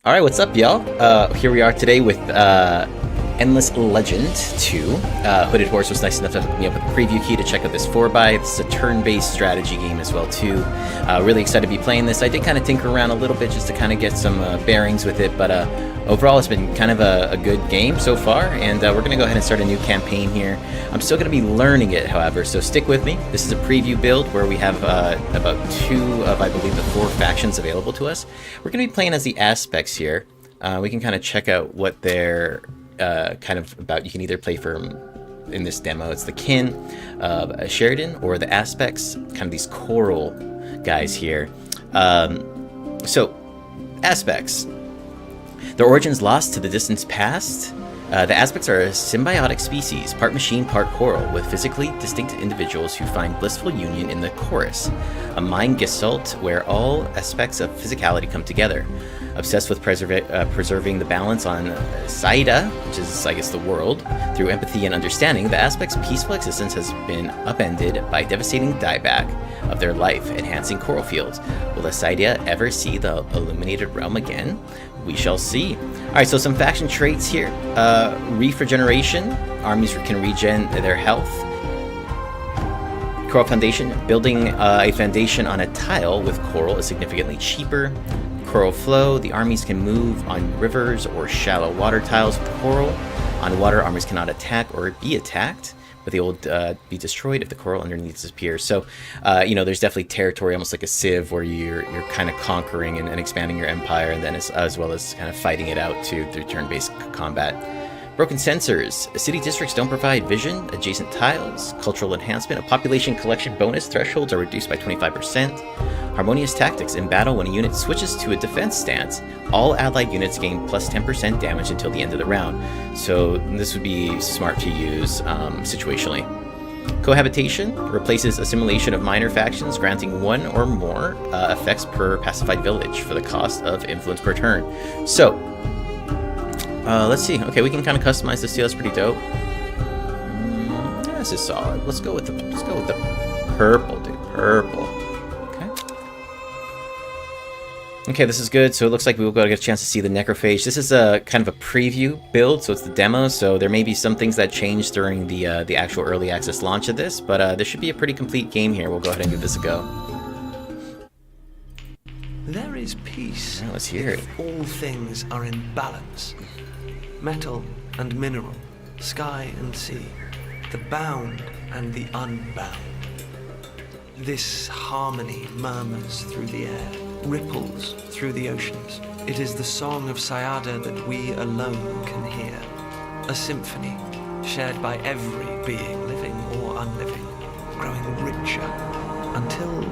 Alright, what's up, y'all? Here we are today with Endless Legend 2. Hooded Horse was nice enough to hook me up with a preview key to check out this 4x. This is a turn-based strategy game as well, too. Really excited to be playing this. I did kind of tinker around a little bit just to kind of get some bearings with it, but overall it's been kind of a good game so far, and we're going to go ahead and start a new campaign here. I'm still going to be learning it, however, so stick with me. This is a preview build where we have about 2 of, I believe, the 4 factions available to us. We're going to be playing as the Aspects here. We can kind of check out what they're kind of about. You can either play for, in this demo, it's the kin of Sheredyn or the Aspects, kind of these coral guys here. So, Aspects. Their origins lost to the distant past. The Aspects are a symbiotic species, part machine, part coral, with physically distinct individuals who find blissful union in the chorus, a mind gestalt where all aspects of physicality come together. Obsessed with preserving the balance on Saiadha, which is, I guess, the world, through empathy and understanding, the Aspects' peaceful existence has been upended by devastating dieback of their life, enhancing coral fields. Will the Saiadha ever see the illuminated realm again? We shall see. Alright, so some faction traits here. Reef regeneration. Armies can regen their health. Coral foundation. Building a foundation on a tile with coral is significantly cheaper. Coral flow. The armies can move on rivers or shallow water tiles with coral. On water, armies cannot attack or be attacked, but they will be destroyed if the coral underneath disappears. So, you know, there's definitely territory, almost like a civ, where you're kind of conquering and expanding your empire, and then as well as kind of fighting it out too through turn-based combat. Broken sensors. City districts don't provide vision, adjacent tiles, cultural enhancement, a population collection bonus. Thresholds are reduced by 25%. Harmonious tactics. In battle, when a unit switches to a defense stance, all allied units gain plus 10% damage until the end of the round. So this would be smart to use situationally. Cohabitation replaces assimilation of minor factions, granting 1 or more effects per pacified village for the cost of influence per turn. So, let's see. Okay, we can kind of customize this too. That's pretty dope. Yeah, this is solid. Let's go with the purple, dude. Purple. Okay, this is good. So it looks like we will go get a chance to see the Necrophage. This is a kind of a preview build, so it's the demo. So there may be some things that change during the actual early access launch of this, but this should be a pretty complete game here. We'll go ahead and give this a go. There is peace. Yeah, let's hear it. All things are in balance. Metal and mineral, sky and sea, the bound and the unbound. This harmony murmurs through the air, ripples through the oceans. It is the song of Saiadha that we alone can hear. A symphony shared by every being, living or unliving, growing richer until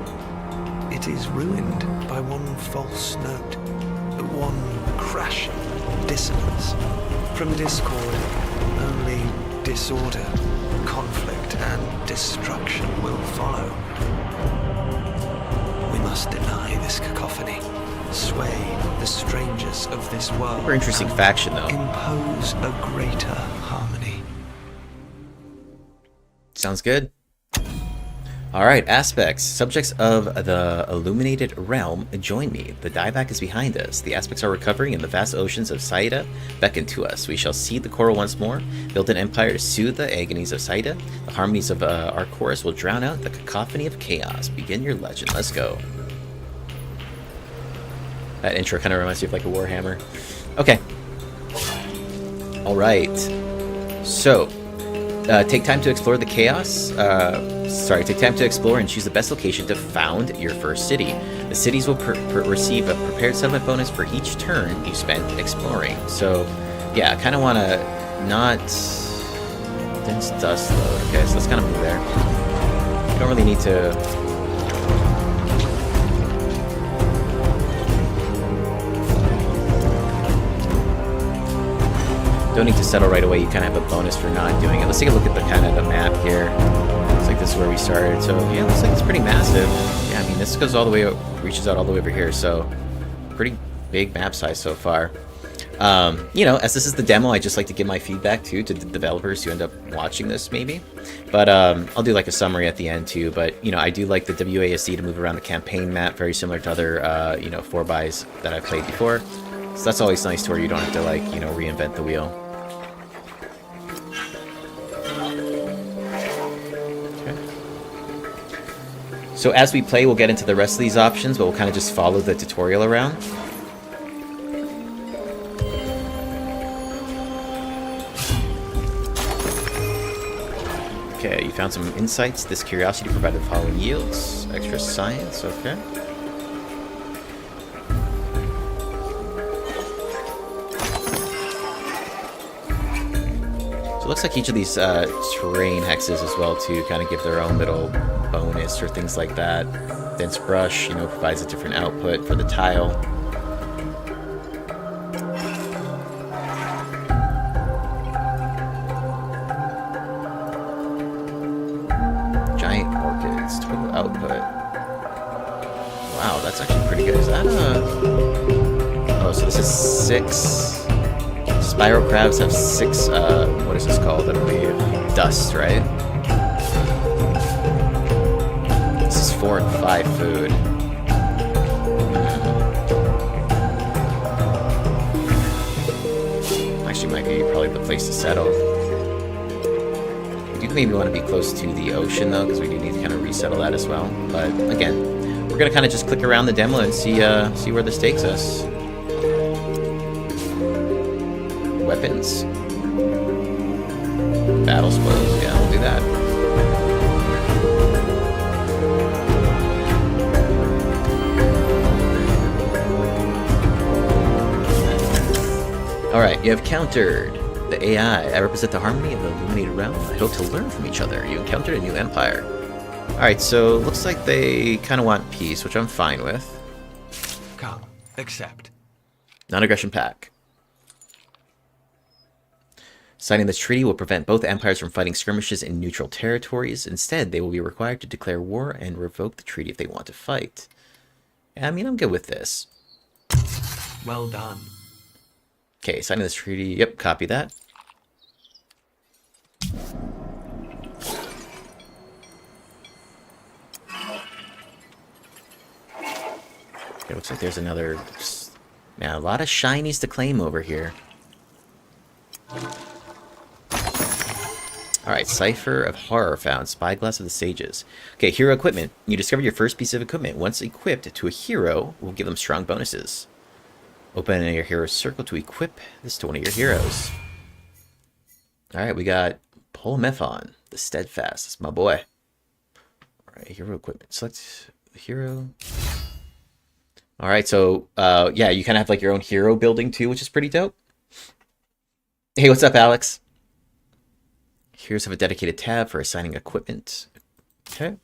it is ruined by one false note, one crashing dissonance. From discord, only disorder, conflict, and destruction will follow. We must deny this cacophony, sway the strangers of this world. Super interesting faction, though. Impose a greater harmony. Sounds good. Alright, Aspects. Subjects of the illuminated realm, join me. The dieback is behind us. The Aspects are recovering, and the vast oceans of Saiadha beckon to us. We shall see the coral once more, build an empire to soothe the agonies of Saiadha. The harmonies of our chorus will drown out the cacophony of chaos. Begin your legend. Let's go. That intro kind of reminds me of like a Warhammer. Okay. Alright. So, take time to explore the chaos. Take time to explore and choose the best location to found your first city. The cities will receive a prepared settlement bonus for each turn you spent exploring. So, yeah, I kind of want to not dense dust load. Okay, so let's kind of move there. You don't really need to. Don't need to settle right away. You kind of have a bonus for not doing it. Let's take a look at the kind of the map here. Looks like this is where we started. So yeah, looks like it's pretty massive. Yeah, I mean this goes all the way, reaches out all the way over here. So pretty big map size so far. You know, as this is the demo, I just like to give my feedback too to the developers who end up watching this maybe. But I'll do like a summary at the end too. But you know, I do like the WASD to move around the campaign map, very similar to other you know 4x's that I've played before. So that's always nice to where you don't have to, like, you know, reinvent the wheel. Okay. So as we play, we'll get into the rest of these options, but we'll kind of just follow the tutorial around. Okay, you found some insights. This curiosity provided the following yields. Extra science, okay. So it looks like each of these terrain hexes as well too kind of give their own little bonus or things like that. Dense brush, you know, provides a different output for the tile. Giant orchids, total output. Wow, that's actually pretty good. Is that a... Oh, so this is 6... Spiral crabs have 6, what is this called, I believe? Dust, right? This is 4 and 5 food. Actually, might be probably the place to settle. We do maybe want to be close to the ocean, though, because we do need to kind of resettle that as well. But, again, we're going to kind of just click around the demo and see where this takes us. Weapons. Battle spoils. Yeah, we'll do that. Alright, you have countered the AI. I represent the harmony of the illuminated realm. I hope to learn from each other. You encountered a new empire. Alright, so looks like they kind of want peace, which I'm fine with. Come, accept. Non-aggression pact. Signing this treaty will prevent both empires from fighting skirmishes in neutral territories. Instead, they will be required to declare war and revoke the treaty if they want to fight. I mean, I'm good with this. Well done. Okay, signing this treaty. Yep, copy that. Okay, looks like there's another... Man, a lot of shinies to claim over here. Alright, Cipher of Horror found. Spyglass of the Sages. Okay, hero equipment. You discovered your first piece of equipment. Once equipped to a hero, will give them strong bonuses. Open your hero's circle to equip this to one of your heroes. Alright, we got Polymethon, the Steadfast. That's my boy. Alright, hero equipment. Select the hero. Alright, so, yeah, you kind of have like your own hero building too, which is pretty dope. Hey, what's up, Alex? Heroes have a dedicated tab for assigning equipment. Okay.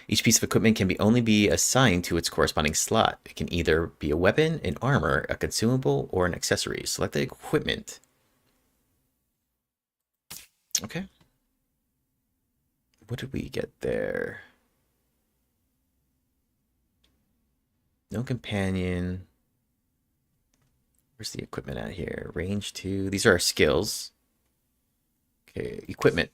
Each piece of equipment can only be assigned to its corresponding slot. It can either be a weapon, an armor, a consumable, or an accessory. Select the equipment. Okay. What did we get there? No companion. Where's the equipment at here? Range 2. These are our skills. Okay, equipment.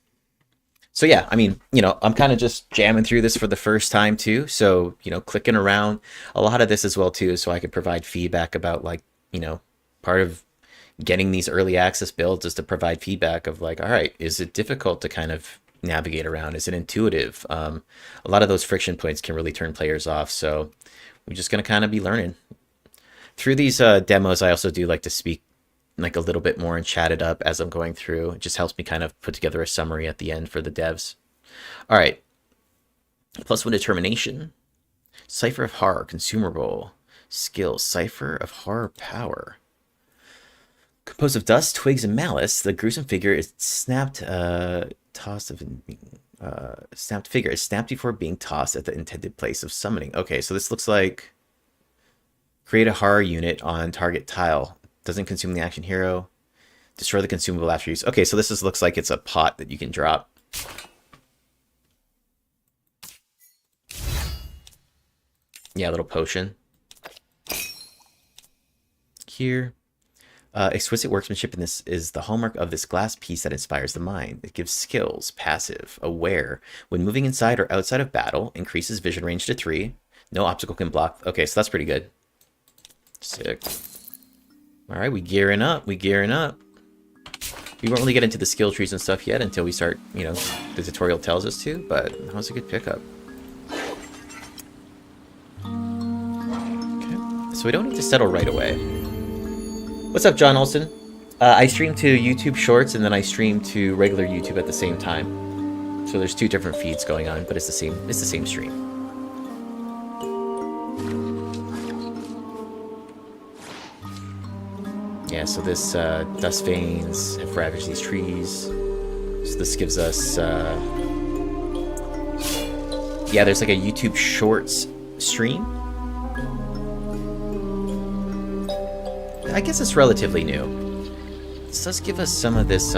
So yeah, I mean, you know, I'm kind of just jamming through this for the first time too. So, you know, clicking around a lot of this as well too, so I could provide feedback about, like, you know, part of getting these early access builds is to provide feedback of like, all right, is it difficult to kind of navigate around? Is it intuitive? A lot of those friction points can really turn players off. So we're just going to kind of be learning. Through these demos, I also do like to speak like a little bit more and chat it up as I'm going through. It just helps me kind of put together a summary at the end for the devs. All right. +1 determination. Cipher of Horror, consumable. Skills, Cipher of Horror power. Composed of dust, twigs, and malice, the gruesome figure is snapped, snapped figure is snapped before being tossed at the intended place of summoning. Okay, so this looks like create a horror unit on target tile. Doesn't consume the action hero. Destroy the consumable after use. Okay, so this looks like it's a pot that you can drop. Yeah, a little potion. Here. Exquisite workmanship in this is the hallmark of this glass piece that inspires the mind. It gives skills, passive, aware. When moving inside or outside of battle, increases vision range to 3. No obstacle can block. Okay, so that's pretty good. Sick. Alright, we gearing up. We gearing up. We won't really get into the skill trees and stuff yet until we start, you know, the tutorial tells us to, but that was a good pickup. Okay, so we don't need to settle right away. What's up, John Olson? I stream to YouTube Shorts and then I stream to regular YouTube at the same time. So there's two different feeds going on, but it's the same stream. Yeah, so this dust veins have ravaged these trees. So this gives us yeah, there's like a YouTube Shorts stream. I guess it's relatively new. This does give us some of this,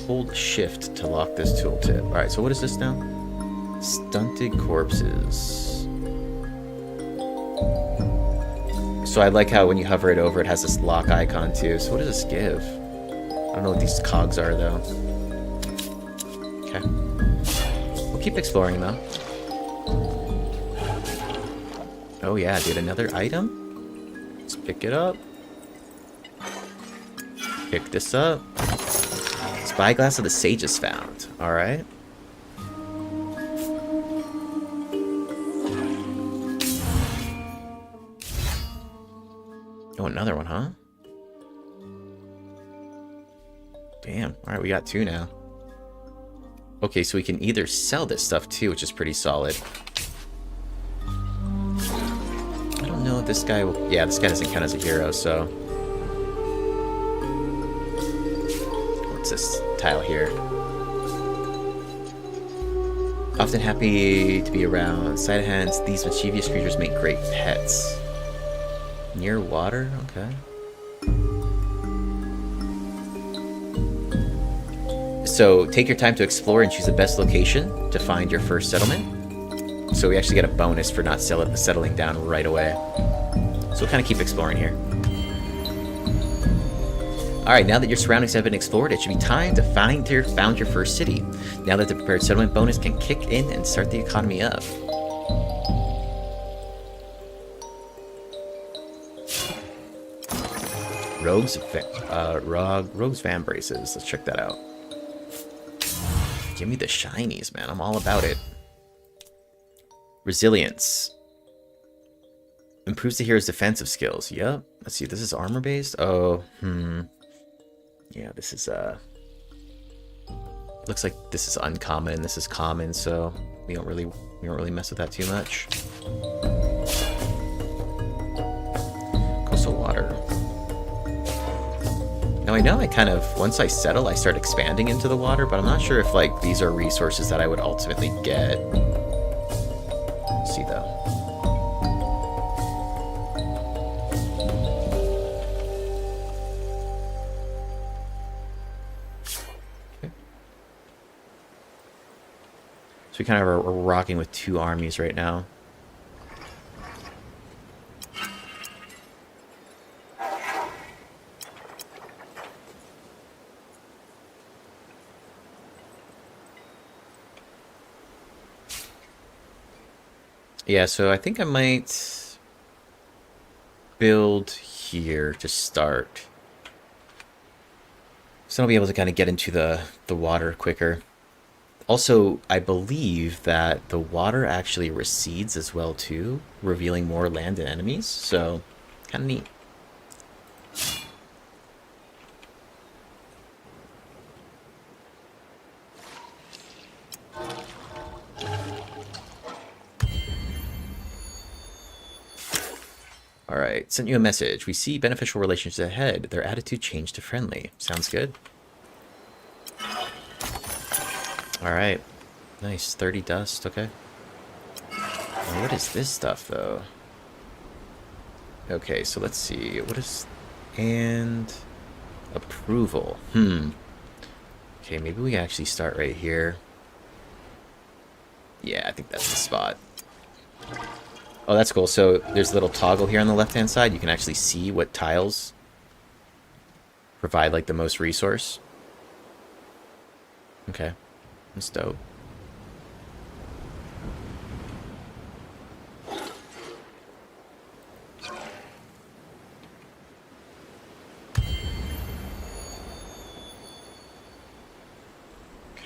hold shift to lock this tooltip. Alright, so what is this now? Stunted corpses. So I like how when you hover it over, it has this lock icon too. So what does this give? I don't know what these cogs are though. Okay. We'll keep exploring though. Oh yeah, dude, another item? Let's pick it up. Pick this up. Spyglass of the Sages found. Alright. Oh, another one, huh? Damn. Alright, we got two now. Okay, so we can either sell this stuff too, which is pretty solid. I don't know if this guy will... Yeah, this guy doesn't count as a hero, so... What's this tile here? Often happy to be around. Side of hands, these mischievous creatures make great pets. Near water? Okay. So, take your time to explore and choose the best location to find your first settlement. So we actually get a bonus for not settling down right away. So we'll kind of keep exploring here. Alright, now that your surroundings have been explored, it should be time to found your first city. Now that the prepared settlement bonus can kick in and start the economy up. Rogues Van Braces. Let's check that out. Give me the shinies, man. I'm all about it. Resilience. Improves the hero's defensive skills. Yep. Let's see. This is armor based. Oh, yeah, this is looks like this is uncommon and this is common, so we don't really mess with that too much. Coastal water. Now I know I kind of, once I settle, I start expanding into the water, but I'm not sure if like these are resources that I would ultimately get. Let's see though. Okay. So we kind of are rocking with two armies right now. Yeah, so I think I might build here to start. So I'll be able to kind of get into the water quicker. Also, I believe that the water actually recedes as well too, revealing more land and enemies, so kind of neat. Alright, sent you a message. We see beneficial relations ahead. Their attitude changed to friendly. Sounds good. Alright. Nice. 30 dust. Okay. Now, what is this stuff, though? Okay, so let's see. What is... And... Approval. Okay, maybe we can actually start right here. Yeah, I think that's the spot. Oh, that's cool. So there's a little toggle here on the left-hand side. You can actually see what tiles provide, like, the most resource. Okay. That's dope.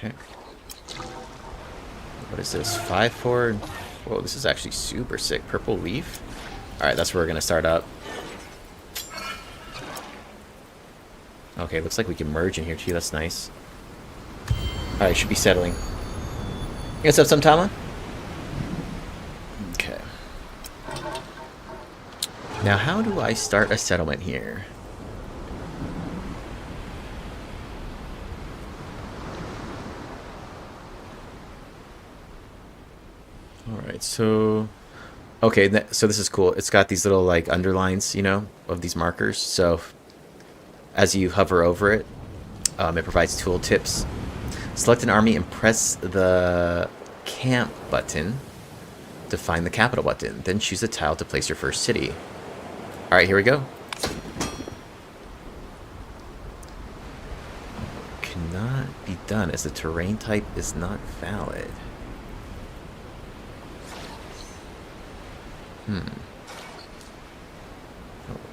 Okay. What is this? 5-4. Whoa, this is actually super sick. Purple leaf. All right, that's where we're gonna start up. Okay, looks like we can merge in here too. That's nice. All right, should be settling. What's up, Samtama? Okay. Now, how do I start a settlement here? Alright, so... Okay, so this is cool. It's got these little, like, underlines, you know, of these markers. So, as you hover over it, it provides tool tips. Select an army and press the camp button to find the capital button. Then choose a tile to place your first city. Alright, here we go. Cannot be done as the terrain type is not valid. Oh,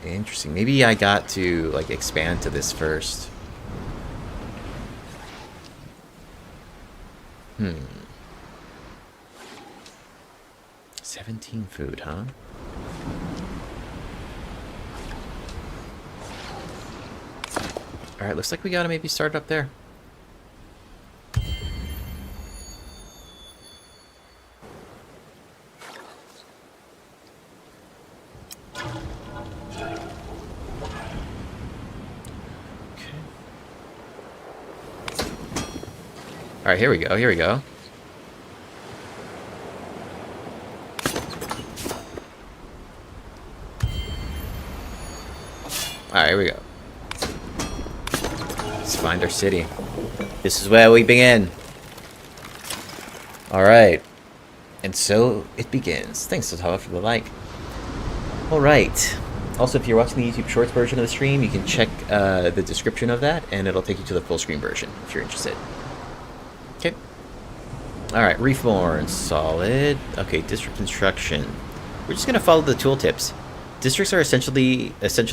interesting. Maybe I got to, like, expand to this first. 17 food, huh? Alright, looks like we gotta maybe start up there. Alright, here we go, here we go. Alright, here we go. Let's find our city. This is where we begin. Alright. And so it begins. Thanks, Saiadha, for the like. Alright. Also, if you're watching the YouTube Shorts version of the stream, you can check the description of that, and it'll take you to the full screen version, if you're interested. Okay. Alright, Reefborn, solid. Okay, district construction. We're just going to follow the tooltips. Districts are essential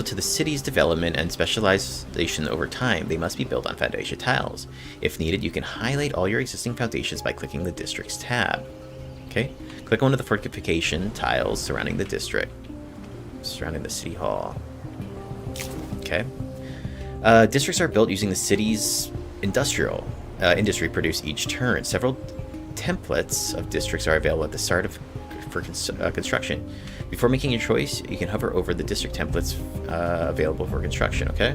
to the city's development and specialization over time. They must be built on foundation tiles. If needed, you can highlight all your existing foundations by clicking the Districts tab. Okay, click on one of the fortification tiles surrounding the district. Surrounding the city hall. Okay. Districts are built using the city's industry produced each turn. Several templates of districts are available at the start for construction. Before making your choice, you can hover over the district templates available for construction, okay?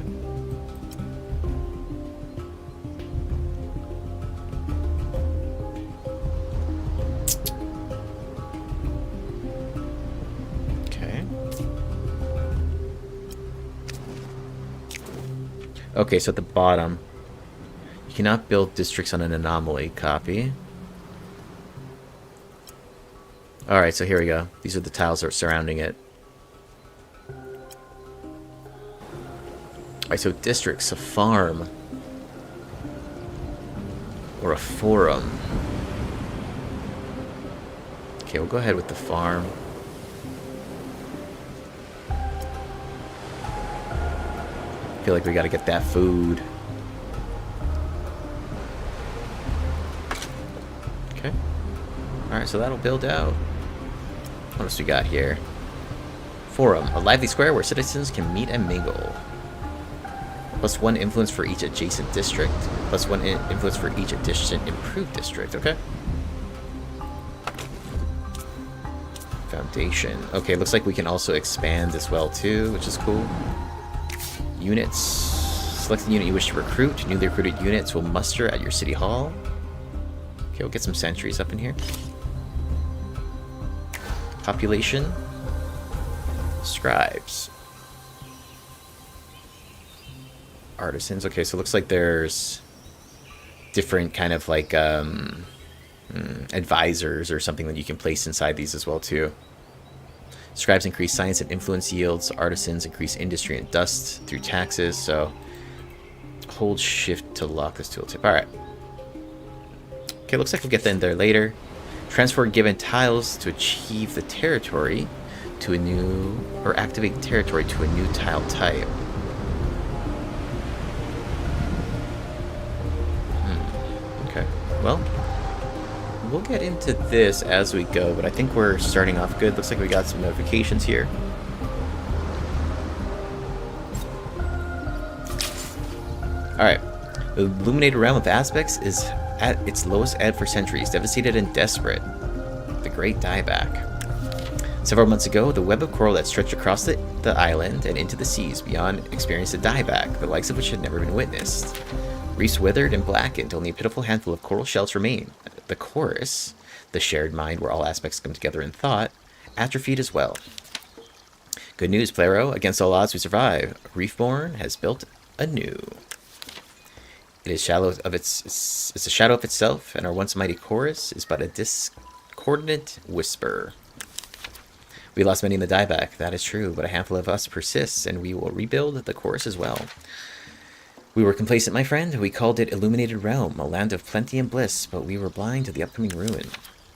Okay, so at the bottom, you cannot build districts on an anomaly copy. Alright, so here we go. These are the tiles that are surrounding it. Alright, so districts, a farm. Or a forum. Okay, we'll go ahead with the farm. I feel like we gotta get that food. Okay. Alright, so that'll build out. What else we got here? Forum, a lively square where citizens can meet and mingle. +1 influence for each adjacent district. +1 influence for each adjacent improved district, okay? Foundation. Okay, looks like we can also expand as well too, which is cool. Units. Select the unit you wish to recruit. Newly recruited units will muster at your city hall. Okay, we'll get some sentries up in here. Population. Scribes. Artisans. Okay, so it looks like there's different kind of like advisors or something that you can place inside these as well too. Scribes increase science and influence yields. Artisans increase industry and dust through taxes. So hold shift to lock this tooltip. Alright. Okay, looks like we'll get that in there later. Transfer given tiles to achieve the territory to a new, or activate the territory to a new tile type. Okay. well, we'll get into this as we go, but I think we're starting off good. Looks like we got some notifications here. Alright. The illuminated realm of aspects is at its lowest ebb for centuries, devastated and desperate. The great dieback. Several months ago, the web of coral that stretched across the island and into the seas beyond experienced a dieback, the likes of which had never been witnessed. Reefs withered and blackened, only a pitiful handful of coral shells remain. The chorus, the shared mind where all aspects come together in thought, atrophied as well. Good news, Plero. Against all odds, we survive. Reefborn has built anew. It is it's a shadow of itself, and our once mighty chorus is but a discordant whisper. We lost many in the dieback, that is true, but a handful of us persists, and we will rebuild the chorus as well. We were complacent, my friend. We called it Illuminated Realm, a land of plenty and bliss, but we were blind to the upcoming ruin.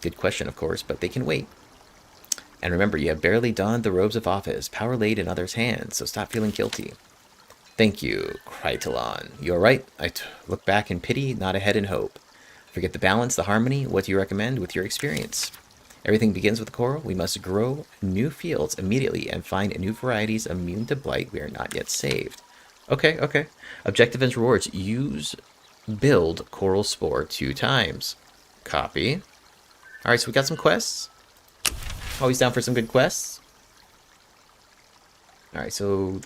Good question, of course, but they can wait. And remember, you have barely donned the robes of office, power laid in others' hands, so stop feeling guilty. Thank you, Krytalon. You are right. I look back in pity, not ahead in hope. Forget the balance, the harmony. What do you recommend with your experience? Everything begins with coral. We must grow new fields immediately and find new varieties immune to blight we are not yet saved. Okay, okay. Objective and rewards. Build coral spore 2 times. Copy. Alright, so we got some quests. Always down for some good quests. Alright, so...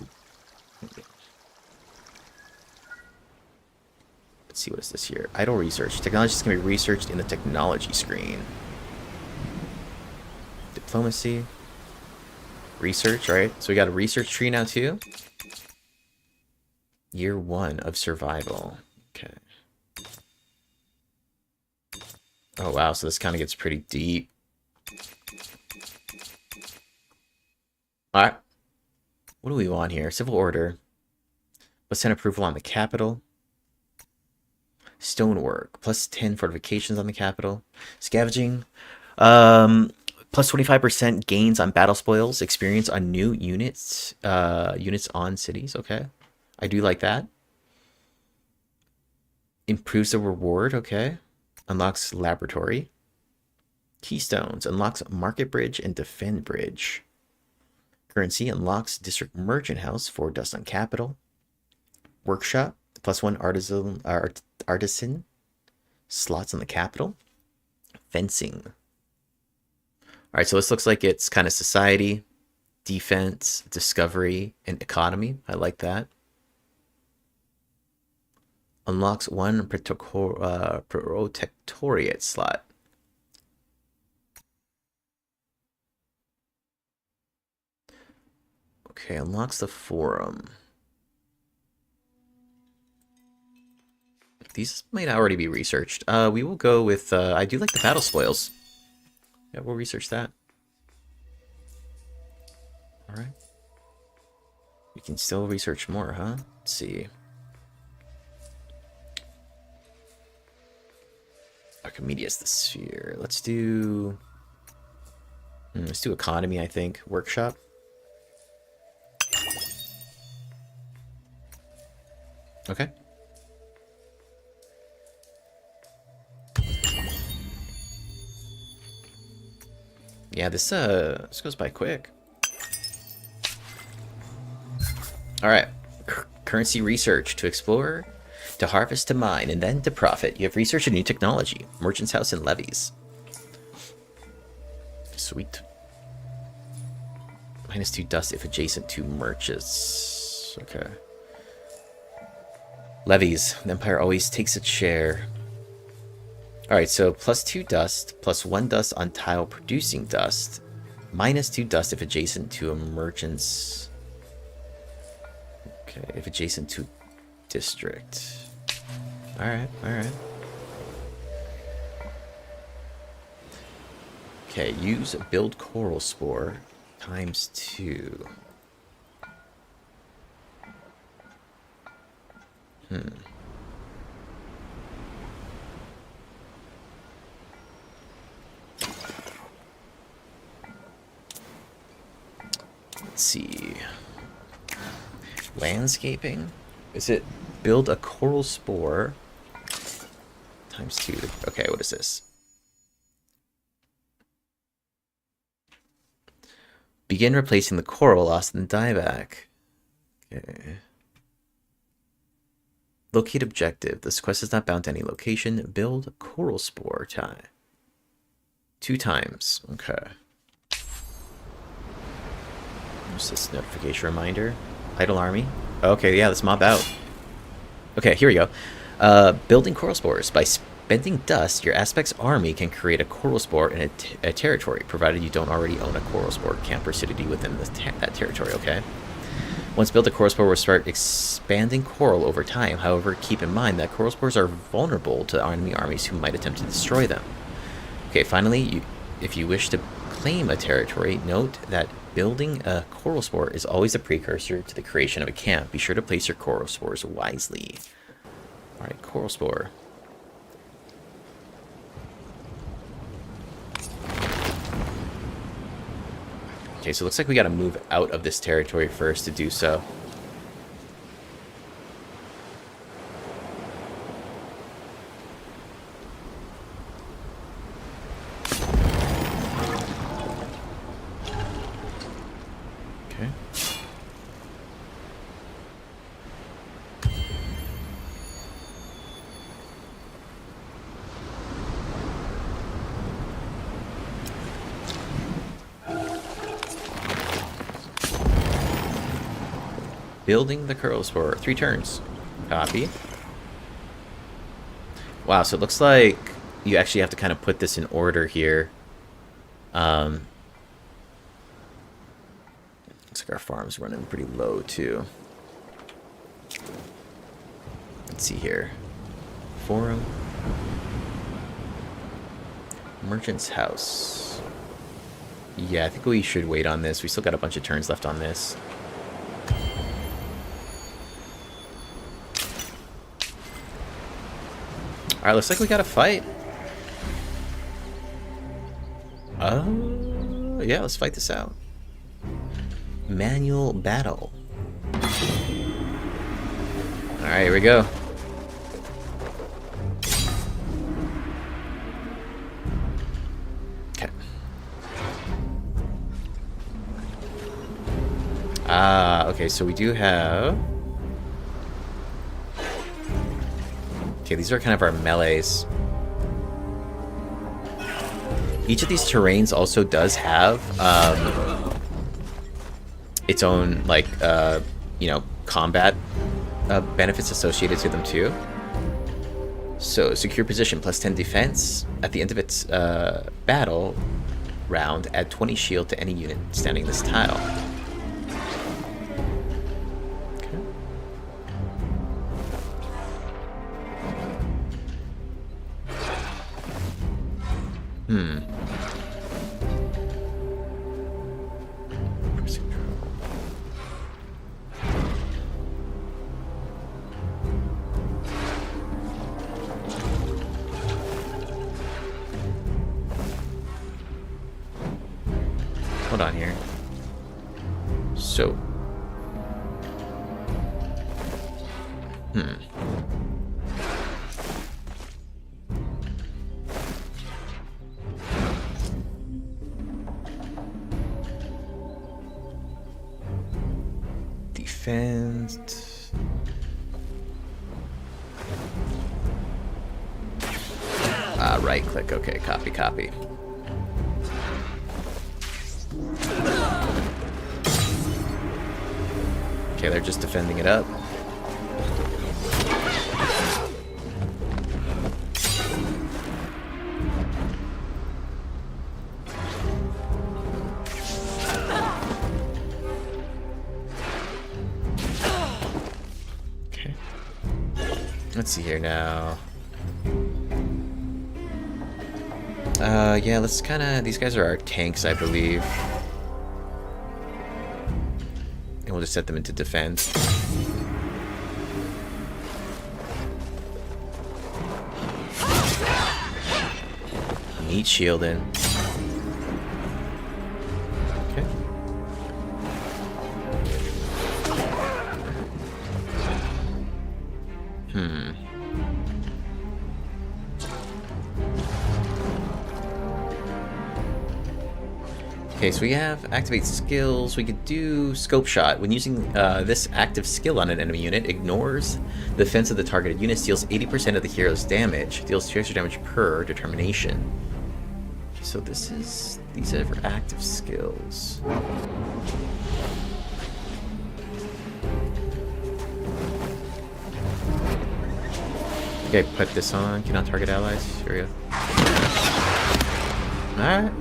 let's see, what is this here? Idle research. Technology is going to be researched in the technology screen. Diplomacy. Research, right? So we got a research tree now too. Year 1 of survival. Okay. Oh wow, so this kind of gets pretty deep. Alright. What do we want here? Civil order. Let's send approval on the capital. Stonework. Plus 10 fortifications on the capital. Scavenging. Plus 25% gains on battle spoils. Experience on new units. Units on cities. Okay. I do like that. Improves the reward. Okay. Unlocks laboratory. Keystones. Unlocks market bridge and defend bridge. Currency. Unlocks district merchant house for dust on capital. Workshop. Plus 1 artisan slots on the capital. Fencing. Alright, so this looks like it's kind of society, defense, discovery, and economy. I like that. Unlocks 1 protectorate slot. Okay, unlocks the forum. These might already be researched. We will go with, I do like the battle spoils. Yeah, we'll research that. Alright. We can still research more, huh? Let's see. Archimedes the sphere. Let's do economy, I think. Workshop. Okay. Yeah, this goes by quick. All right. Currency research. To explore, to harvest, to mine, and then to profit. You have researched a new technology. Merchant's house and levies. Sweet. -2 dust if adjacent to merchants. Okay. Levies. The Empire always takes its share. Alright, so +2 dust, +1 dust on tile producing dust, -2 dust if adjacent to a merchant's... Okay, if adjacent to district. Alright, alright. Okay, use build coral spore ×2. Let's see. Landscaping? Is it build a coral spore times 2. Okay, what is this? Begin replacing the coral lost in the dieback. Okay. Locate objective. This quest is not bound to any location. Build coral spore tie. 2 times. Okay. What's this notification reminder? Idle army. Okay, yeah, let's mob out. Okay, here we go. Building coral spores. By spending dust, your aspect's army can create a coral spore in a territory, provided you don't already own a coral spore camp or city within that territory, okay? Once built, a coral spore will start expanding coral over time. However, keep in mind that coral spores are vulnerable to enemy armies who might attempt to destroy them. Okay, finally, if you wish to claim a territory, note that building a coral spore is always a precursor to the creation of a camp. Be sure to place your coral spores wisely. Alright, coral spore. Okay, so it looks like we gotta move out of this territory first to do so. Okay. Building the coral spore. 3 turns. Copy. Wow, so it looks like you actually have to kind of put this in order here. Looks like our farm's running pretty low too. Let's see here. Forum. Merchant's house. Yeah, I think we should wait on this. We still got a bunch of turns left on this. Alright, looks like we got a fight. Yeah, let's fight this out. Manual battle. Alright, here we go. Okay. Okay, so we do have... Okay, these are kind of our melees. Each of these terrains also does have its own, like, you know, combat benefits associated to them too. So, secure position plus 10 defense. At the end of its battle round, add 20 shield to any unit standing this tile. Hold on here. So. Defense. Right click. Okay, copy, copy. Okay, they're just defending it up. Okay. Let's see here now. Yeah, let's kind of... These guys are our tanks, I believe. And we'll just set them into defense. Neat shielding. Okay. Okay, so we have activate skills. We could do scope shot. When using this active skill on an enemy unit, ignores the defense of the targeted unit, deals 80% of the hero's damage, deals 2 extra damage per determination. So these are for active skills. Okay, put this on. Cannot target allies. Here we go. Alright.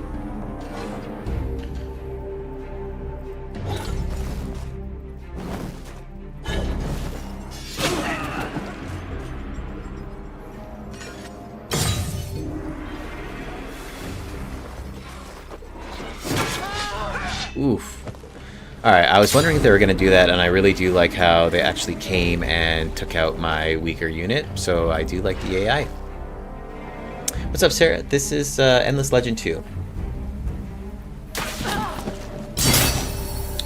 Oof. Alright, I was wondering if they were going to do that, and I really do like how they actually came and took out my weaker unit, so I do like the AI. What's up, Sarah? This is Endless Legend 2.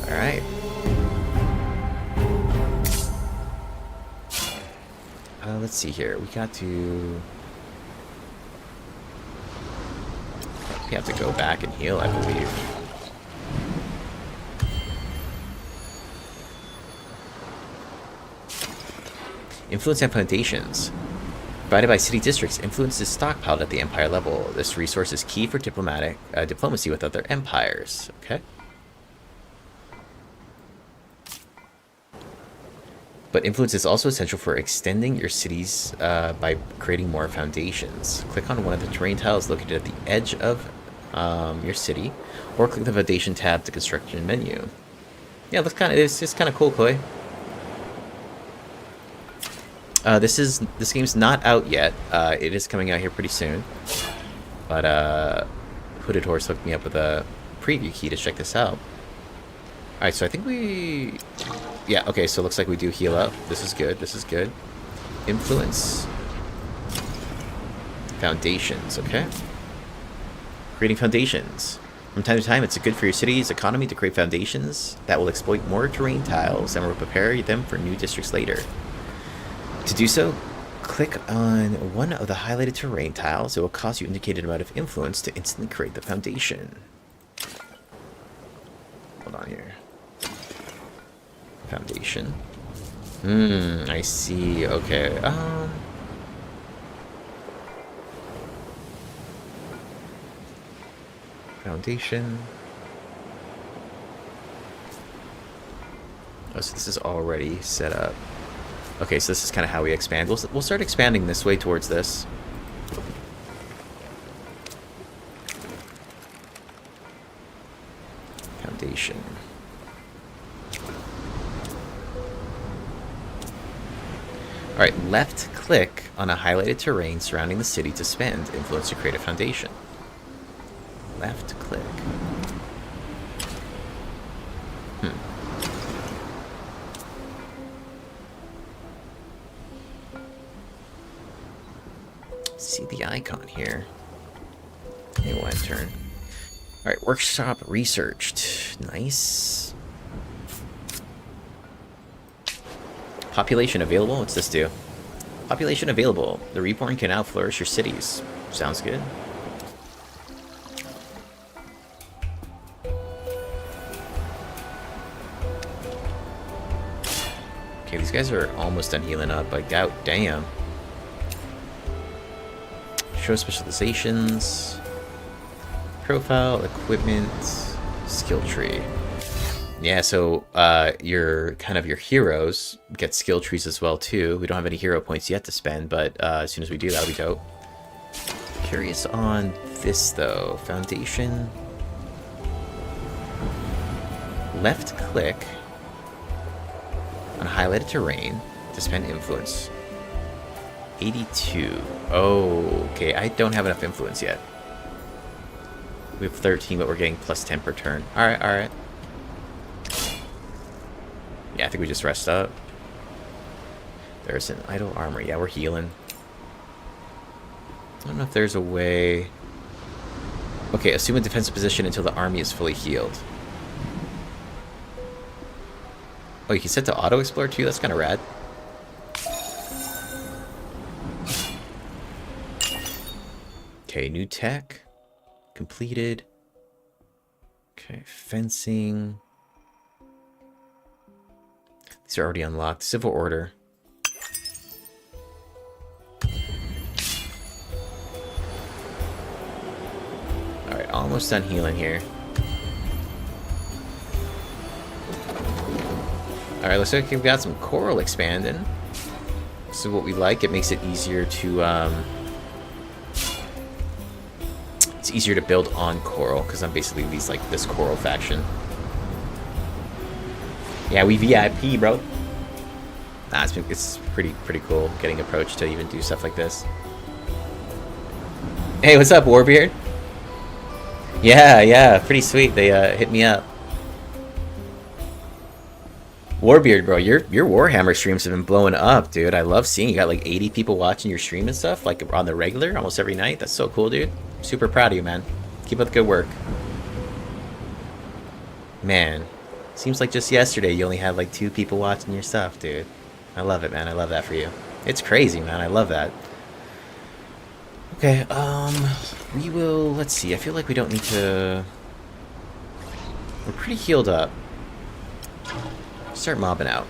Alright. Let's see here. We have to go back and heal, I believe. Influence and foundations. Provided by city districts, influence is stockpiled at the empire level. This resource is key for diplomacy with other empires. Okay. But influence is also essential for extending your cities by creating more foundations. Click on one of the terrain tiles located at the edge of your city, or click the foundation tab to construction menu. Yeah, it's just kind of cool, Koi. This game's not out yet. It is coming out here pretty soon. But Hooded Horse hooked me up with a preview key to check this out. Alright, so I think we... Yeah, okay, so it looks like we do heal up. This is good, this is good. Influence. Foundations, okay. Creating foundations. From time to time, it's good for your city's economy to create foundations that will exploit more terrain tiles and will prepare them for new districts later. To do so, click on one of the highlighted terrain tiles. It will cost you indicated amount of influence to instantly create the foundation. Hold on here. Foundation. I see. Okay. Foundation. Oh, so this is already set up. Okay, so this is kind of how we expand. We'll start expanding this way towards this. Foundation. Alright, left click on a highlighted terrain surrounding the city to spend influence to create a foundation. Left click. See the icon here. Hey, one turn. Alright, workshop researched. Nice. Population available? What's this do? Population available. The Reborn can now flourish your cities. Sounds good. Okay, these guys are almost done healing up, but god damn. Show specializations, profile, equipment, skill tree. Yeah, so your heroes get skill trees as well too. We don't have any hero points yet to spend, but as soon as we do, that'll be dope. Curious on this though. Foundation. Left click on highlighted terrain to spend influence. 82. Oh, okay. I don't have enough influence yet. We have 13, but we're getting plus 10 per turn. Alright, alright. Yeah, I think we just rest up. There's an idle armor. Yeah, we're healing. I don't know if there's a way... Okay, assume a defensive position until the army is fully healed. Oh, you can set to auto-explore too? That's kind of rad. Okay, new tech. Completed. Okay, fencing. These are already unlocked. Civil order. Alright, almost done healing here. Alright, looks like we've got some coral expanding. This is what we like. It makes it easier to, it's easier to build on coral, because I'm basically this coral faction. Yeah, we VIP, bro. Nah, it's pretty cool getting approached to even do stuff like this. Hey, what's up, Warbeard? Yeah, pretty sweet. They hit me up. Warbeard, bro, your Warhammer streams have been blowing up, dude. I love seeing you got like 80 people watching your stream and stuff, like on the regular, almost every night. That's so cool, dude. Super proud of you, man. Keep up the good work. Man, seems like just yesterday you only had like 2 people watching your stuff, dude. I love it, man. I love that for you. It's crazy, man. I love that. Okay, we will, let's see. I feel like we don't need to... We're pretty healed up. Start mobbing out.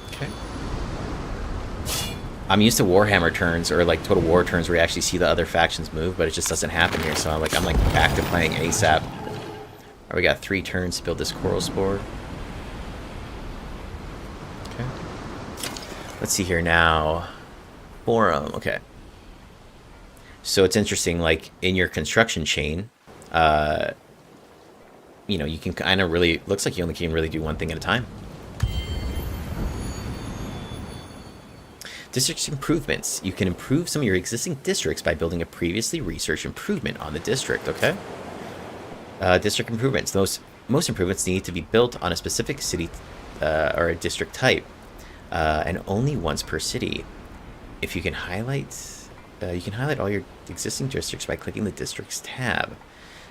Okay. I'm used to Warhammer turns, or like Total War turns, where you actually see the other factions move, but it just doesn't happen here. So I'm like back to playing ASAP. Alright, we got 3 turns to build this coral spore. Okay. Let's see here now. Forum. Okay. So it's interesting, like in your construction chain, you know, you can kind of really, looks like you only can really do one thing at a time. District improvements. You can improve some of your existing districts by building a previously researched improvement on the district, okay? District improvements. Most improvements need to be built on a specific city or a district type, and only once per city. If you can highlight all your existing districts by clicking the Districts tab.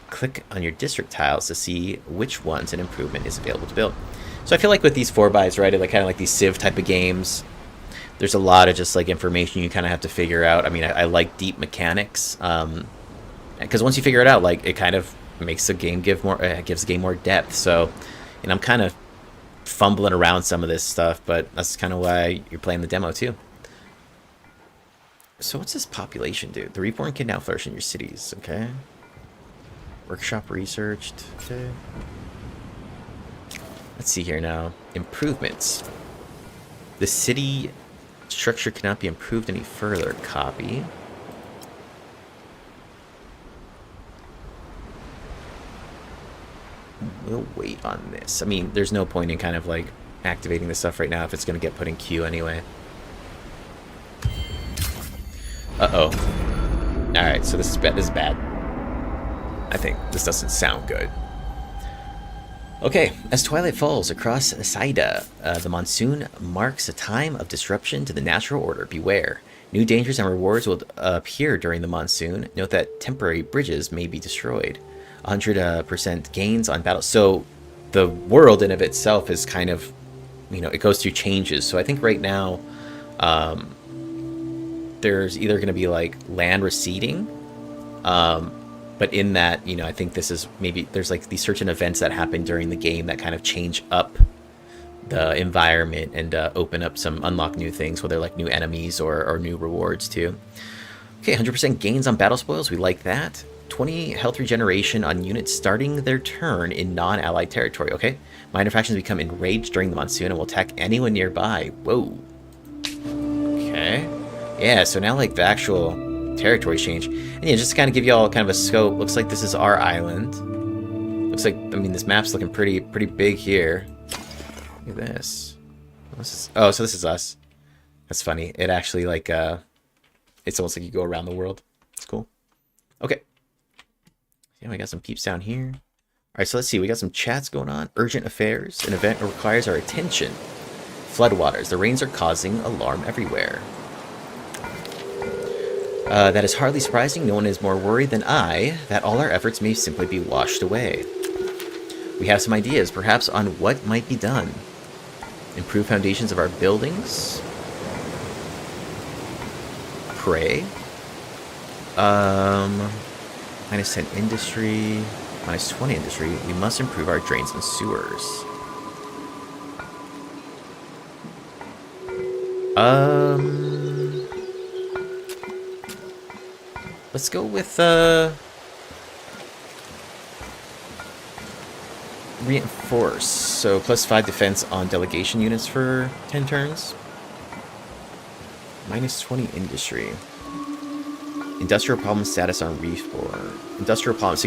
Click on your district tiles to see which ones an improvement is available to build. So I feel like with these 4-bys, right, like kind of like these Civ type of games, there's a lot of just like information you kind of have to figure out. I mean, I like deep mechanics, because once you figure it out, like it kind of makes the game gives the game more depth. So, and I'm kind of fumbling around some of this stuff, but that's kind of why you're playing the demo too. So what's this population do? The Reborn can now flourish in your cities, okay? Workshop researched, okay. Let's see here now. Improvements. The city structure cannot be improved any further. Copy. We'll wait on this. I mean, there's no point in kind of like activating this stuff right now if it's going to get put in queue anyway. Uh-oh. Alright, so this is bad. This is bad. I think this doesn't sound good. Okay, as twilight falls across Saiadha, the monsoon marks a time of disruption to the natural order. Beware. New dangers and rewards will appear during the monsoon. Note that temporary bridges may be destroyed. 100% gains on battle. So the world in of itself is kind of, you know, it goes through changes. So I think right now, there's either going to be like land receding, but in that, you know, I think this is maybe there's like these certain events that happen during the game that kind of change up the environment and open up some, unlock new things, whether like new enemies or new rewards too. Okay, 100% gains on battle spoils. We like that. 20 health regeneration on units starting their turn in non-allied territory. Okay, minor factions become enraged during the monsoon and will attack anyone nearby. Whoa. Okay. Yeah, so now like the actual territory change. And yeah, just to kind of give you all kind of a scope, looks like this is our island. Looks like, I mean, this map's looking pretty big here. Look at this. Oh, so this is us. That's funny. It actually like, it's almost like you go around the world. It's cool. Okay. Yeah, we got some peeps down here. All right, so let's see. We got some chats going on. Urgent affairs. An event requires our attention. Floodwaters. The rains are causing alarm everywhere. That is hardly surprising. No one is more worried than I that all our efforts may simply be washed away. We have some ideas, perhaps, on what might be done. Improve foundations of our buildings. Pray. Minus 10 industry, minus 20 industry. We must improve our drains and sewers. Let's go with, reinforce. So plus 5 defense on delegation units for 10 turns. Minus 20 industry. Industrial problem status on respawn. Industrial problems.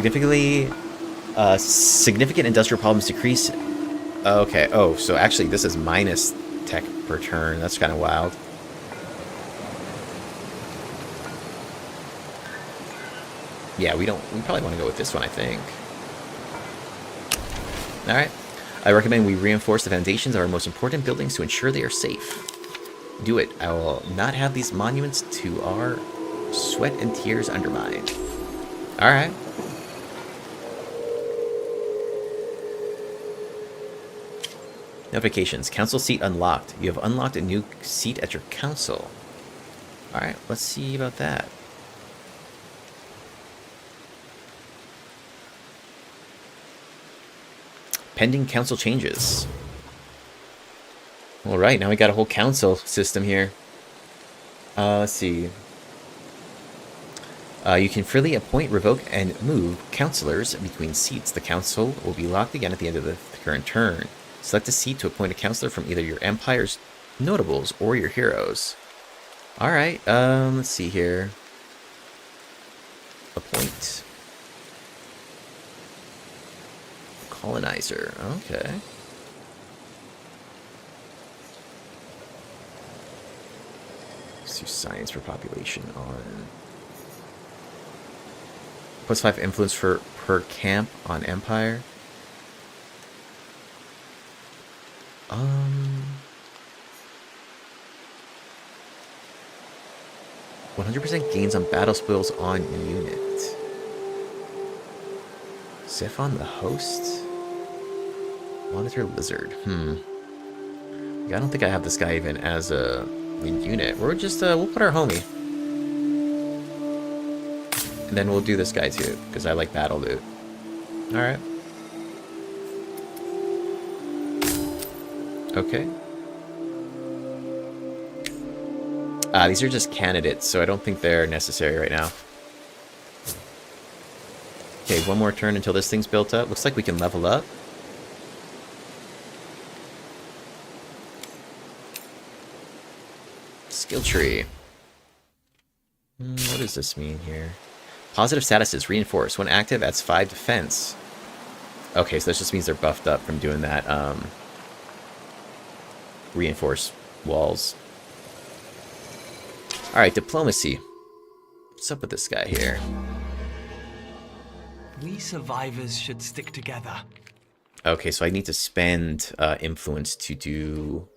Significant industrial problems decrease. Okay. Oh, so actually this is minus tech per turn. That's kind of wild. Yeah, we probably want to go with this one, I think. Alright. I recommend we reinforce the foundations of our most important buildings to ensure they are safe. Do it. I will not have these monuments to our sweat and tears undermined. Alright. Notifications. Council seat unlocked. You have unlocked a new seat at your council. Alright, let's see about that. Pending council changes. Alright, now we got a whole council system here. Let's see. You can freely appoint, revoke, and move councillors between seats. The council will be locked again at the end of the current turn. Select a seat to appoint a councillor from either your empire's notables or your heroes. Alright, let's see here. Appoint. Colonizer, okay. Let's do science for population on. Plus 5 influence for per camp on Empire. 100% gains on battle spoils on unit. Zeph on the host? Monitor lizard. I don't think I have this guy even as a unit. We're just we'll put our homie. And then we'll do this guy too, because I like battle loot. Alright. Okay. These are just candidates, so I don't think they're necessary right now. Okay, one more turn until this thing's built up. Looks like we can level up. Skill tree. What does this mean here? Positive status is reinforced. When active, adds 5 defense. Okay, so this just means they're buffed up from doing that reinforced walls. Alright, diplomacy. What's up with this guy here? We survivors should stick together. Okay, so I need to spend influence to do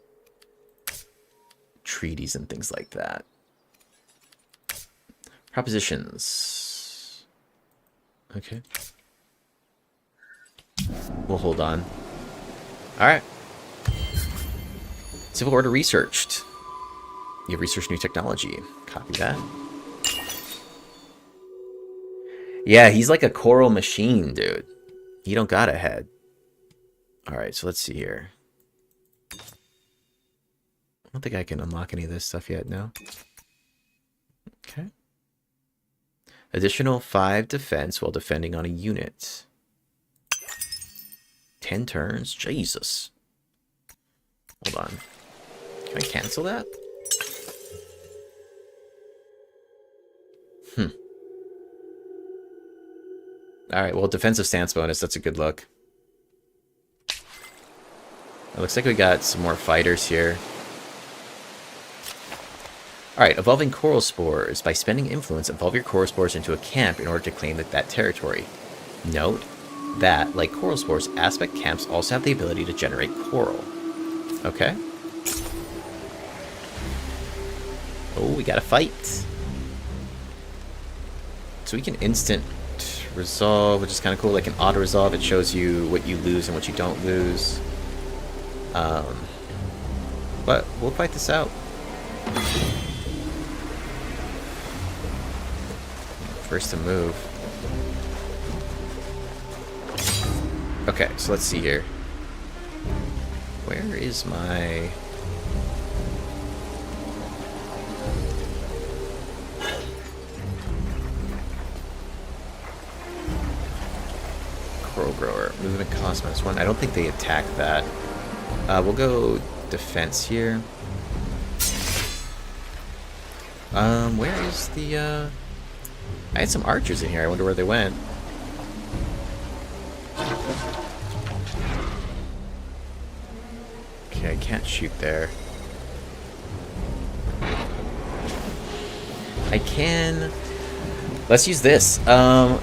treaties and things like that. Propositions. Okay. We'll hold on. Alright. Civil Order researched. You have researched new technology. Copy that. Yeah, he's like a coral machine, dude. He don't got a head. Alright, so let's see here. I don't think I can unlock any of this stuff yet, no? Okay. Additional 5 defense while defending on a unit. 10 turns? Jesus. Hold on. Can I cancel that? Alright, well, defensive stance bonus, that's a good look. It looks like we got some more fighters here. Alright, evolving coral spores. By spending influence, evolve your coral spores into a camp in order to claim that territory. Note that, like coral spores, aspect camps also have the ability to generate coral. Okay. Oh, we got a fight. So we can instant resolve, which is kind of cool. Like an auto resolve, it shows you what you lose and what you don't lose. But we'll fight this out. First to move. Okay, so let's see here. Where is my... Crow Grower. Movement cost -1. I don't think they attack that. We'll go defense here. Where is the, I had some archers in here. I wonder where they went. Okay, I can't shoot there. I can... Let's use this.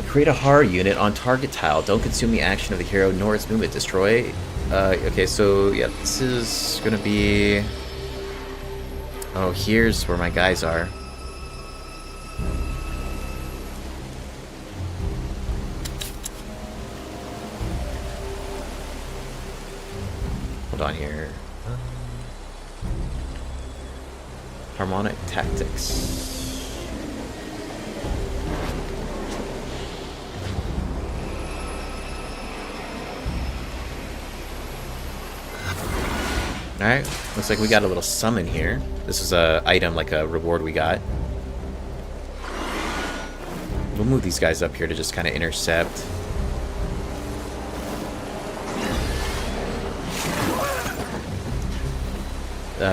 Create a horror unit on target tile. Don't consume the action of the hero nor its movement. Destroy. Okay, so yeah, this is gonna be... Oh, here's where my guys are. Hold on here. Harmonic Tactics. Alright, looks like we got a little summon here. This is a item, like a reward we got. We'll move these guys up here to just kind of intercept.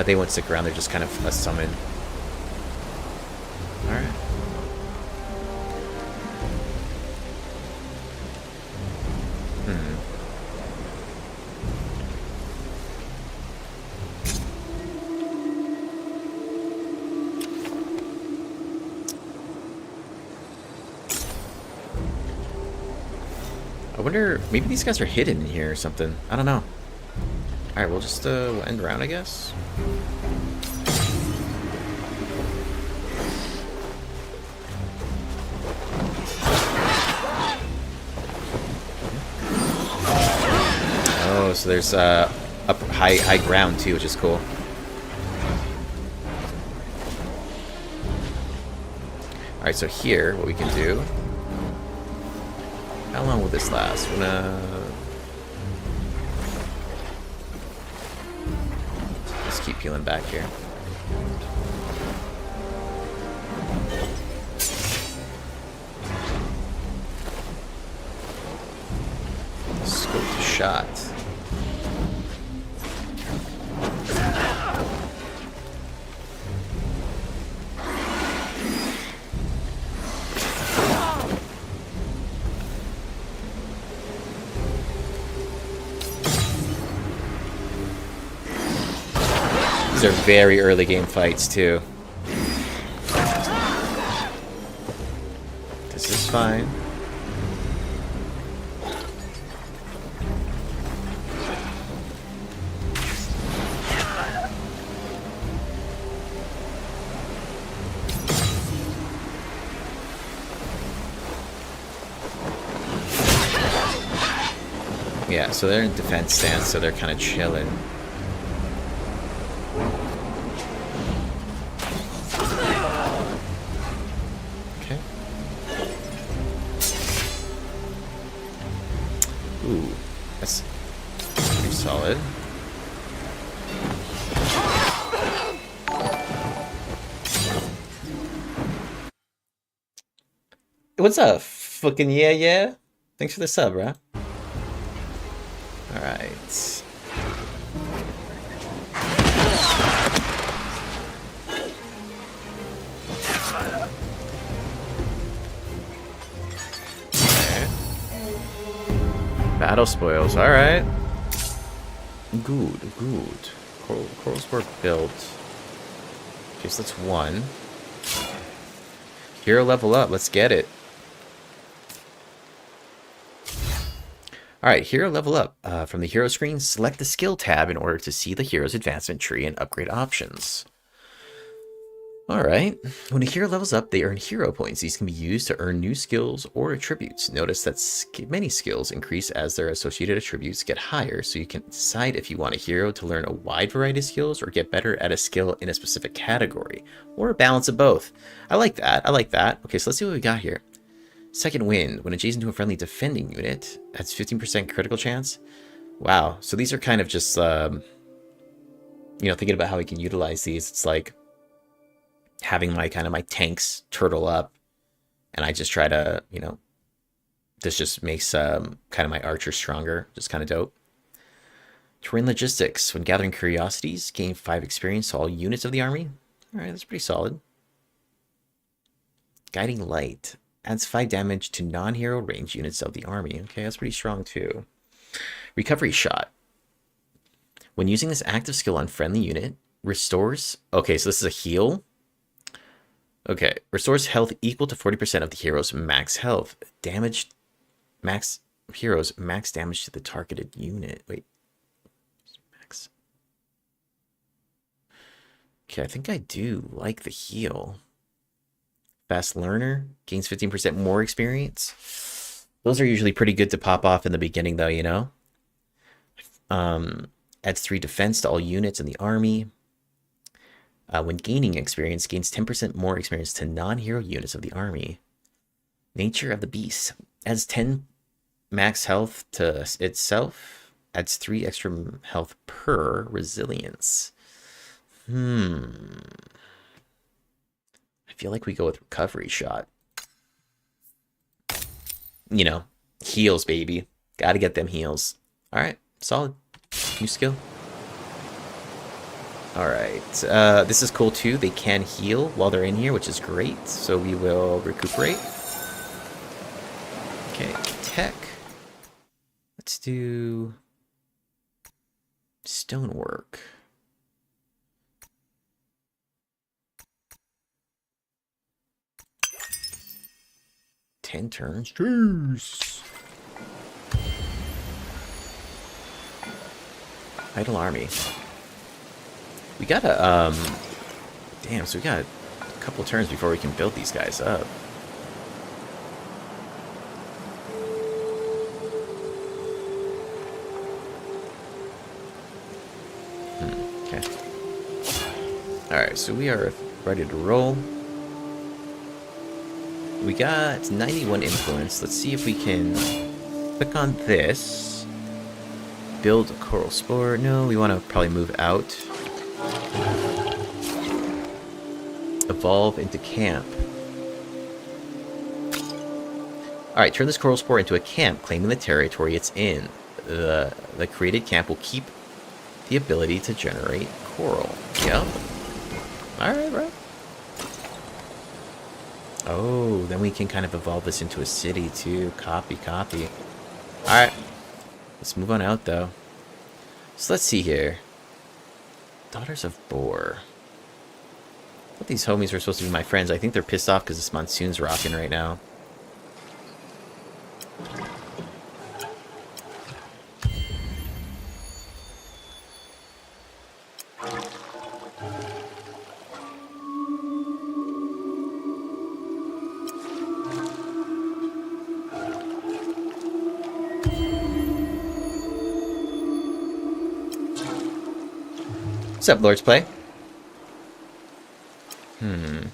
They won't stick around, they're just kind of a summon. Alright. I wonder, maybe these guys are hidden in here or something. I don't know. Alright, we'll just we'll end round, I guess. Oh, so there's up high ground too, which is cool. Alright, so here, what we can do... How long will this last? We're gonna... Just keep peeling back here. Scope shot. These are very early game fights too. This is fine. Yeah, so they're in defense stance, so they're kind of chilling. Okay. Ooh, that's pretty solid. What's up? Fucking yeah. Thanks for the sub, bro. Alright. Battle spoils, alright. Good. Coral Sport built. Okay, so that's one. Hero level up, let's get it. Alright, hero level up. From the hero screen, select the skill tab in order to see the hero's advancement tree and upgrade options. Alright, when a hero levels up, they earn hero points. These can be used to earn new skills or attributes. Notice that many skills increase as their associated attributes get higher, so you can decide if you want a hero to learn a wide variety of skills or get better at a skill in a specific category, or a balance of both. I like that. Okay, so let's see what we got here. Second wind. When adjacent to a friendly defending unit, adds 15% critical chance. Wow. So these are kind of just, thinking about how we can utilize these. It's like having my tanks turtle up, and I just try to, this just makes kind of my archers stronger. Just kind of dope. Terrain logistics. When gathering curiosities, gain 5 experience to all units of the army. All right, that's pretty solid. Guiding light. Adds 5 damage to non-hero range units of the army. Okay, that's pretty strong too. Recovery shot. When using this active skill on friendly unit, restores... Okay, so this is a heal. Okay, restores health equal to 40% of the hero's max health. Damage... Max... Heroes max damage to the targeted unit. Wait. Max... Okay, I think I do like the heal. Fast learner. Gains 15% more experience. Those are usually pretty good to pop off in the beginning, though, you know? Adds 3 defense to all units in the army. When gaining experience, gains 10% more experience to non-hero units of the army. Nature of the beast. Adds 10 max health to itself. Adds 3 extra health per resilience. I feel like we go with recovery shot. You know, heals, baby. Gotta get them heals. Alright, solid. New skill. Alright, this is cool too. They can heal while they're in here, which is great. So we will recuperate. Okay, tech. Let's do stonework. Turns. Jeez. Idle army. We gotta, damn, so we got a couple turns before we can build these guys up. Okay. Alright, so we are ready to roll. We got 91 influence. Let's see if we can click on this. Build a coral spore. No, we want to probably move out. Evolve into camp. Alright, turn this coral spore into a camp, claiming the territory it's in. The created camp will keep the ability to generate coral. Yep. Alright, bro. Oh, then we can kind of evolve this into a city too. Copy. Alright. Let's move on out though. So let's see here. Daughters of Boar. I thought these homies were supposed to be my friends. I think they're pissed off because this monsoon's rocking right now. What's up, Lord's Play? Okay.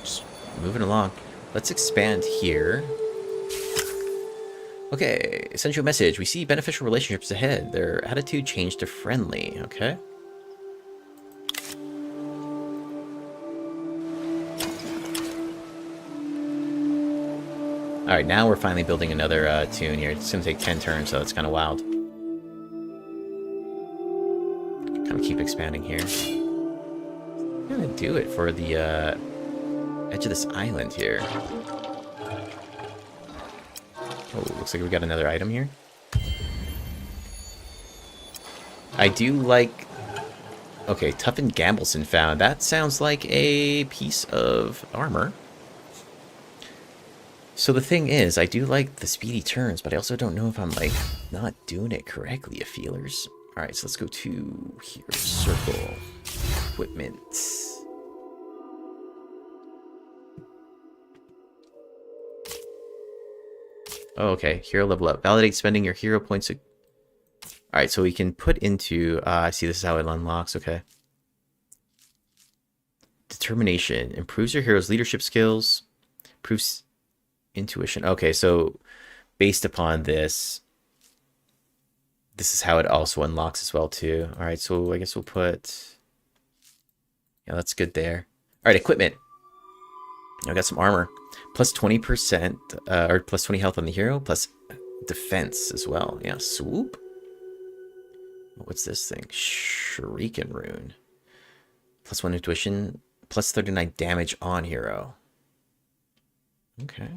Just moving along. Let's expand here. Okay, essential message. We see beneficial relationships ahead. Their attitude changed to friendly. Okay. Alright, now we're finally building another tune here. It's going to take 10 turns, so it's kind of wild. Kind of keep expanding here. I'm going to do it for the edge of this island here. Oh, looks like we got another item here. I do like... Okay, Toughened Gambleson found. That sounds like a piece of armor. So the thing is, I do like the speedy turns, but I also don't know if I'm, like, not doing it correctly, a feelers. Alright, so let's go to here. Circle. Equipment. Oh, okay. Hero level up. Validate spending your hero points. Alright, so we can put into... I see this is how it unlocks. Okay. Determination. Improves your hero's leadership skills. Improves intuition. Okay, so based upon this, this is how it also unlocks as well, too. Alright, so I guess we'll put... Yeah, that's good there. Alright, equipment. I got some armor. Plus 20%, or plus 20 health on the hero, plus defense as well. Yeah, swoop. What's this thing? Shuriken rune. Plus 1 intuition, plus 39 damage on hero. Okay.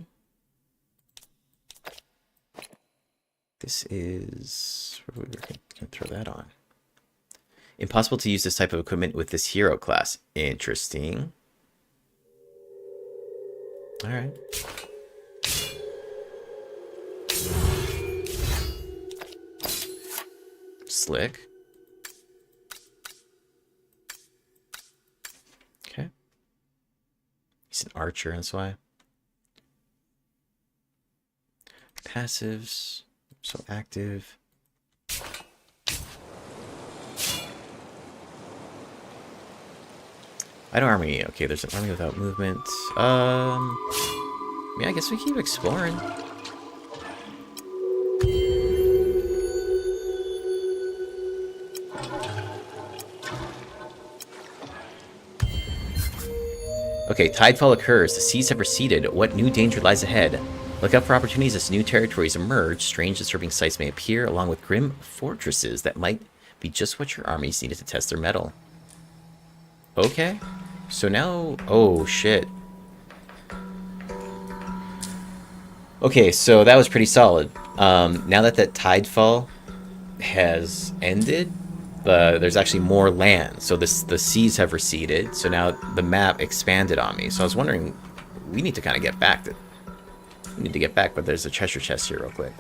This is... We're going to throw that on. Impossible to use this type of equipment with this hero class. Interesting. Alright. Slick. Okay. He's an archer, that's why. Passives. So active. I don't army. Okay, there's an army without movement. Yeah, I guess we keep exploring. Okay, Tidefall occurs. The seas have receded. What new danger lies ahead? Look out for opportunities as new territories emerge. Strange disturbing sights may appear, along with grim fortresses that might be just what your armies needed to test their mettle. Okay. So now... Oh, shit. Okay, so that was pretty solid. Now that Tidefall has ended, there's actually more land. So the seas have receded. So now the map expanded on me. So I was wondering, we need to kind of get back. We need to get back, but there's a treasure chest here real quick.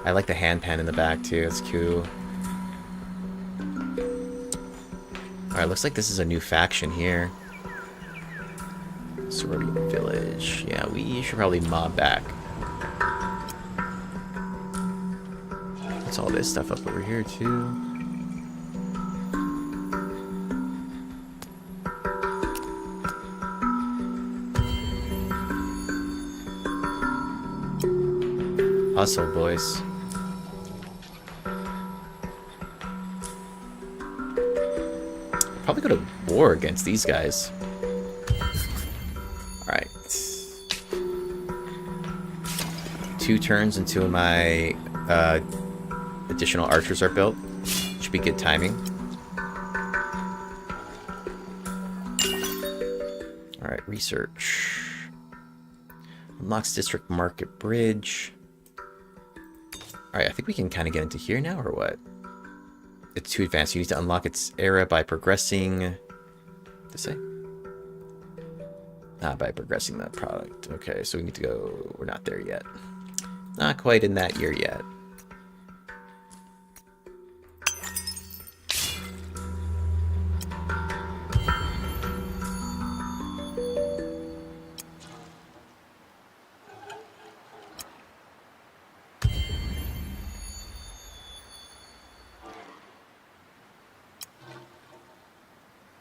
I like the handpan in the back too. It's cool. Alright, looks like this is a new faction here. Sororian Village. Yeah, we should probably mob back. What's all this stuff up over here too? Hustle, boys. Probably go to war against these guys. Alright. 2 turns until my additional archers are built. Should be good timing. Alright, research. Unlocks District Market Bridge. Alright, I think we can kind of get into here now, or what? It's too advanced. You need to unlock its era by progressing... This say? By progressing that product. Okay, so we need to go... We're not there yet. Not quite in that year yet.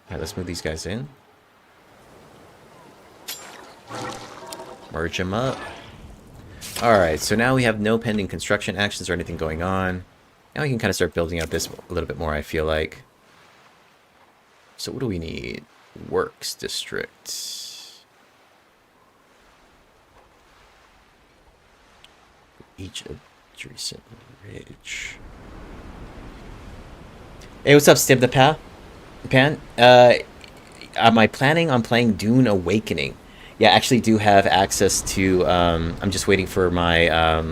Alright, let's move these guys in. Merge them up. Alright, so now we have no pending construction actions or anything going on. Now we can kind of start building out this a little bit more, I feel like. So what do we need? Works District. Each adjacent ridge. Hey, what's up, Stib the Pan? Am I planning on playing Dune Awakening? Yeah, I actually do have access to, I'm just waiting for my,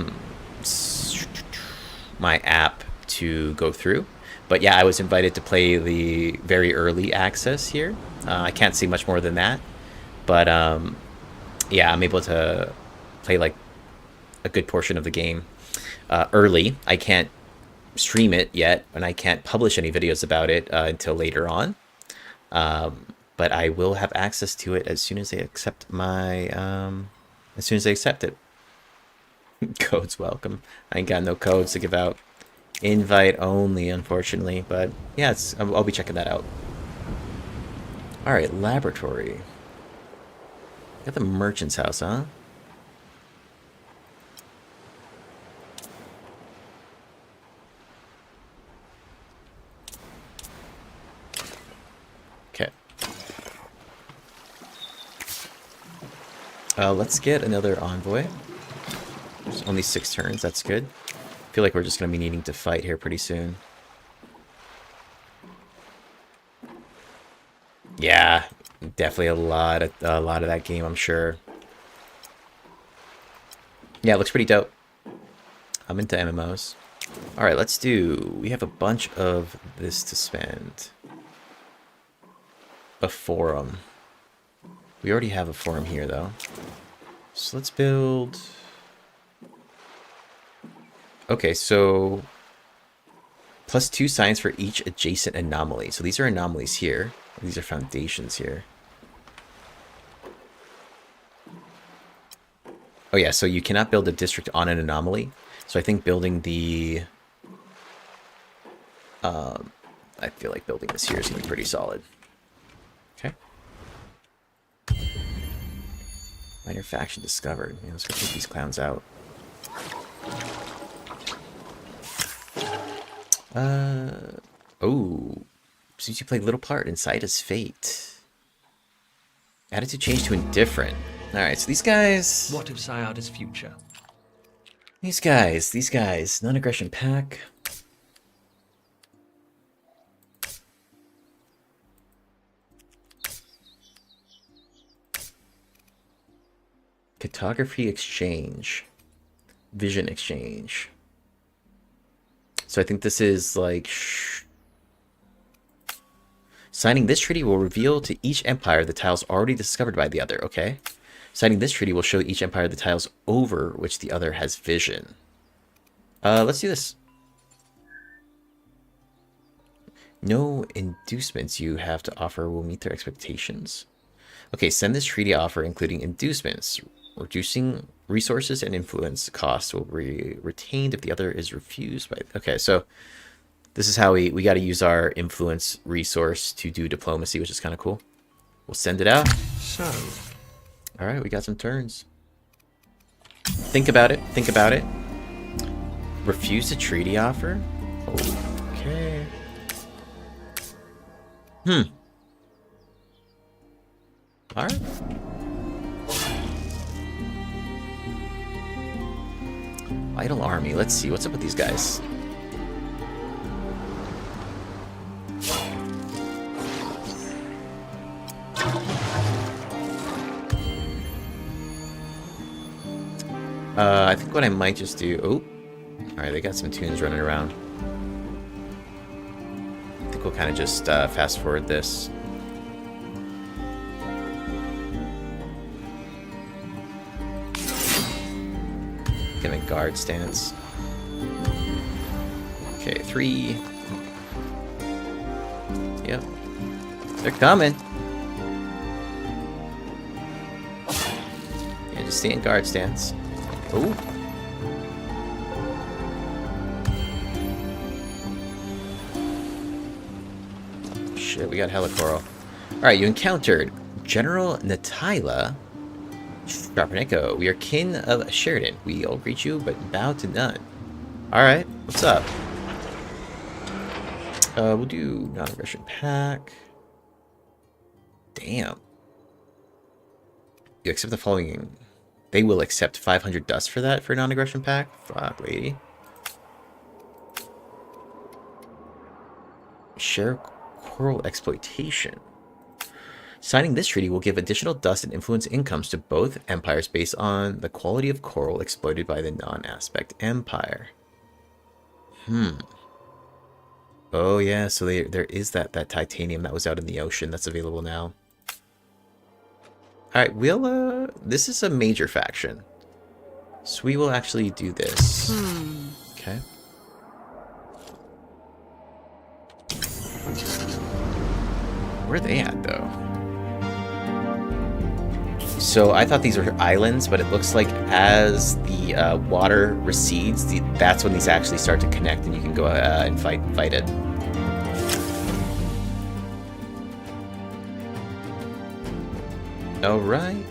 my app to go through. But yeah, I was invited to play the very early access here. I can't see much more than that. But, yeah, I'm able to play, like, a good portion of the game early. I can't stream it yet, and I can't publish any videos about it until later on. but I will have access to it as soon as they accept my, as soon as they accept it. Codes welcome. I ain't got no codes to give out. Invite only, unfortunately, but yeah, I'll be checking that out. Alright, laboratory. Got the merchant's house, huh? Okay. Let's get another envoy. There's only 6 turns, that's good. I feel like we're just going to be needing to fight here pretty soon. Yeah, definitely a lot of that game, I'm sure. Yeah, it looks pretty dope. I'm into MMOs. Alright, let's do... We have a bunch of this to spend. A forum. We already have a forum here, though. So let's build... Okay, so... +2 science for each adjacent anomaly. So these are anomalies here. These are foundations here. Oh yeah, so you cannot build a district on an anomaly. So I think building the... I feel like building this here is going to be pretty solid. Okay. Minor faction discovered. Yeah, let's go take these clowns out. Oh. Since you played little part in Saiadha's fate. Attitude change to indifferent. Alright, so these guys... What of Saiadha's future? These guys. Non-aggression pack. Cartography exchange. Vision exchange. So I think this is like... Signing this treaty will reveal to each empire the tiles already discovered by the other, okay? Signing this treaty will show each empire the tiles over which the other has vision. Let's do this. No inducements you have to offer will meet their expectations. Okay, send this treaty offer including inducements. Reducing resources and influence costs will be retained if the other is refused by... Okay, so... This is how we got to use our influence resource to do diplomacy, which is kind of cool. We'll send it out. So, all right, we got some turns. Think about it. Think about it. Refuse a treaty offer? Okay. All right. Vital army. Let's see. What's up with these guys? I think what I might just do... Oh! Alright, they got some tunes running around. I think we'll kind of just fast forward this. Get a guard stance. Okay, 3. Yep. They're coming! Yeah, just stay in guard stance. Oh. Shit, we got hella coral. Alright, you encountered General Natila Sharpeneko. We are kin of Sheredyn. We all greet you, but bow to none. Alright, what's up? We'll do non-aggression pack. Damn. You accept the following... They will accept 500 dust for that for non-aggression pack? Fuck, lady. Share coral exploitation. Signing this treaty will give additional dust and influence incomes to both empires based on the quality of coral exploited by the non-aspect empire. Oh yeah, so there is that titanium that was out in the ocean that's available now. Alright, we'll, this is a major faction. So we will actually do this. Okay. Where are they at, though? So I thought these were islands, but it looks like as the water recedes, that's when these actually start to connect, and you can go and fight it. All right.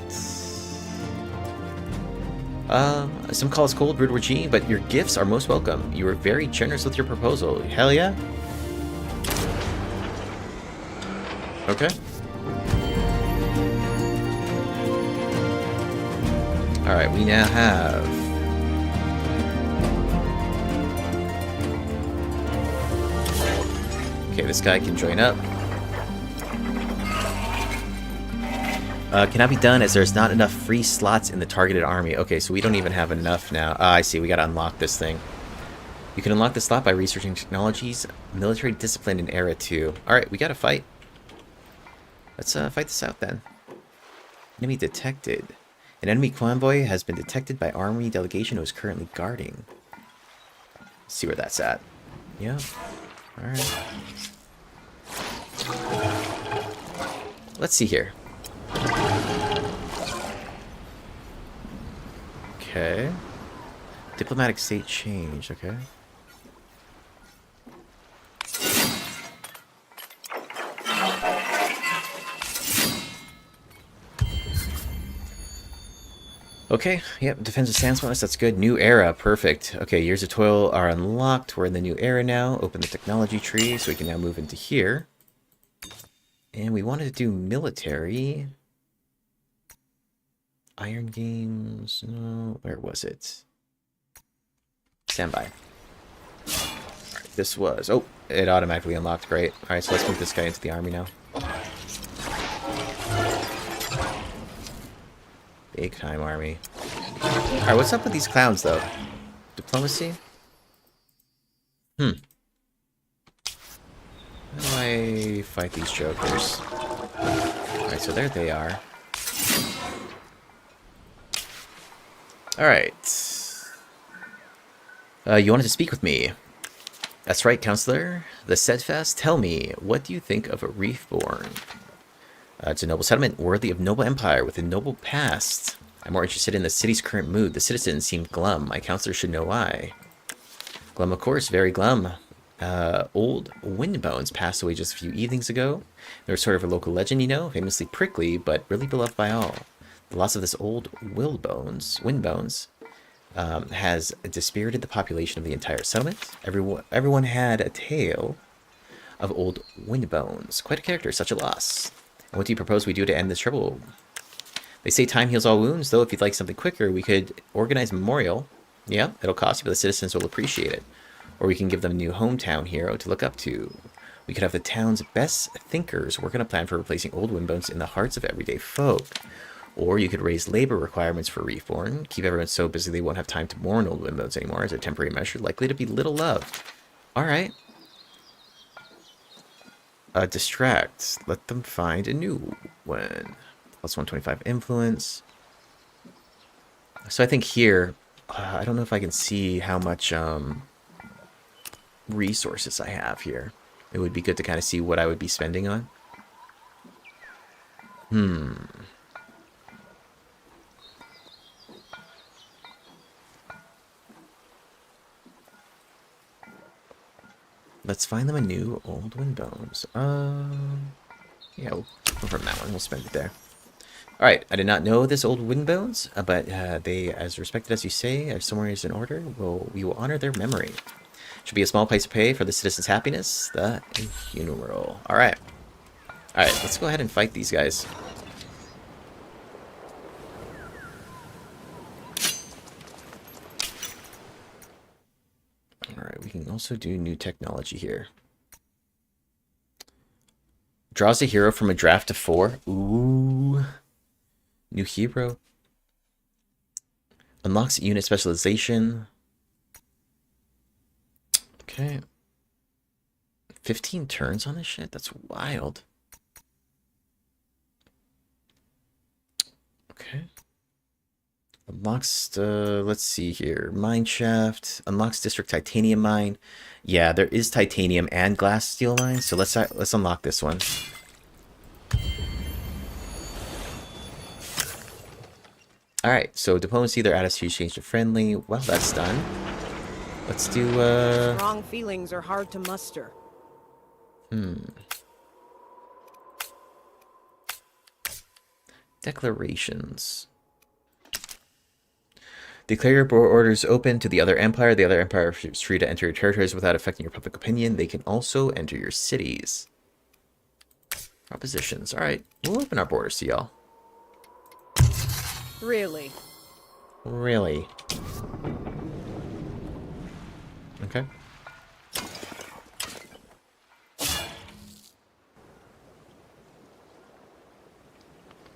Some call us cold, rude, or G, but your gifts are most welcome. You were very generous with your proposal. Hell yeah. Okay. Alright, we now have... Okay, this guy can join up. Cannot be done as there's not enough free slots in the targeted army. Okay, so we don't even have enough now. I see, we gotta unlock this thing. You can unlock the slot by researching technologies, military discipline, and era 2. Alright, we gotta fight. Let's fight this out then. Enemy detected. An enemy convoy has been detected by army delegation who is currently guarding. Let's see where that's at. Yeah. Alright. Let's see here. Okay. Diplomatic state change, okay. Okay, yep, defensive stance bonus, that's good. New era, perfect. Okay, years of toil are unlocked. We're in the new era now. Open the technology tree, so we can now move into here. And we wanted to do military. Iron Games, no, where was it? Standby. Alright, this was, oh, it automatically unlocked, great. Alright, so let's move this guy into the army now. Big time army. Alright, what's up with these clowns, though? Diplomacy? How do I fight these jokers? Alright, so there they are. Alright. You wanted to speak with me. That's right, Counselor. The Steadfast, tell me, what do you think of a Reefborn? It's a noble settlement, worthy of noble empire, with a noble past. I'm more interested in the city's current mood. The citizens seem glum. My counselor should know why. Glum, of course, very glum. Old Windbones passed away just a few evenings ago. They were sort of a local legend, you know, famously prickly, but really beloved by all. The loss of this old Windbones, has dispirited the population of the entire settlement. Everyone had a tale of old Windbones. Quite a character, such a loss. And what do you propose we do to end this trouble? They say time heals all wounds, though if you'd like something quicker, we could organize a memorial. Yeah, it'll cost you, but the citizens will appreciate it. Or we can give them a new hometown hero to look up to. We could have the town's best thinkers work on a plan for replacing old Windbones in the hearts of everyday folk. Or you could raise labor requirements for Reefborn, keep everyone so busy they won't have time to mourn old Windbones anymore as a temporary measure, likely to be little loved. Alright. Distract. Let them find a new one. Plus 125 influence. So I think here, I don't know if I can see how much resources I have here. It would be good to kind of see what I would be spending on. Let's find them a new old Windbones. Yeah, we'll go from that one. We'll spend it there. Alright, I did not know this old Windbones, but they, as respected as you say, are somewhere is in order. We will honor their memory. Should be a small price to pay for the citizens' happiness. The funeral. Alright. Alright, let's go ahead and fight these guys. Alright, we can also do new technology here. Draws a hero from a draft of 4. Ooh. New hero. Unlocks unit specialization. Okay. 15 turns on this shit? That's wild. Okay. Unlocks, let's see here. Mine shaft. Unlocks district titanium mine. Yeah, there is titanium and glass steel mines, so let's unlock this one. Alright, so diplomacy, their attitude changed to friendly. Well, that's done. Let's do, Strong feelings are hard to muster. Declarations. Declare your borders open to the other empire. The other empire is free to enter your territories without affecting your public opinion. They can also enter your cities. Propositions. Alright, we'll open our borders to y'all. Really? Really? Okay.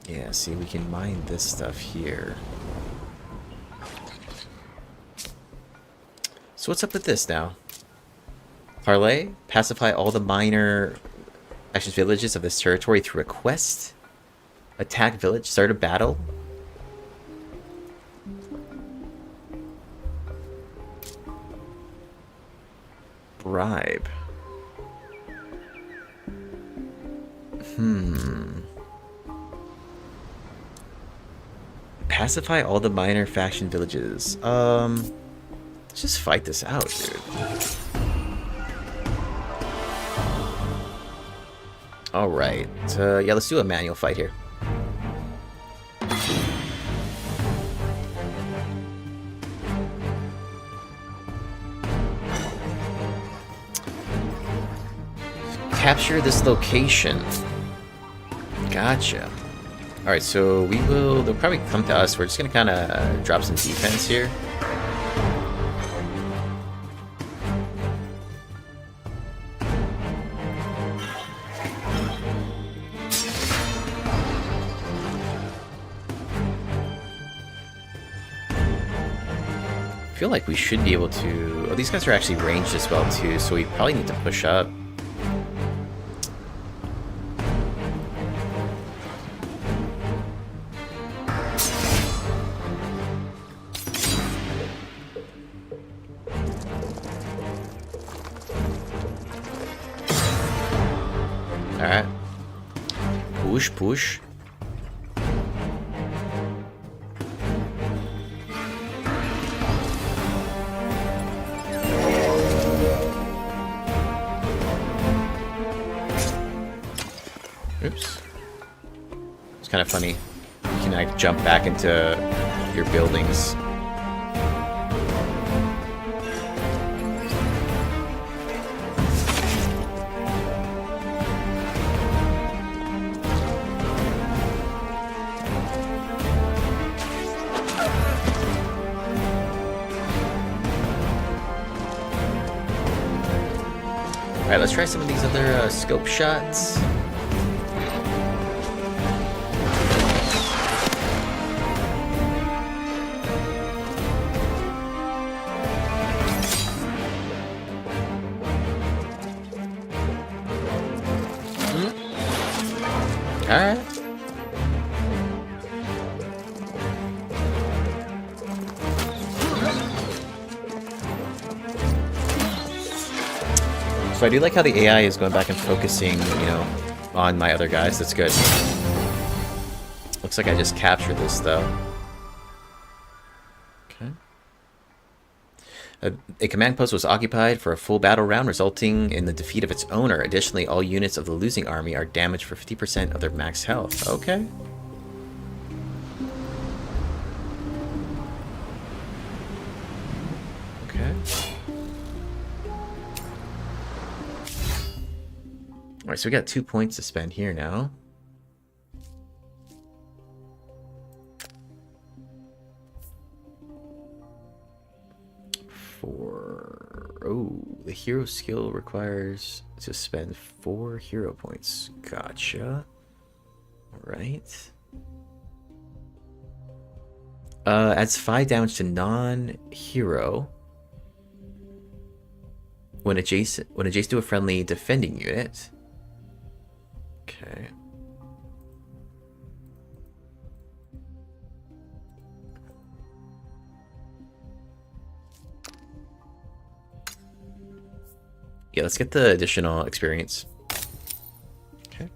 Yeah, see, we can mine this stuff here. So what's up with this now? Parlay? Pacify all the minor factions villages of this territory through a quest? Attack village? Start a battle? Bribe. Pacify all the minor faction villages. Let's just fight this out, dude. Alright. Yeah, let's do a manual fight here. Capture this location. Gotcha. Alright, so they'll probably come to us. We're just gonna kind of drop some defense here. I feel like we should be able to... Oh, these guys are actually ranged as well, too, so we probably need to push up. Alright. Push, push. Oops. It's kind of funny. You can like jump back into your buildings. Alright, let's try some of these other scope shots. Alright. So I do like how the AI is going back and focusing, on my other guys. That's good. Looks like I just captured this, though. Okay. A command post was occupied for a full battle round, resulting in the defeat of its owner. Additionally, all units of the losing army are damaged for 50% of their max health. Okay. Okay. Alright, so we got 2 points to spend here now. The hero skill requires to spend 4 hero points. Gotcha. Alright. Adds 5 damage to non-hero when adjacent to a friendly defending unit. Okay. Yeah, let's get the additional experience. Okay.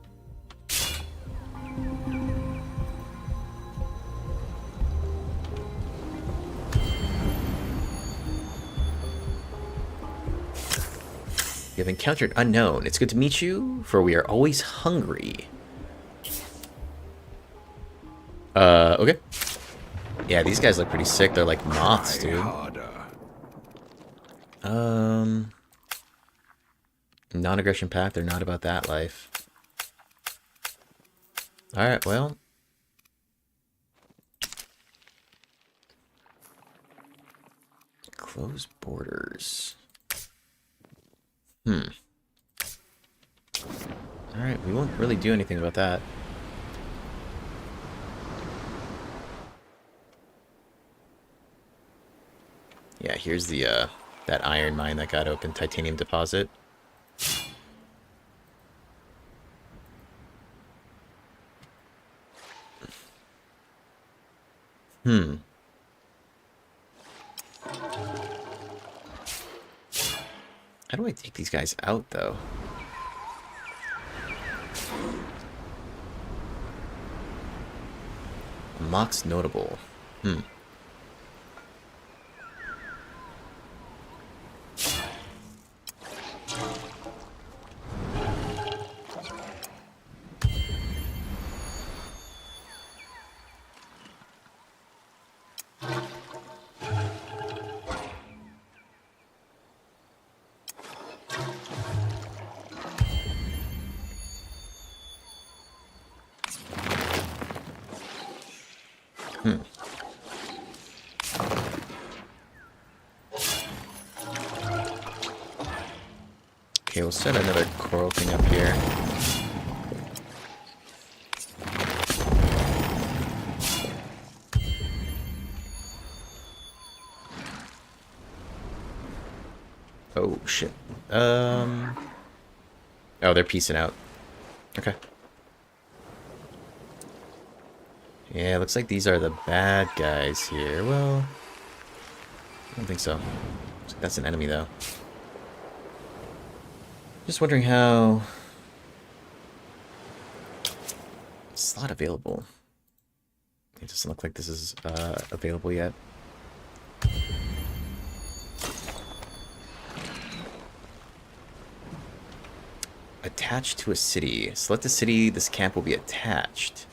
You have encountered unknown. It's good to meet you, for we are always hungry. Okay. Yeah, these guys look pretty sick. They're like moths, dude. Non-aggression pact. They're not about that life. Alright, well. Close borders. Alright, we won't really do anything about that. Yeah, here's the, that iron mine that got open, titanium deposit. How do I take these guys out, though? Mock's notable. Okay, we'll set another coral thing up here. Oh, shit. Oh, they're piecing out. Okay. Yeah, looks like these are the bad guys here. Well, I don't think so. Looks like that's an enemy, though. Just wondering how... Slot available. It doesn't look like this is available yet. Attached to a city. Select the city. This camp will be attached.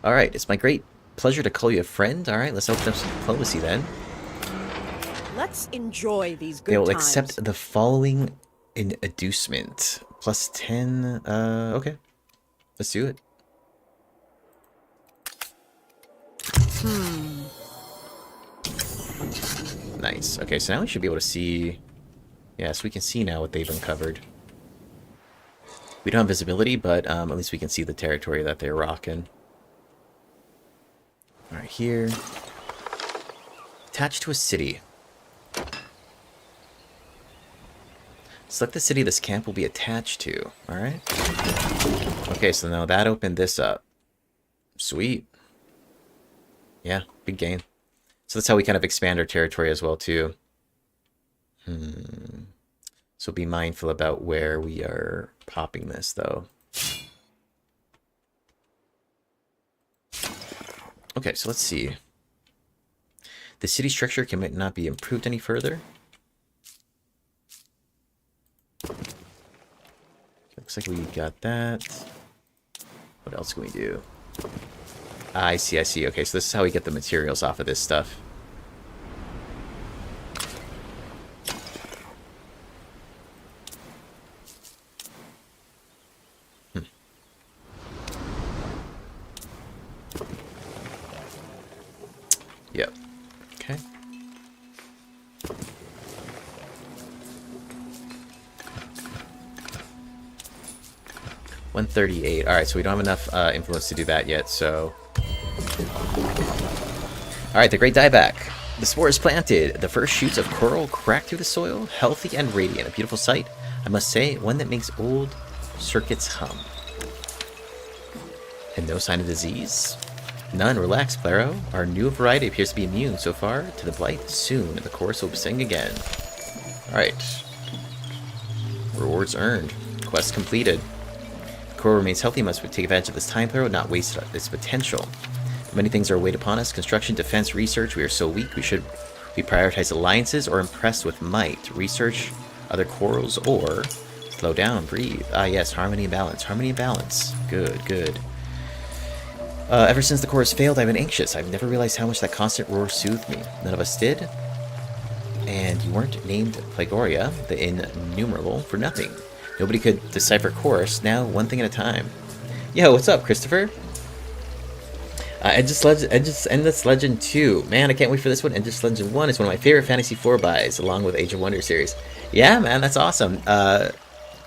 Alright, it's my great pleasure to call you a friend. Alright, let's open up some diplomacy then. Let's enjoy these good They will times. accept the following inducement. Plus 10, okay. Let's do it. Nice. Okay, so now we should be able to see... Yes, we can see now what they've uncovered. We don't have visibility, but at least we can see the territory that they're rocking. Alright, here. Attached to a city. Select the city this camp will be attached to. Alright. Okay, so now that opened this up. Sweet. Yeah, big gain. So that's how we kind of expand our territory as well, too. So be mindful about where we are popping this, though. Okay, so let's see. The city structure can not be improved any further. Looks like we got that. What else can we do? Ah, I see, I see. Okay, so this is how we get the materials off of this stuff. Yep. Okay. $138. Alright, so we don't have enough influence to do that yet, so... Alright, the Great Dieback. The spore is planted. The first shoots of coral crack through the soil, healthy and radiant. A beautiful sight, I must say, one that makes old circuits hum. And no sign of disease? None. Relax, Claro. Our new variety appears to be immune so far to the blight. Soon, the chorus will sing again. Alright. Rewards earned. Quest completed. The coral remains healthy. Must take advantage of this time, Claro, not waste its potential. Many things are weighed upon us. Construction, defense, research. We are so weak. We should We prioritize alliances or impress with might. Research other corals or slow down, breathe. Ah, yes, harmony and balance. Harmony and balance. Good, good. Ever since the chorus failed, I've been anxious. I've never realized how much that constant roar soothed me. None of us did. And you weren't named Plagoria, the innumerable, for nothing. Nobody could decipher chorus. Now, one thing at a time. Yo, what's up, Christopher? Endless Legend 2. Man, I can't wait for this one. Endless Legend 1 is one of my favorite Fantasy 4 buys, along with Age of Wonder series. Yeah, man, that's awesome.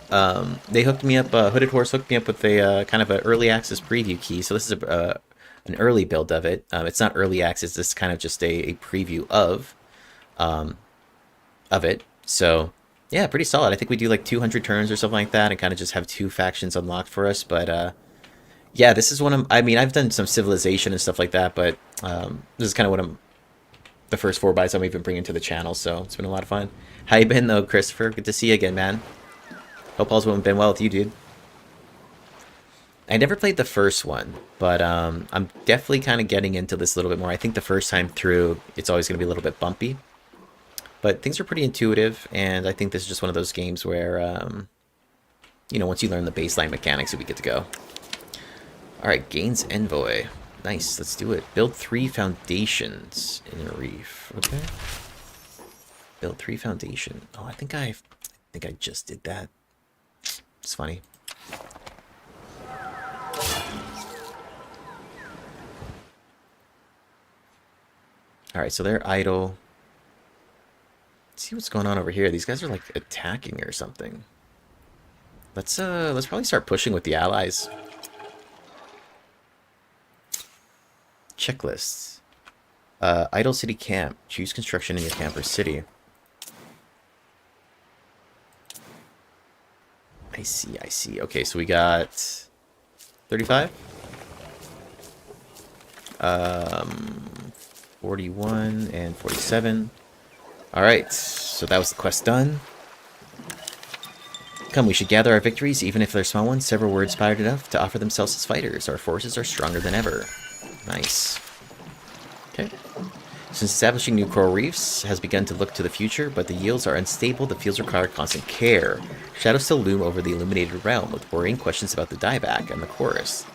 They hooked me up, Hooded Horse hooked me up with a kind of an early access preview key. So this is an early build of it. It's not early access, this is kind of just a preview of it. So, yeah, pretty solid. I think we do like 200 turns or something like that and kind of just have 2 factions unlocked for us. But, yeah, this is one of... I mean, I've done some Civilization and stuff like that, but this is kind of what the first 4 buys I'm even bringing to the channel, so it's been a lot of fun. How you been, though, Christopher? Good to see you again, man. Hope all's been well with you, dude. I never played the first one, but I'm definitely kind of getting into this a little bit more. I think the first time through, it's always going to be a little bit bumpy. But things are pretty intuitive, and I think this is just one of those games where, you know, once you learn the baseline mechanics, you'll be good to go. Alright, Gaines Envoy. Nice, let's do it. Build 3 foundations in a reef. Okay. Build 3 foundation. Oh, I think I just did that. It's funny. Alright, so they're idle. Let's see what's going on over here. These guys are like attacking or something. Let's probably start pushing with the allies. Checklists. Idle city camp. Choose construction in your camp or city. I see, I see. Okay, so we got 35. 41 and 47. Alright, so that was the quest done. Come, we should gather our victories, even if they're small ones. Several were inspired enough to offer themselves as fighters. Our forces are stronger than ever. Nice. Okay. Since establishing new coral reefs has begun to look to the future, but the yields are unstable, the fields require constant care. Shadows still loom over the illuminated realm, with worrying questions about the dieback and the chorus.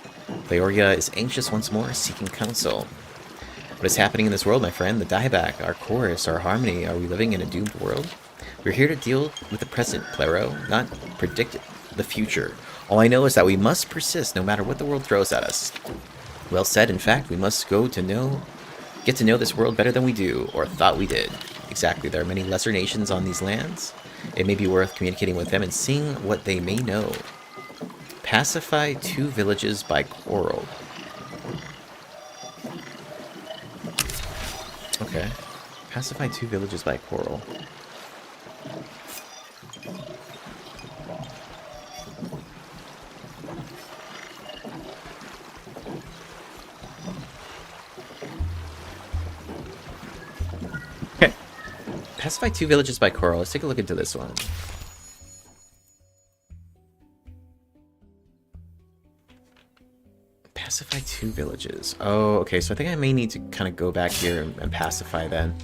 Plagoria is anxious once more, seeking counsel. What is happening in this world, my friend? The dieback, our chorus, our harmony. Are we living in a doomed world? We're here to deal with the present, Plero, not predict the future. All I know is that we must persist no matter what the world throws at us. Well said. In fact, we must get to know this world better than we do, or thought we did. Exactly. There are many lesser nations on these lands. It may be worth communicating with them and seeing what they may know. Pacify 2 villages by coral. Okay. Pacify 2 villages by coral. Okay. Pacify 2 villages by coral. Let's take a look into this one. Pacify 2 villages. Oh, okay, so I think I may need to kind of go back here and pacify then.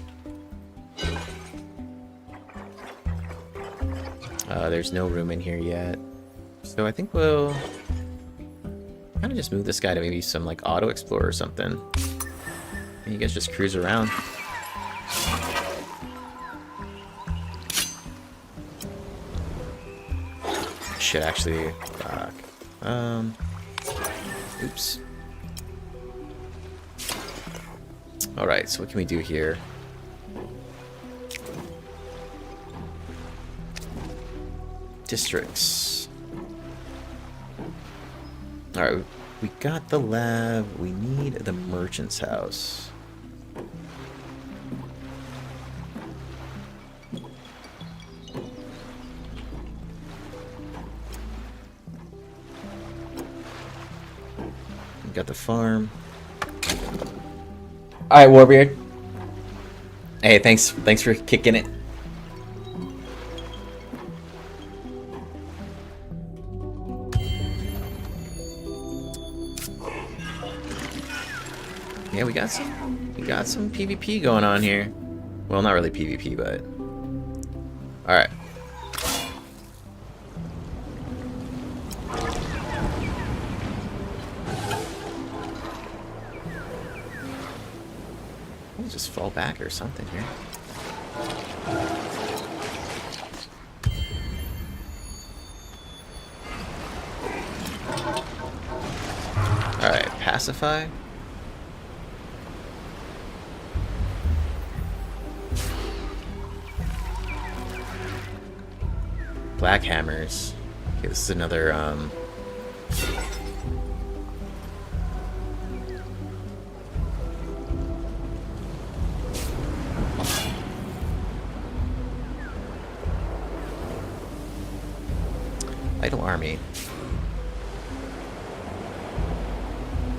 There's no room in here yet. So I think we'll kind of just move this guy to maybe some like auto explorer or something. And you guys just cruise around. Shit, actually, fuck. Oops. Alright, so what can we do here? Districts. Alright, we got the lab. We need the merchant's house. We got the farm. Alright, Warbeard. Hey, thanks for kicking it. Yeah, we got some PvP going on here. Well, not really PvP, but... Alright. We'll just fall back or something here. Alright, pacify. Black hammers. Okay, this is another, idle army.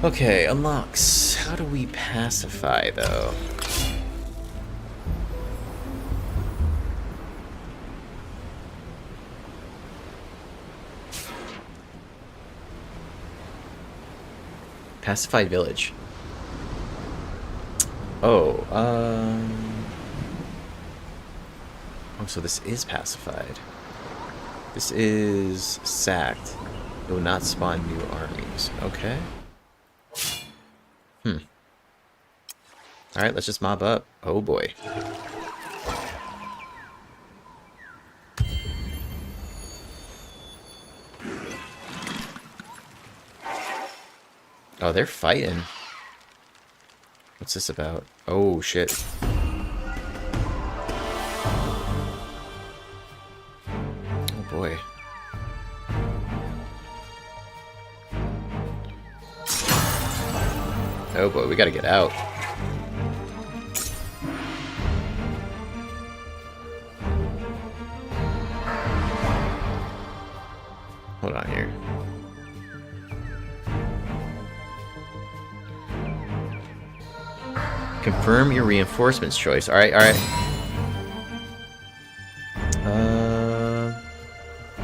Okay, unlocks. How do we pacify, though? Pacified village. Oh, oh, so this is pacified. This is sacked. It will not spawn new armies. Okay. Alright, let's just mob up. Oh boy. Oh, they're fighting. What's this about? Oh, shit. Oh, boy. Oh, boy, we gotta get out. Hold on here. Confirm your reinforcements choice. Alright, alright.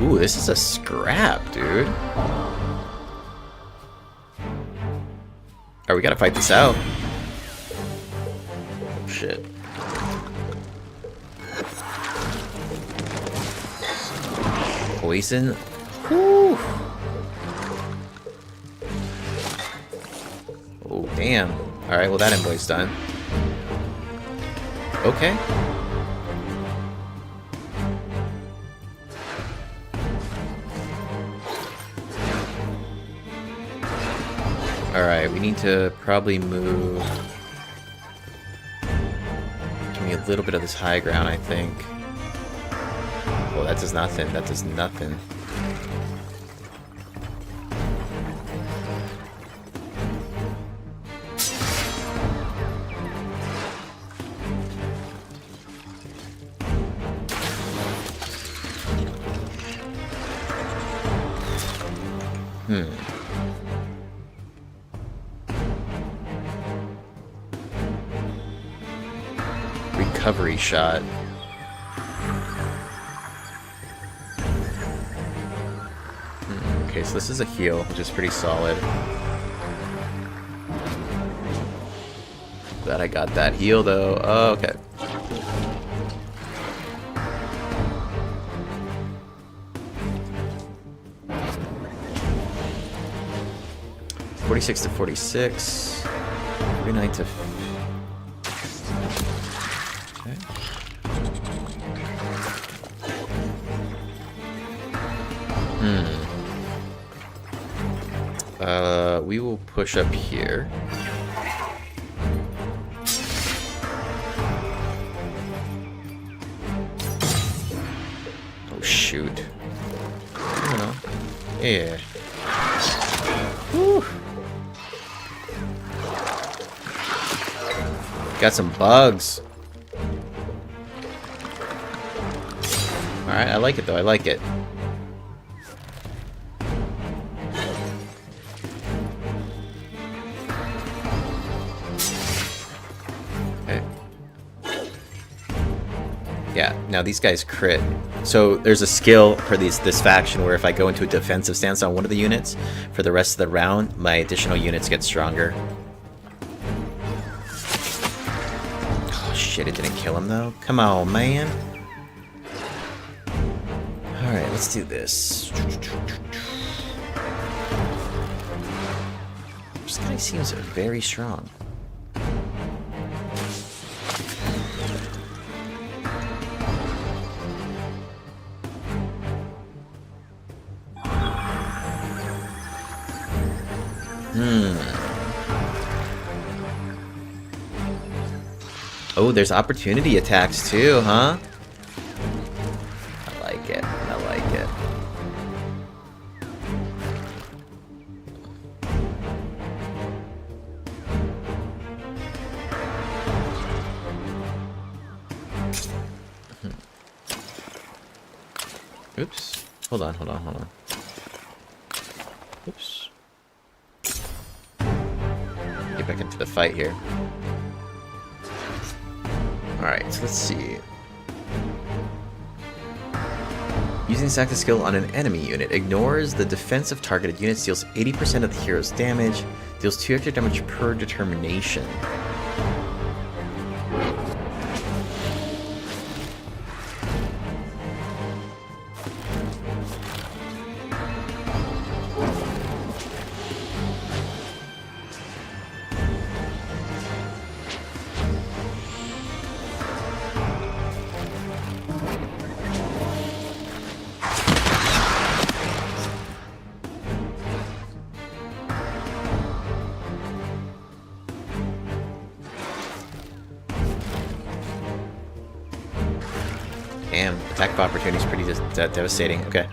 Ooh, this is a scrap, dude. Alright, we gotta fight this out. Oh, shit. Poison. Whew. Oh, damn. Alright, well that envoy's done. Okay. Alright, we need to probably move... Give me a little bit of this high ground, I think. Well, that does nothing. That does nothing. Recovery shot. Okay, so this is a heal, which is pretty solid. Glad I got that heal, though. Oh, okay. (46 to 46). 49 to... Okay. We will push up here. Oh, shoot. I don't know. Yeah. Whew. Got some bugs. Alright, I like it though, I like it. Okay. Yeah, now these guys crit. So there's a skill for this faction where if I go into a defensive stance on one of the units, for the rest of the round, my additional units get stronger. Shit, it didn't kill him though. Come on, man. Alright, let's do this. This guy seems very strong. Oh, there's opportunity attacks too, huh? I like it. I like it. Oops. Hold on, hold on, hold on. Oops. Get back into the fight here. Alright, so let's see. Using this active skill on an enemy unit. Ignores the defense of targeted units, deals 80% of the hero's damage, deals 2 extra damage per determination. Damn, attack of opportunity is pretty devastating. Okay.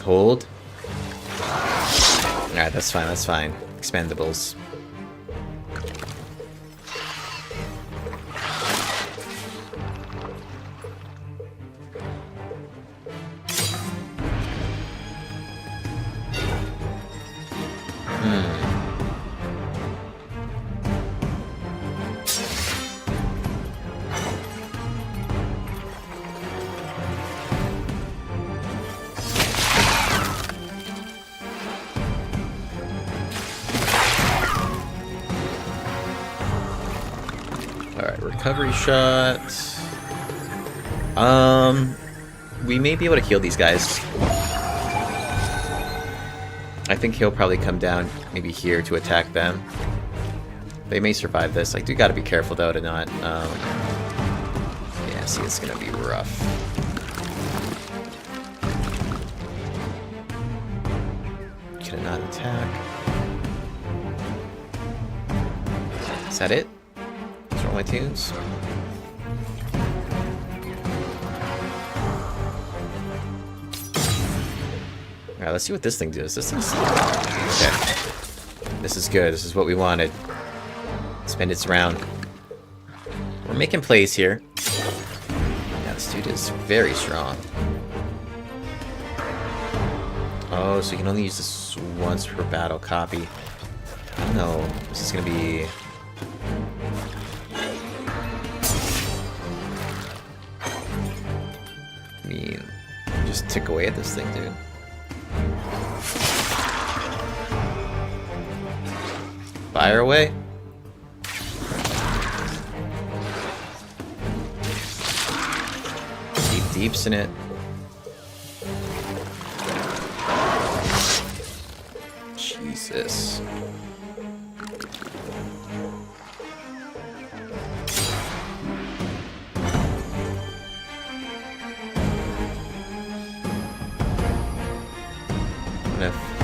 Hold. Alright, that's fine, that's fine. Expendables. Alright, recovery shot. We may be able to heal these guys. I think he'll probably come down maybe here to attack them. They may survive this. I do gotta be careful though to not, yeah, see, it's gonna be rough. Can I not attack? Is that it? Those are all my tunes. Alright, let's see what this thing does. This thing's... Okay. This is good. This is what we wanted. Spend its round. We're making plays here. Yeah, this dude is very strong. Oh, so you can only use this once per battle copy. I don't know. This is gonna be... I mean, just tick away at this thing, dude. Fire away. Deeps in it. Jesus.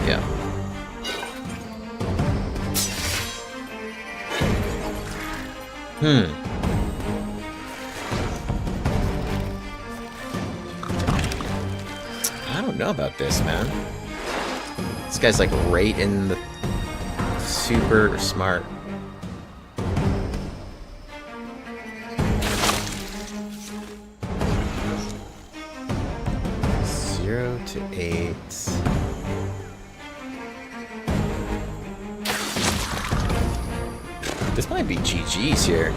Yeah. I don't know about this, man. This guy's like right in the super smart. Zero to 8. This might be GG's here.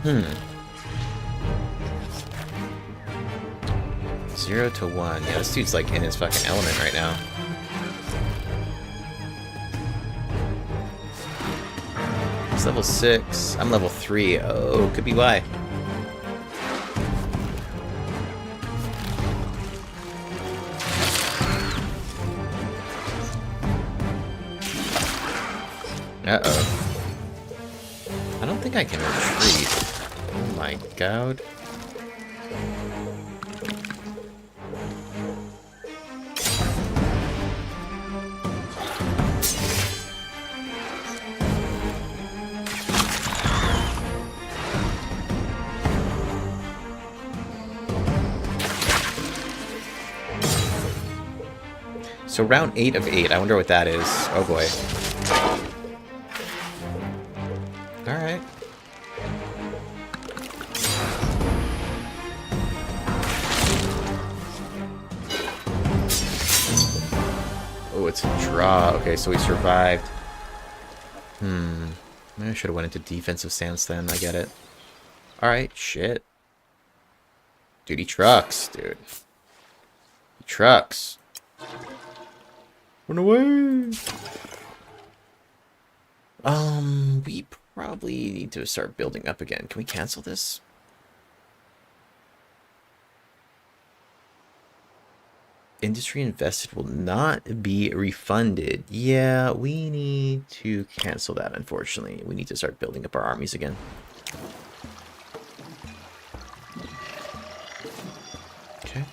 0 to 1. Yeah, this dude's like in his fucking element right now. He's level 6. I'm level 3. Oh, could be why. Uh-oh. I don't think I can retreat. Oh my god. So round 8 of 8. I wonder what that is. Oh boy. Alright. Oh, it's a draw. Okay, so we survived. Maybe I should have went into defensive stance then. I get it. Alright, shit. Dude, he trucks, dude. He trucks. Run away! We probably need to start building up again. Can we cancel this? Industry invested will not be refunded. Yeah, we need to cancel that, unfortunately. We need to start building up our armies again. Okay.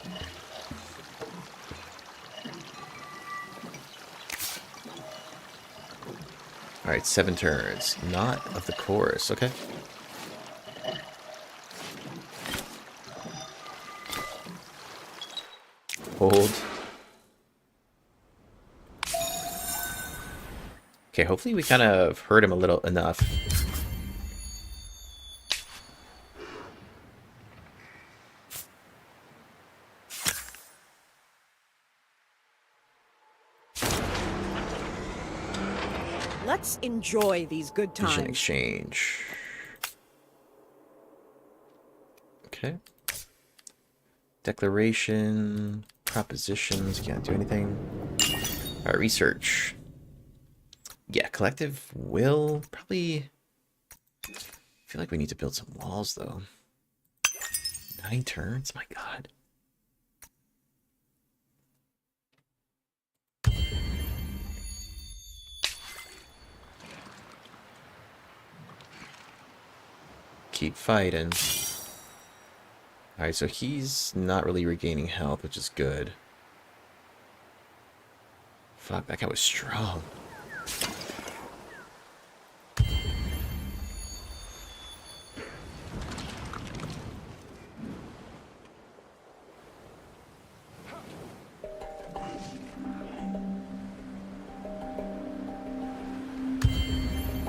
Alright, 7 turns. Not of the chorus, okay. Hold. Okay, hopefully we kind of hurt him a little enough. Let's enjoy these good Mission times. exchange. Okay. Declaration. Propositions. Can't do anything. Alright, research. Yeah, collective will. Probably. I feel like we need to build some walls, though. 9 turns? My god. Keep fighting. Alright, so he's not really regaining health, which is good. Fuck, that guy was strong.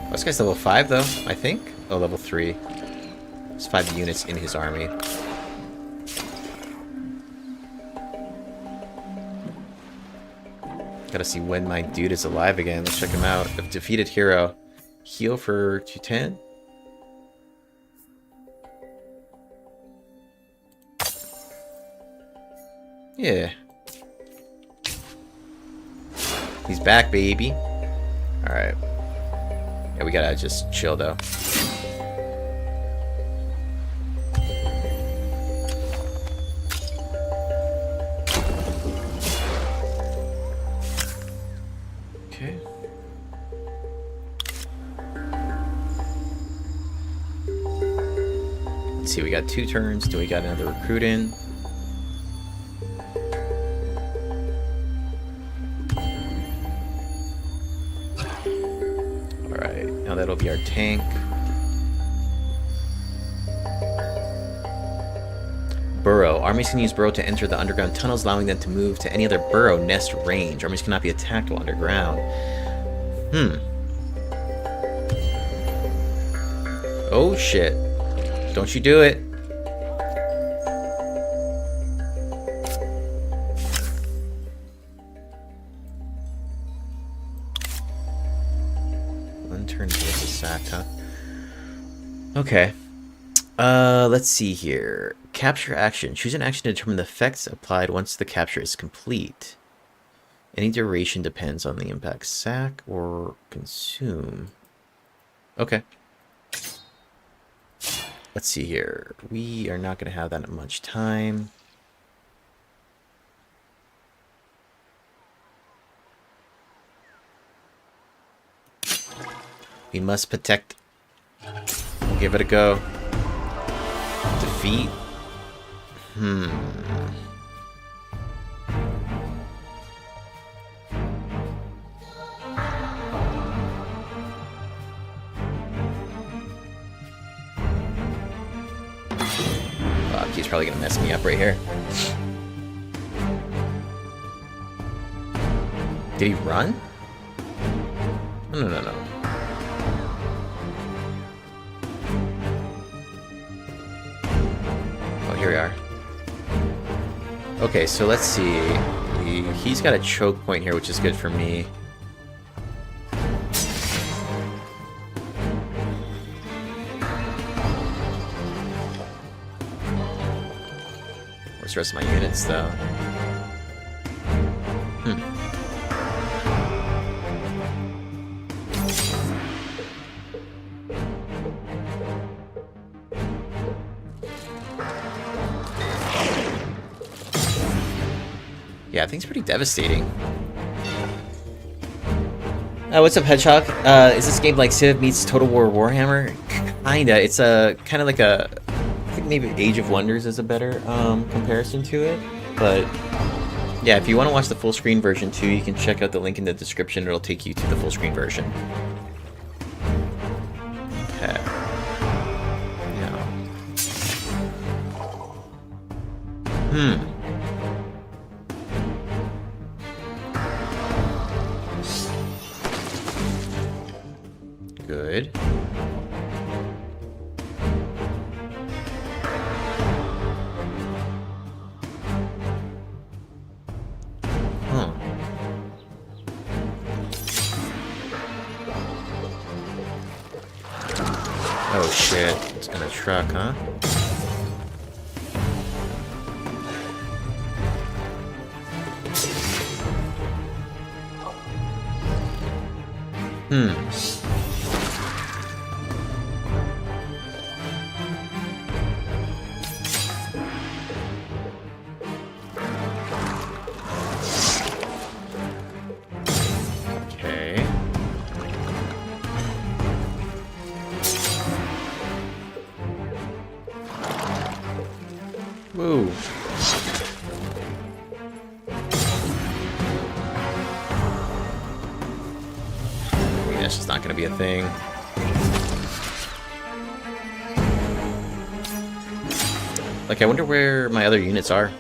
Oh, this guy's level 5, though, I think. Oh, level 3. There's 5 units in his army. Gotta see when my dude is alive again. Let's check him out. A defeated hero. Heal for 210? Yeah. He's back, baby. Alright. Yeah, we gotta just chill, though. Okay. Let's see, we got 2 turns. Do we got another recruit in? Alright, now that'll be our tank. Burrow. Armies can use burrow to enter the underground tunnels, allowing them to move to any other burrow nest range. Armies cannot be attacked while underground. Oh shit. Don't you do it. One turn to get sacked, huh? Okay. Let's see here. Capture action. Choose an action to determine the effects applied once the capture is complete. Any duration depends on the impact. Sack or consume. Okay. Let's see here. We are not going to have that much time. We must protect. We'll give it a go. Defeat. Fuck, he's probably gonna mess me up right here. Did he run? No. Oh, here we are. Okay, so let's see. He's got a choke point here, which is good for me. Where's the rest of my units, though? Yeah, I think it's pretty devastating. What's up, Hedgehog? Is this game like Civ meets Total War Warhammer? Kinda. It's a kind of like a. I think maybe Age of Wonders is a better comparison to it. But yeah, if you want to watch the full screen version too, you can check out the link in the description. It'll take you to the full screen version. Okay. Yeah. Good. Oh shit, it's gonna truck, huh? Okay. Woo. That's just not gonna be a thing. Like, I wonder where my other units are.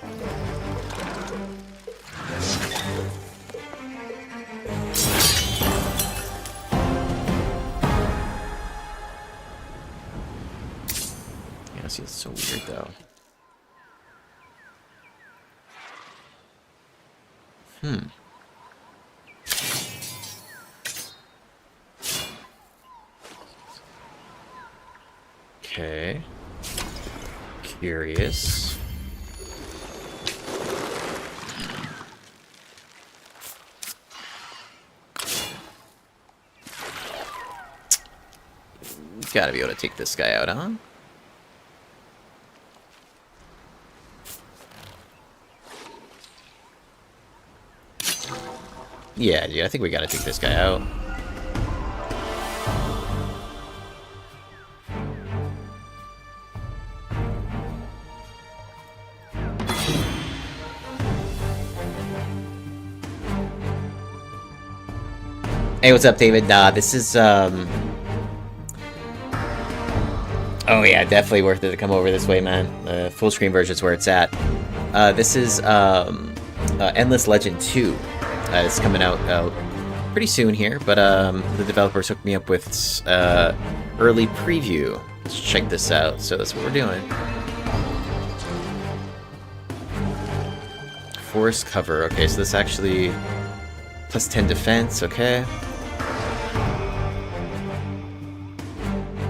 Yeah, see, it's so weird though. Okay. Curious. Gotta be able to take this guy out, huh? Yeah, dude, I think we gotta take this guy out. Hey, what's up, David? This is, oh yeah, definitely worth it to come over this way, man. Full screen version is where it's at. This is, Endless Legend 2. It's coming out pretty soon here, but the developers hooked me up with early preview. Let's check this out. So that's what we're doing. Forest cover. Okay, so this actually plus 10 defense. Okay.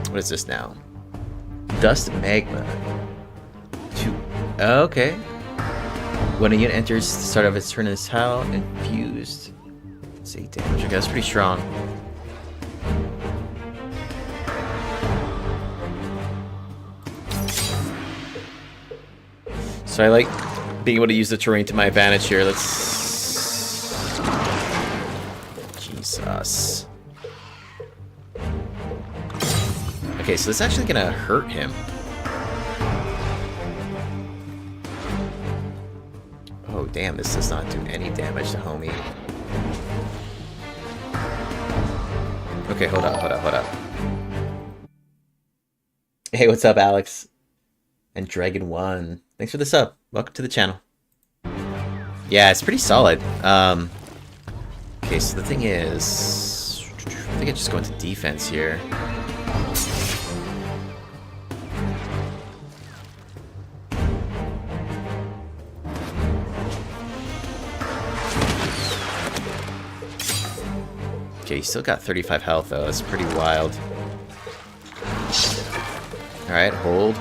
What is this now? Dust magma. Okay. When a unit enters the start of its turn in this tile, infused. It's 8 damage. Okay, that's pretty strong. So I like being able to use the terrain to my advantage here. Let's... Jesus. Okay, so this is actually gonna hurt him. Oh, damn, this does not do any damage to homie. Okay, hold up. Hey, what's up, Alex? And Dragon 1. Thanks for the sub. Welcome to the channel. Yeah, it's pretty solid. Okay, so the thing is... I think I just go into defense here. Okay, he's still got 35 health, though. That's pretty wild. Alright, hold.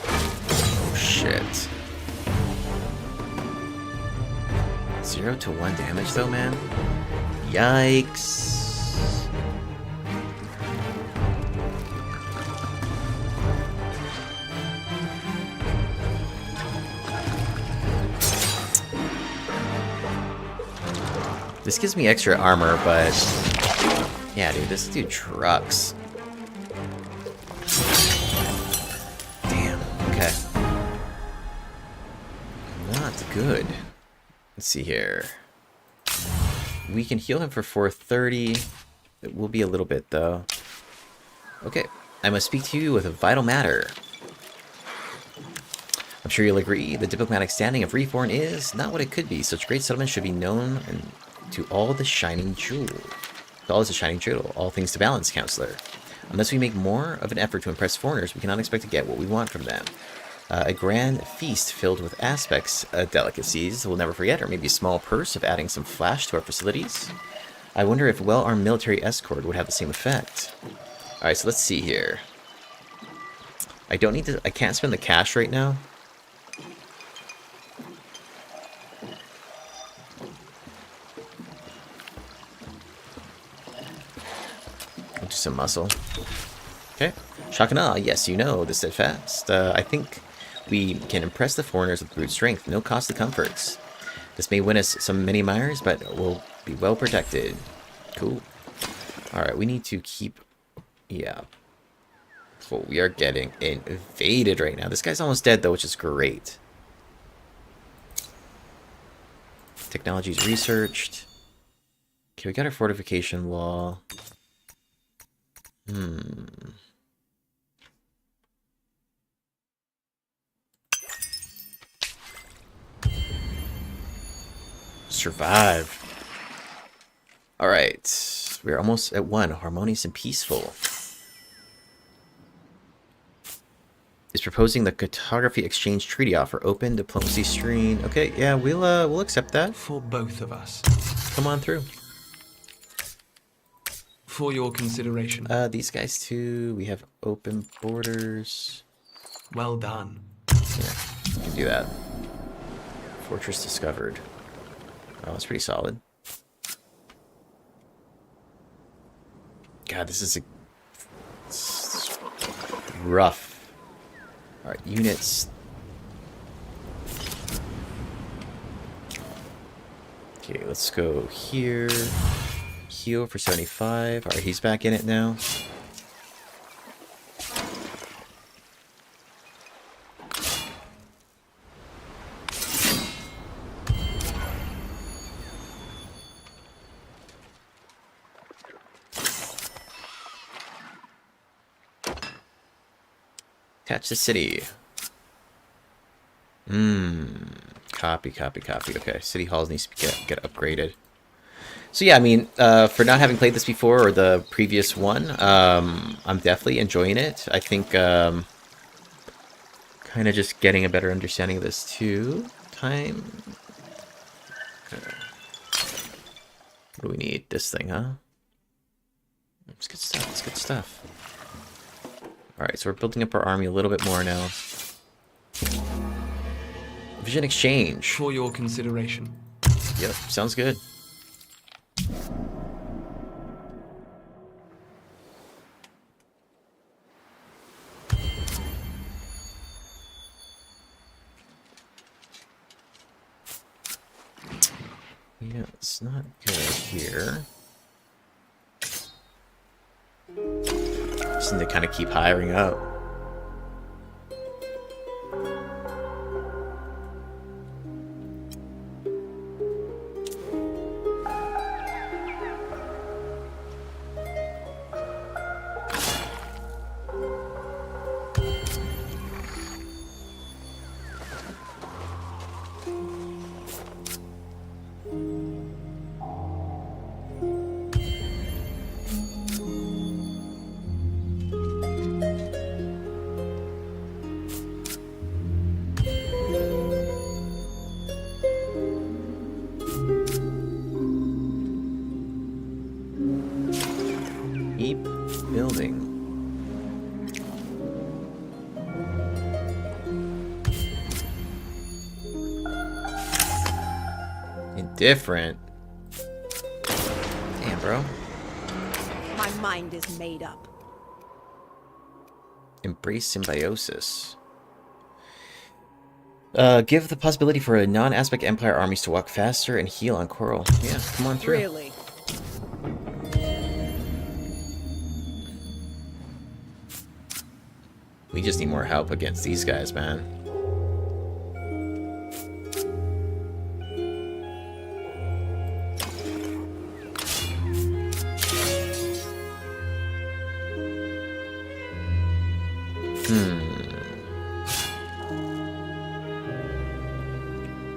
Oh, shit. 0 to 1 damage, though, man? Yikes. This gives me extra armor, but... yeah, dude, this dude trucks. Damn, okay. Not good. Let's see here. We can heal him for 430. It will be a little bit, though. Okay, I must speak to you with a vital matter. I'm sure you'll agree, the diplomatic standing of Reborn is not what it could be. Such great settlements should be known and to all the shining jewel. All is a shining jewel. All things to balance, Counselor. Unless we make more of an effort to impress foreigners, we cannot expect to get what we want from them. A grand feast filled with aspects, delicacies we'll never forget, or maybe a small purse of adding some flash to our facilities. I wonder if well-armed military escort would have the same effect. Alright, so let's see here. I can't spend the cash right now. Do some muscle. Okay. Shakana, yes, you know, the steadfast. I think we can impress the foreigners with brute strength, no cost to comforts. This may win us some many mires, but we'll be well protected. Cool. Alright, we need to keep... yeah. Oh, we are getting invaded right now. This guy's almost dead, though, which is great. Technology's researched. Okay, we got our fortification wall. Survive. Alright. We're almost at 1. Harmonious and peaceful. Is proposing the cartography exchange treaty offer. Open diplomacy screen. Okay, yeah, we'll accept that. For both of us. Come on through. For your consideration. These guys too. We have open borders. Well done. Yeah, we can do that. Fortress discovered. Oh, that's pretty solid. God, this is rough. Alright, units. Okay, let's go here. Heal for 75. Alright, he's back in it now. Attach the city. Copy. Okay, City Halls needs to get upgraded. So yeah, I mean, for not having played this before or the previous one, I'm definitely enjoying it. I think kind of just getting a better understanding of this too. Time. Okay. What do we need? This thing, huh? It's good stuff. It's good stuff. Alright, so we're building up our army a little bit more now. Vision exchange. For your consideration. Yep, sounds good. Yeah, it's not good here. Just need to kind of keep hiring up. Keep building. Indifferent. Damn, bro. My mind is made up. Embrace symbiosis. Give the possibility for a non-aspect Empire armies to walk faster and heal on Coral. Yeah, come on through. Really? We just need more help against these guys, man.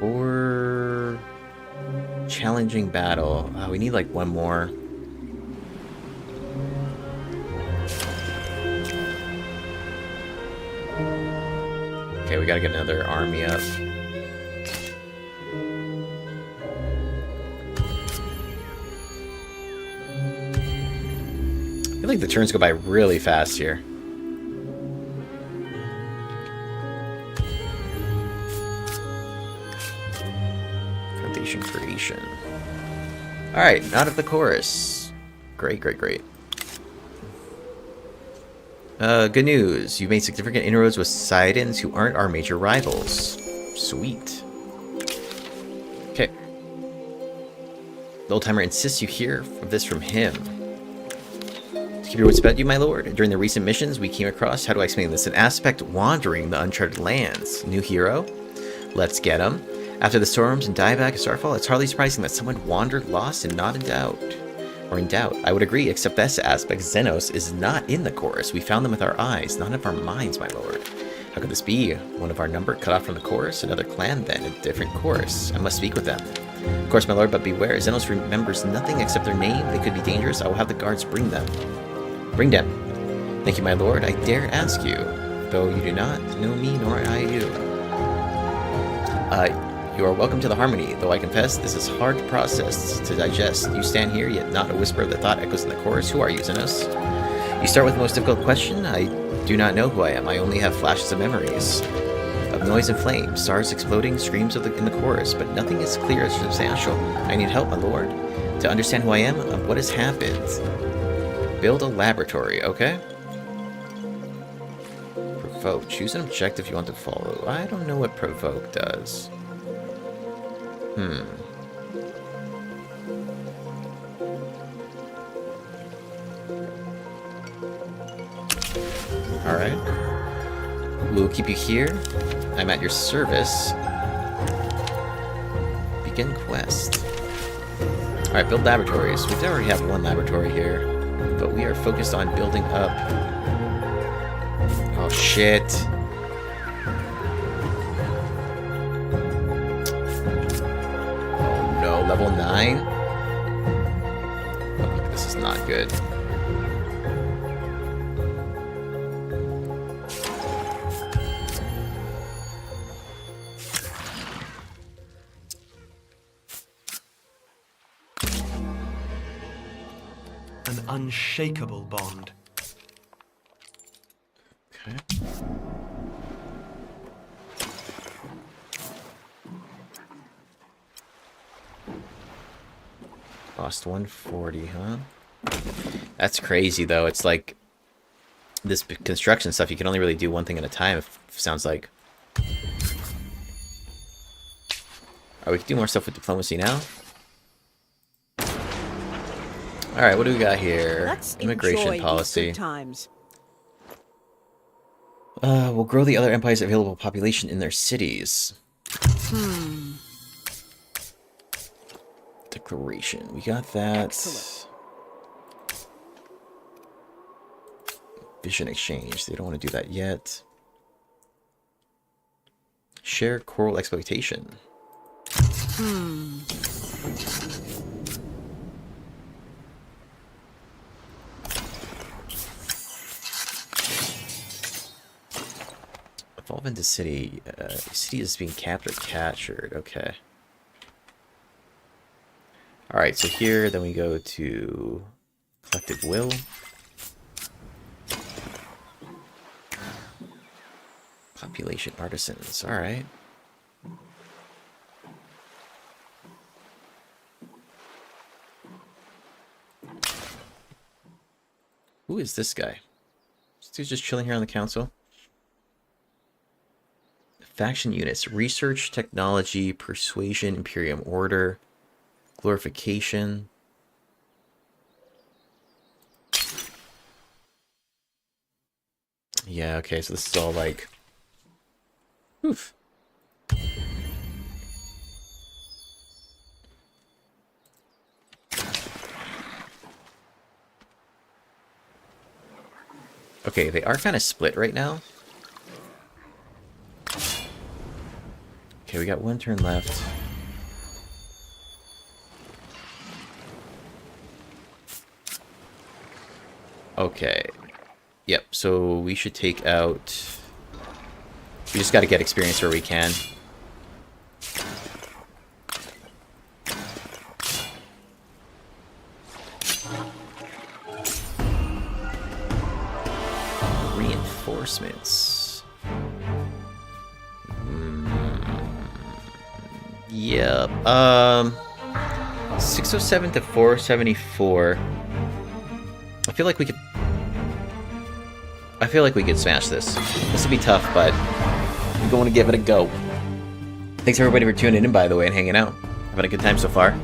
Or challenging battle. We need like one more. Okay, we gotta get another army up. I feel like the turns go by really fast here. Foundation creation. Alright, out of the chorus. Great, great, great. Good news. You've made significant inroads with Saiyadins who aren't our major rivals. Sweet. Okay. The old-timer insists you hear this from him. To keep your wits about you, my lord, during the recent missions we came across, how do I explain this? An aspect wandering the uncharted lands. New hero? Let's get him. After the storms and dieback of Starfall, it's hardly surprising that someone wandered lost and not in doubt. Or in doubt. I would agree, except this aspect, Xenos, is not in the chorus. We found them with our eyes, not of our minds, my lord. How could this be? One of our number cut off from the chorus? Another clan, then, a different chorus. I must speak with them. Of course, my lord, but beware. Xenos remembers nothing except their name. They could be dangerous. I will have the guards bring them. Bring them. Thank you, my lord. I dare ask you, though you do not know me, nor I you. You are welcome to the Harmony, though I confess this is hard to process, to digest. You stand here, yet not a whisper of the thought echoes in the chorus. Who are you, Xenos? You start with the most difficult question. I do not know who I am. I only have flashes of memories. Of noise and flame, stars exploding, screams in the chorus, but nothing is clear or substantial. I need help, my lord, to understand who I am and what has happened. Build a laboratory, okay? Provoke. Choose an objective you want to follow. I don't know what provoke does. Alright. We'll keep you here. I'm at your service. Begin quest. Alright, build laboratories. We already have one laboratory here, but we are focused on building up. Oh, shit. Level 9? Oh, this is not good. An unshakable bond. Okay. Lost 140, huh? That's crazy, though. It's like this construction stuff, you can only really do one thing at a time, it sounds like. Alright, we can do more stuff with diplomacy now. Alright, what do we got here? Let's Immigration enjoy policy. these good times. We'll grow the other empires' available population in their cities. Declaration. We got that. Excellent. Vision exchange. They don't want to do that yet. Share coral exploitation. Evolve into city. City is being capped or captured. Okay. Alright, so here, then we go to Collective Will. Population artisans. Alright. Who is this guy? This dude's just chilling here on the council. Faction units. Research, technology, persuasion, Imperium Order, glorification. Yeah, okay, so this is all like... Oof. Okay, they are kind of split right now. Okay, we got one turn left. Okay. Yep, so we should take out... We just gotta get experience where we can. Reinforcements. Yep. 607 to 474. I feel like we could smash this. This will be tough, but I'm going to give it a go. Thanks everybody for tuning in, by the way, and hanging out. Having a good time so far.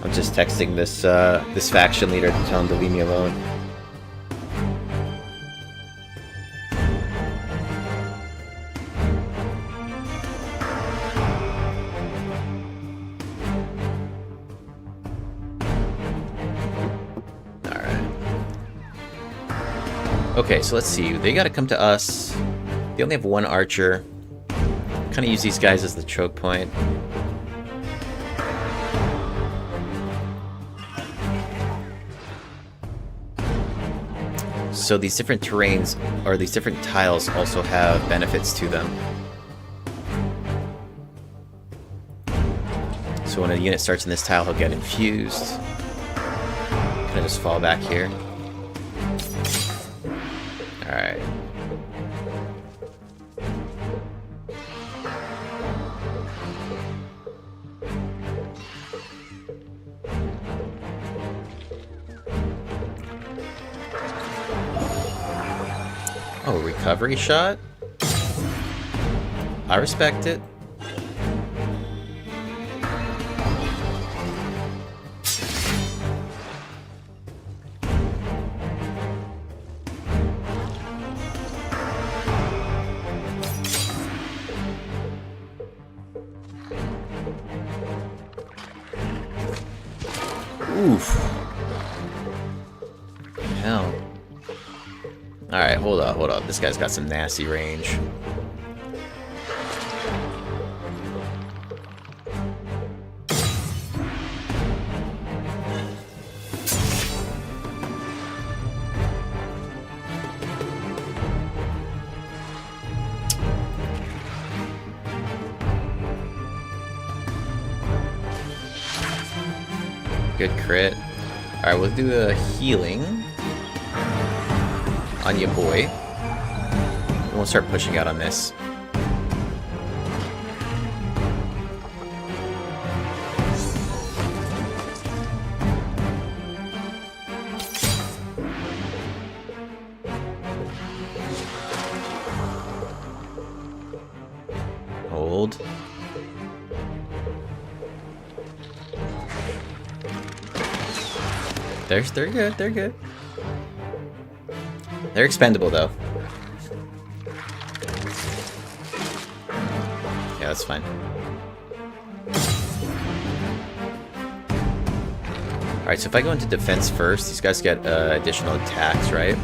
I'm just texting this this faction leader to tell him to leave me alone. Alright. Okay, so let's see. They gotta come to us. They only have one archer. Kind of use these guys as the choke point. So these different terrains, or these different tiles, also have benefits to them. So when a unit starts in this tile, he'll get infused. Kind of just fall back here. Alright. Oh, recovery shot? I respect it. Oof. Hell. Alright, hold up, hold up. This guy's got some nasty range. Good crit. Alright, we'll do a healing on your boy. And we'll start pushing out on this. Hold. They're good, they're good. They're expendable though. Yeah, that's fine. Alright, so if I go into defense first, these guys get additional attacks, right?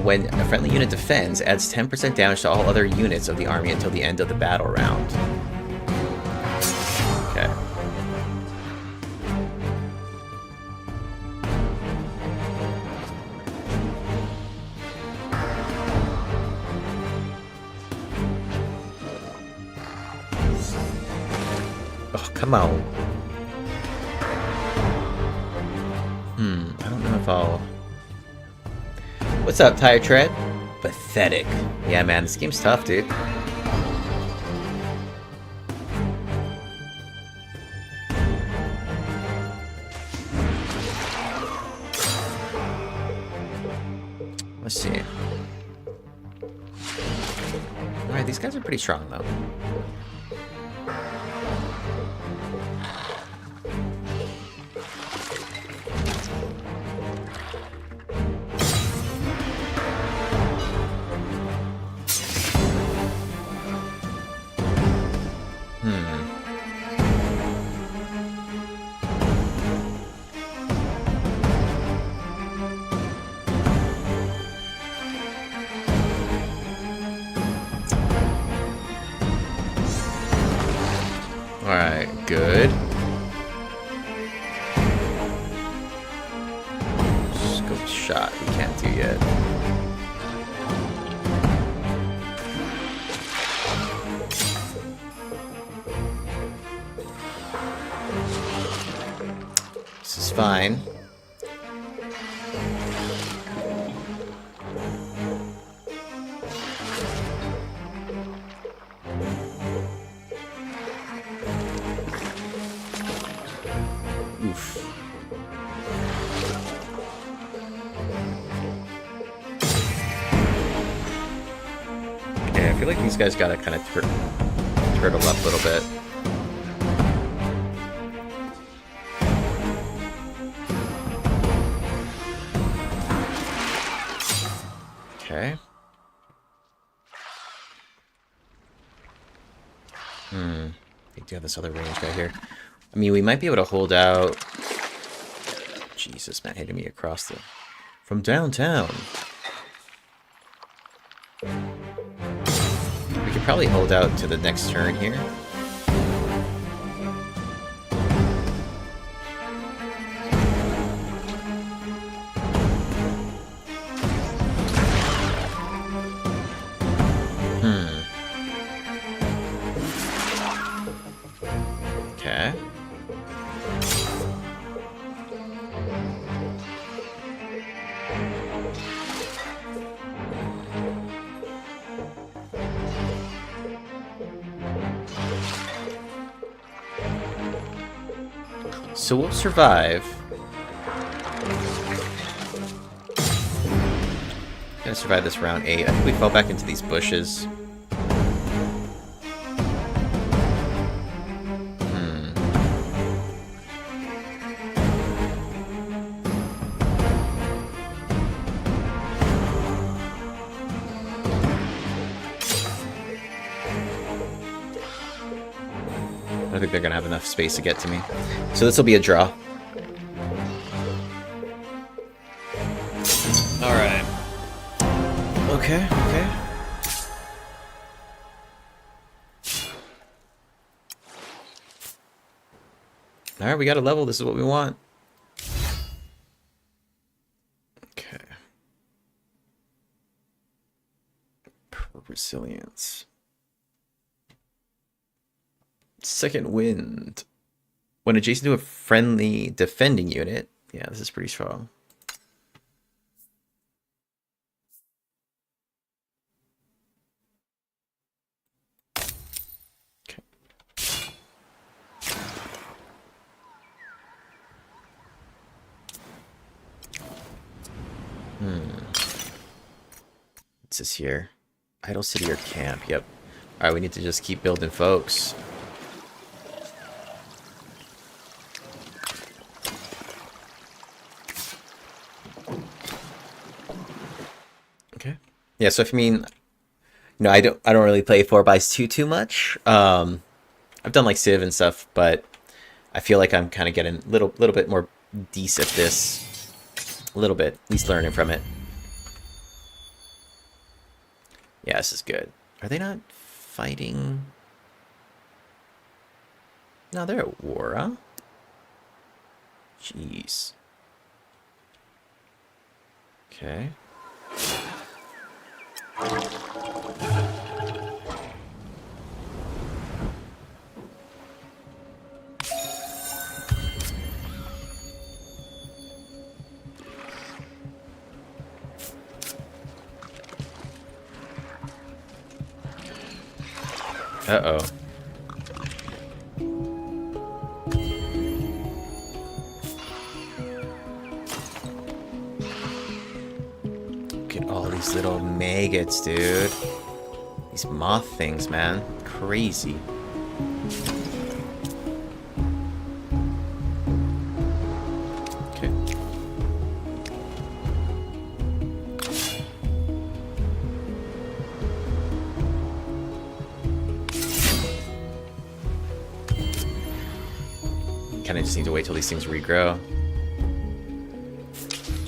When a friendly unit defends, adds 10% damage to all other units of the army until the end of the battle round. Okay. Oh, come on. I don't know if I'll... What's up, Tire Tread? Pathetic. Yeah, man, this game's tough, dude. Let's see. Alright, these guys are pretty strong, though. Alright, good. Scope shot, we can't do yet. This is fine. Oof. Yeah, I feel like these guys gotta kind of turtle up a little bit. Okay. They do have this other range guy here. I mean, we might be able to hold out... Jesus, man, hitting me across the... From downtown. We could probably hold out to the next turn here. Okay. So we'll survive. Gonna survive this round 8. I think we fell back into these bushes. I don't think they're gonna have enough space to get to me. So this will be a draw. Alright. Okay, okay. Alright, we got a level. This is what we want. Okay. Resilience. Second wind. When adjacent to a friendly defending unit. Yeah, this is pretty strong. Okay. What's this here? Idle city or camp. Yep. Alright, we need to just keep building, folks. Okay. Yeah, so if you mean, I don't really play 4x2 too much. I've done like Civ and stuff, but I feel like I'm kind of getting a little bit more decent at this. A little bit, at least learning from it. Yeah, this is good. Are they not fighting? No, they're at war, huh? Jeez. Okay. Uh-oh. Look at all these little maggots, dude. These moth things, man. Crazy. Okay. Kind of just need to wait till these things regrow.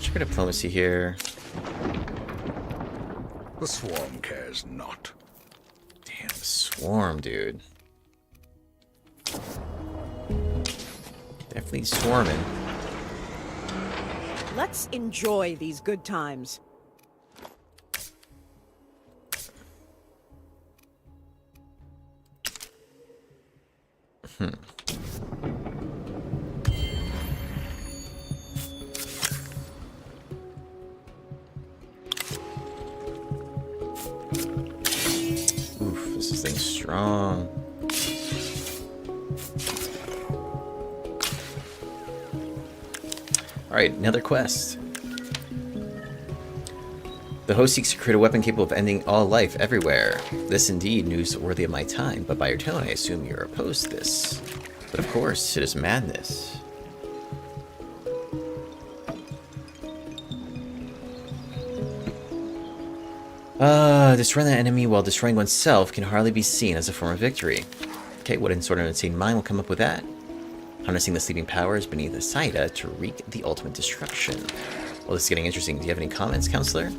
Check our diplomacy here. The swarm cares not. Damn, swarm, dude. Definitely swarming. Let's enjoy these good times. Oof, this thing's strong. Alright, another quest. The host seeks to create a weapon capable of ending all life everywhere. This indeed news worthy of my time, but by your tone I assume you're opposed to this. But of course, it is madness. Destroying the enemy while destroying oneself can hardly be seen as a form of victory. Okay, what sort of insane mind will come up with that? Harnessing the sleeping powers beneath the Saiadha to wreak the ultimate destruction. Well, this is getting interesting. Do you have any comments, Counselor?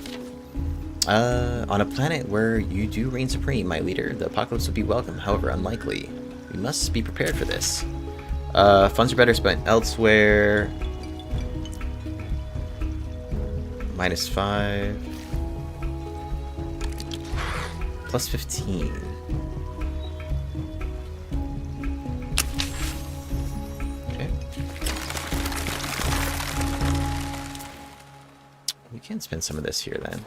On a planet where you do reign supreme, my leader, the apocalypse would be welcome, however unlikely. We must be prepared for this. Funds are better spent elsewhere. -5. +15. Okay. We can spend some of this here then.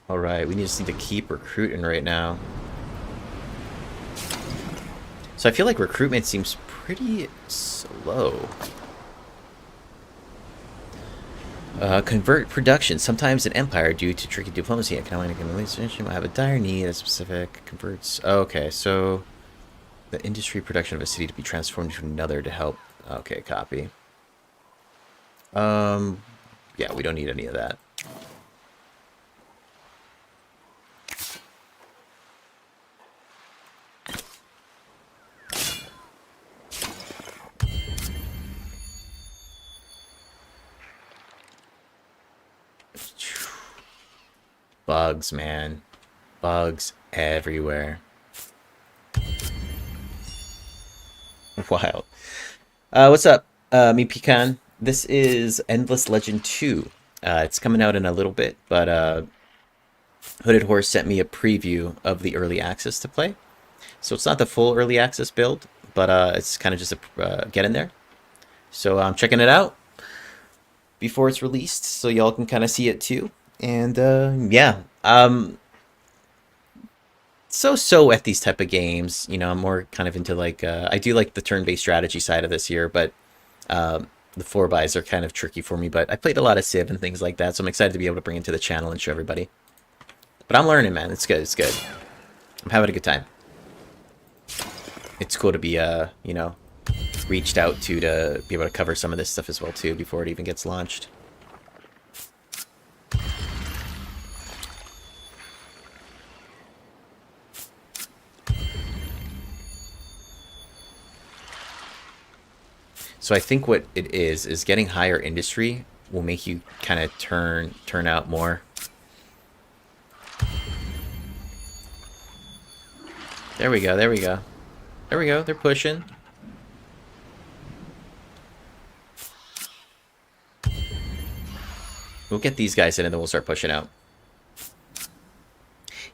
Alright, we just need to keep recruiting right now. So I feel like recruitment seems pretty slow. Convert production. Sometimes an empire, due to tricky diplomacy and economic relationship, will have a dire need of specific converts. Okay, so the industry production of a city to be transformed into another to help. Okay, copy. Yeah, we don't need any of that. Bugs, man. Bugs everywhere. Wild. What's up, me Pecan? This is Endless Legend 2. It's coming out in a little bit, but Hooded Horse sent me a preview of the early access to play. So it's not the full early access build, but it's kind of just a get in there. So I'm checking it out before it's released, so y'all can kind of see it too. And yeah, so at these type of games, you know, I'm more kind of into like I do like the turn-based strategy side of this here, but the 4-buys are kind of tricky for me. But I played a lot of Civ and things like that, so I'm excited to be able to bring it to the channel and show everybody. But I'm learning, man. It's good. It's good. I'm having a good time. It's cool to be you know, reached out to be able to cover some of this stuff as well too before it even gets launched. So I think what it is getting higher industry will make you kind of turn out more. There we go, there we go. There we go, they're pushing. We'll get these guys in and then we'll start pushing out.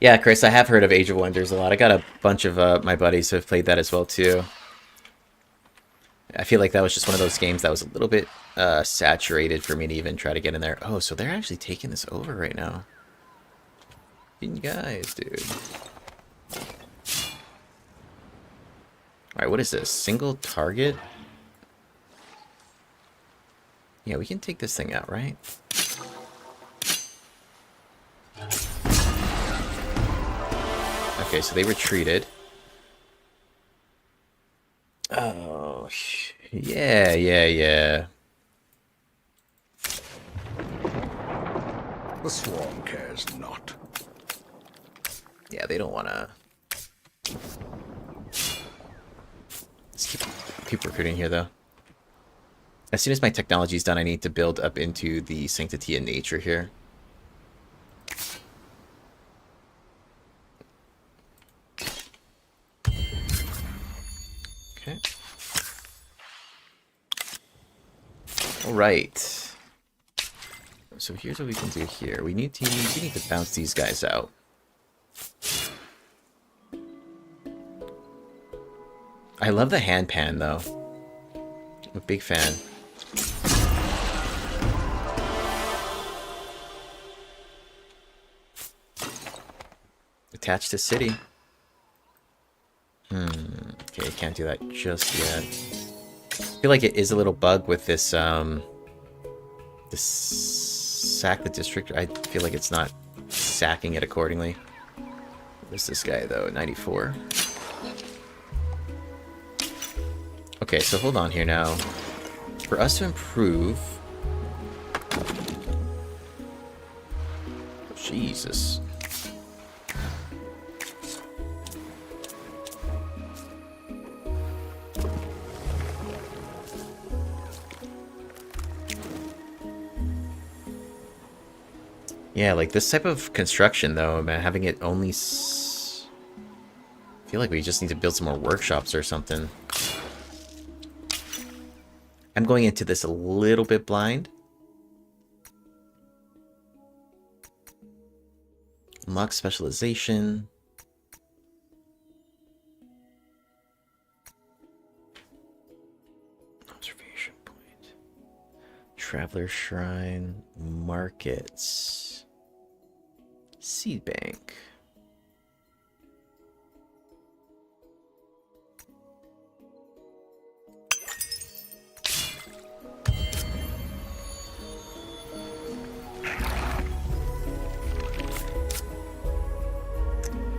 Yeah, Chris, I have heard of Age of Wonders a lot. I got a bunch of my buddies who have played that as well too. I feel like that was just one of those games that was a little bit saturated for me to even try to get in there. Oh, so they're actually taking this over right now. You guys, dude. Alright, what is this? Single target? Yeah, we can take this thing out, right? Okay, so they retreated. Oh, yeah. The swarm cares not. Yeah, they don't want to... Let's keep recruiting here, though. As soon as my technology is done, I need to build up into the Sanctity of Nature here. Okay. All right. So here's what we can do here. We need to bounce these guys out. I love the hand pan, though. I'm a big fan. Attached to city. Okay, can't do that just yet. I feel like it is a little bug with this, this sack the district. I feel like it's not sacking it accordingly. Where's this guy, though? 94. Okay, so hold on here now. For us to improve... Jesus. Yeah, like this type of construction, though, man, having it only... I feel like we just need to build some more workshops or something. I'm going into this a little bit blind. Unlock specialization. Observation point. Traveler Shrine. Markets. Seed Bank.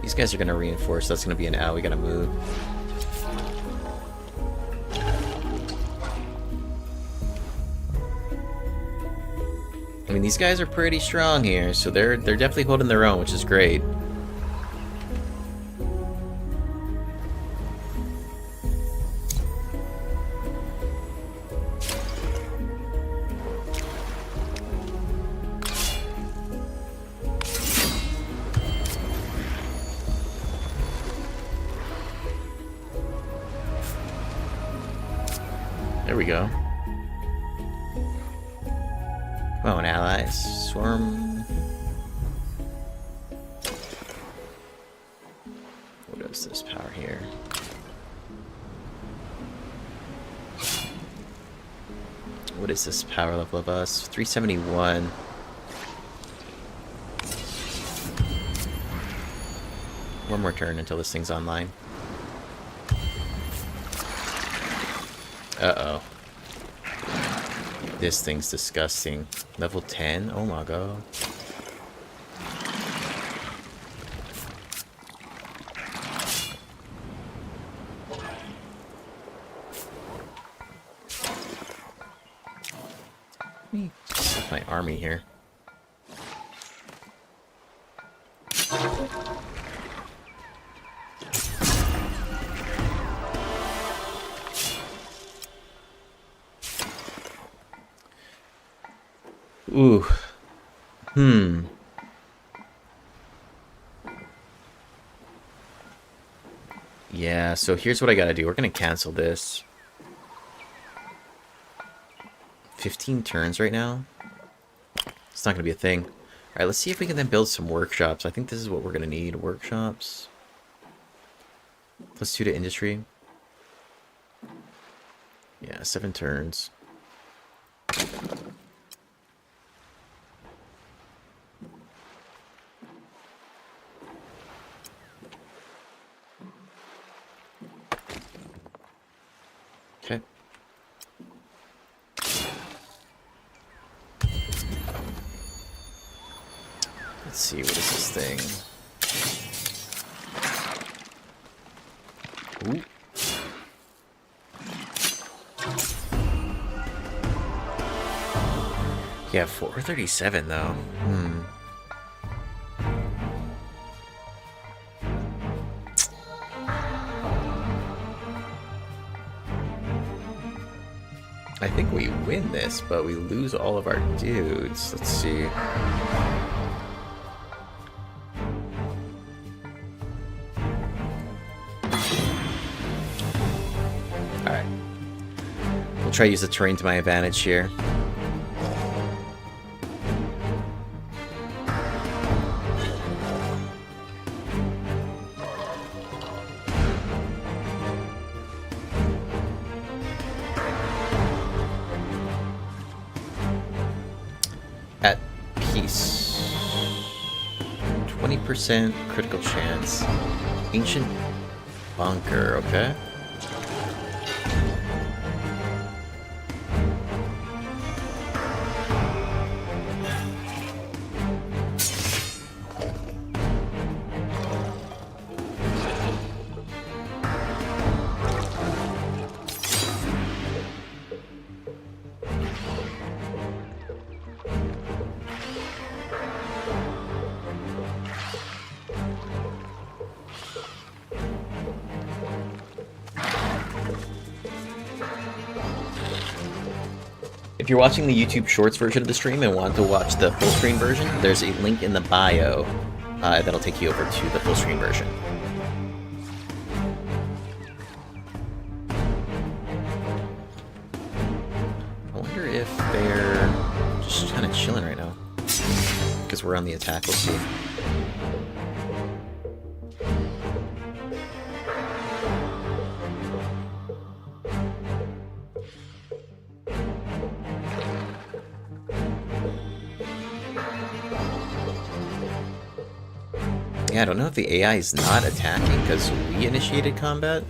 These guys are going to reinforce. That's going to be an ow. We got to move. I mean, these guys are pretty strong here, so they're definitely holding their own, which is great. There we go. Come on, allies. Swarm. What is this power here? What is this power level of us? 371. One more turn until this thing's online. Uh-oh. This thing's disgusting. Level 10? Oh my god. My army here. Ooh. Yeah, so here's what I gotta do. We're gonna cancel this. 15 turns right now? It's not gonna be a thing. Alright, let's see if we can then build some workshops. I think this is what we're gonna need. Workshops. +2 to industry. Yeah, 7 turns. Okay. Let's see, what is this thing? Ooh. Yeah, 437 though. I think we win this, but we lose all of our dudes. Let's see. Alright. We'll try to use the terrain to my advantage here. At peace. 20% critical chance. Ancient bunker, okay. If you're watching the YouTube Shorts version of the stream and want to watch the full screen version, there's a link in the bio that'll take you over to the full screen version. I wonder if they're just kind of chilling right now. Because we're on the attack, we'll see. Yeah, I don't know if the AI is not attacking because we initiated combat.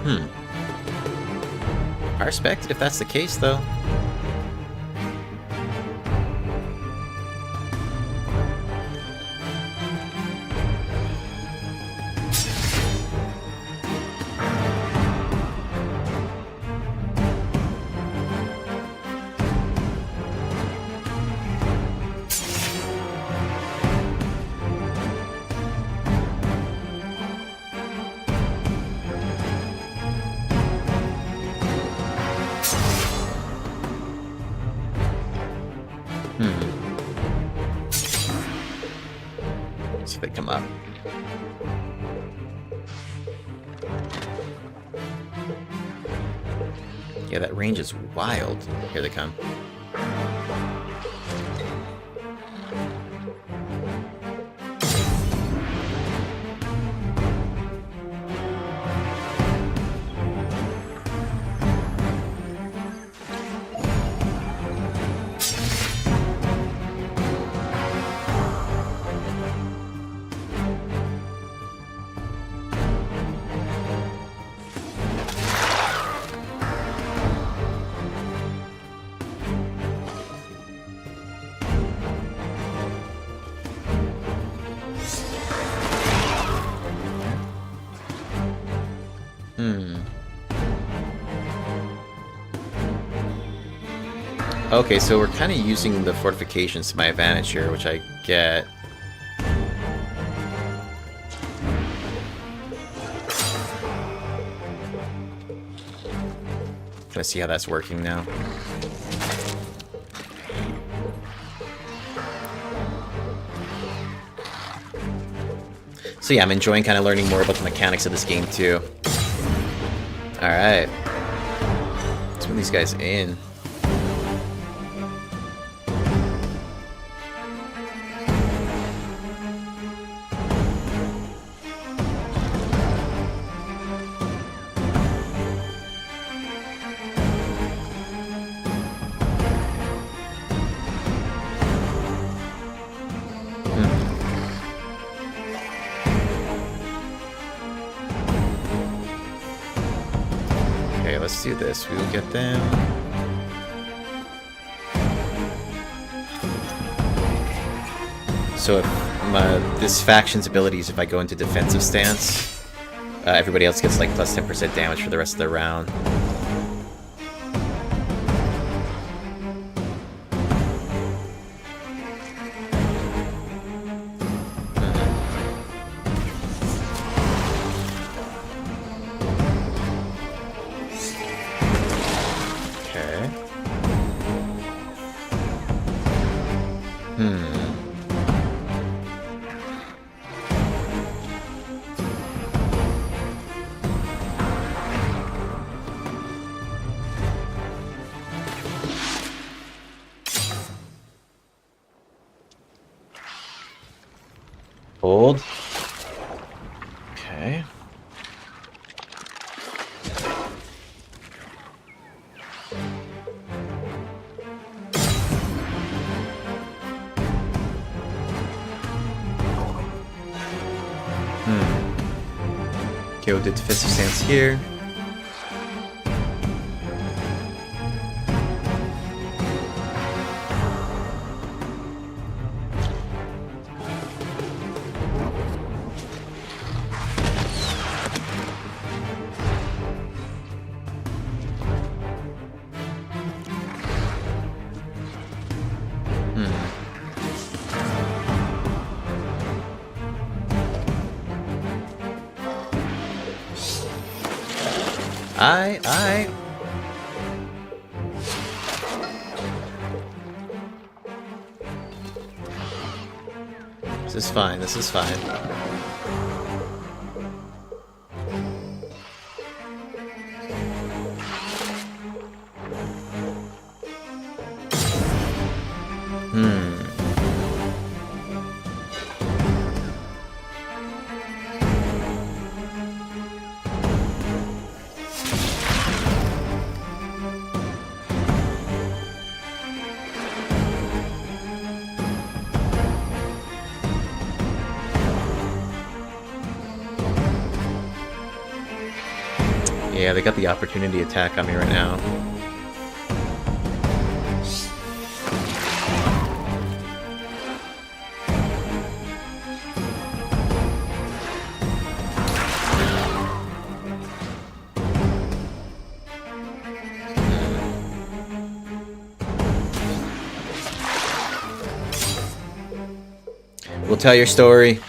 I respect it if that's the case, though. See if they come up. Yeah, that range is wild. Here they come. Okay, so we're kind of using the fortifications to my advantage here, which I get. Can I see how that's working now? So yeah, I'm enjoying kind of learning more about the mechanics of this game too. Alright. Let's move these guys in. Let's do this. We will get them. So if this faction's abilities, if I go into defensive stance, everybody else gets like plus 10% damage for the rest of the round. Hold. Okay. Okay, we'll do defensive stance here. Aye. This is fine, this is fine. Yeah, they got the opportunity attack on me right now. We'll tell your story.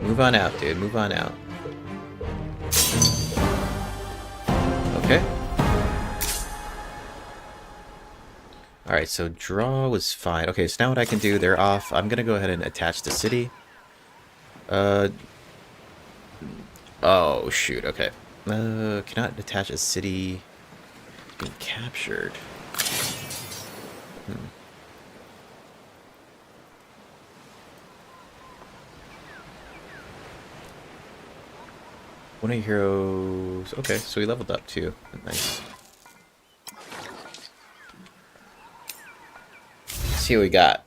Move on out, dude. Move on out. Okay. Alright, so draw was fine. Okay, so now what I can do, they're off. I'm gonna go ahead and attach the city. Oh, shoot, okay. Cannot attach a city being captured. One of your heroes... Okay, so he leveled up too. Nice. Let's see what we got.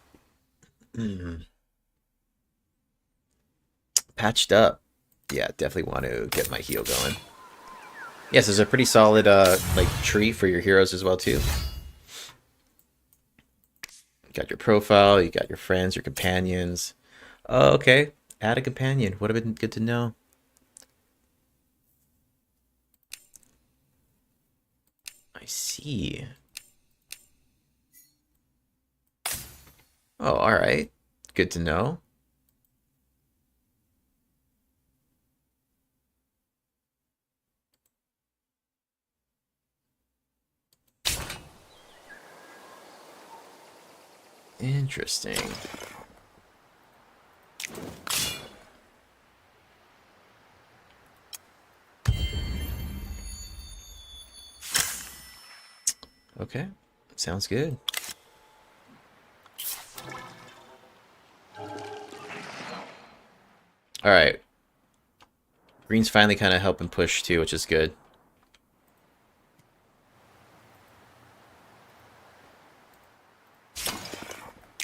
Patched up. Yeah, definitely want to get my heal going. Yes, there's a pretty solid like tree for your heroes as well too. You got your profile, you got your friends, your companions. Oh, okay. Add a companion. Would have been good to know. I see. Oh, alright. Good to know. Interesting. Okay, sounds good. Alright. Green's finally kind of helping push too, which is good.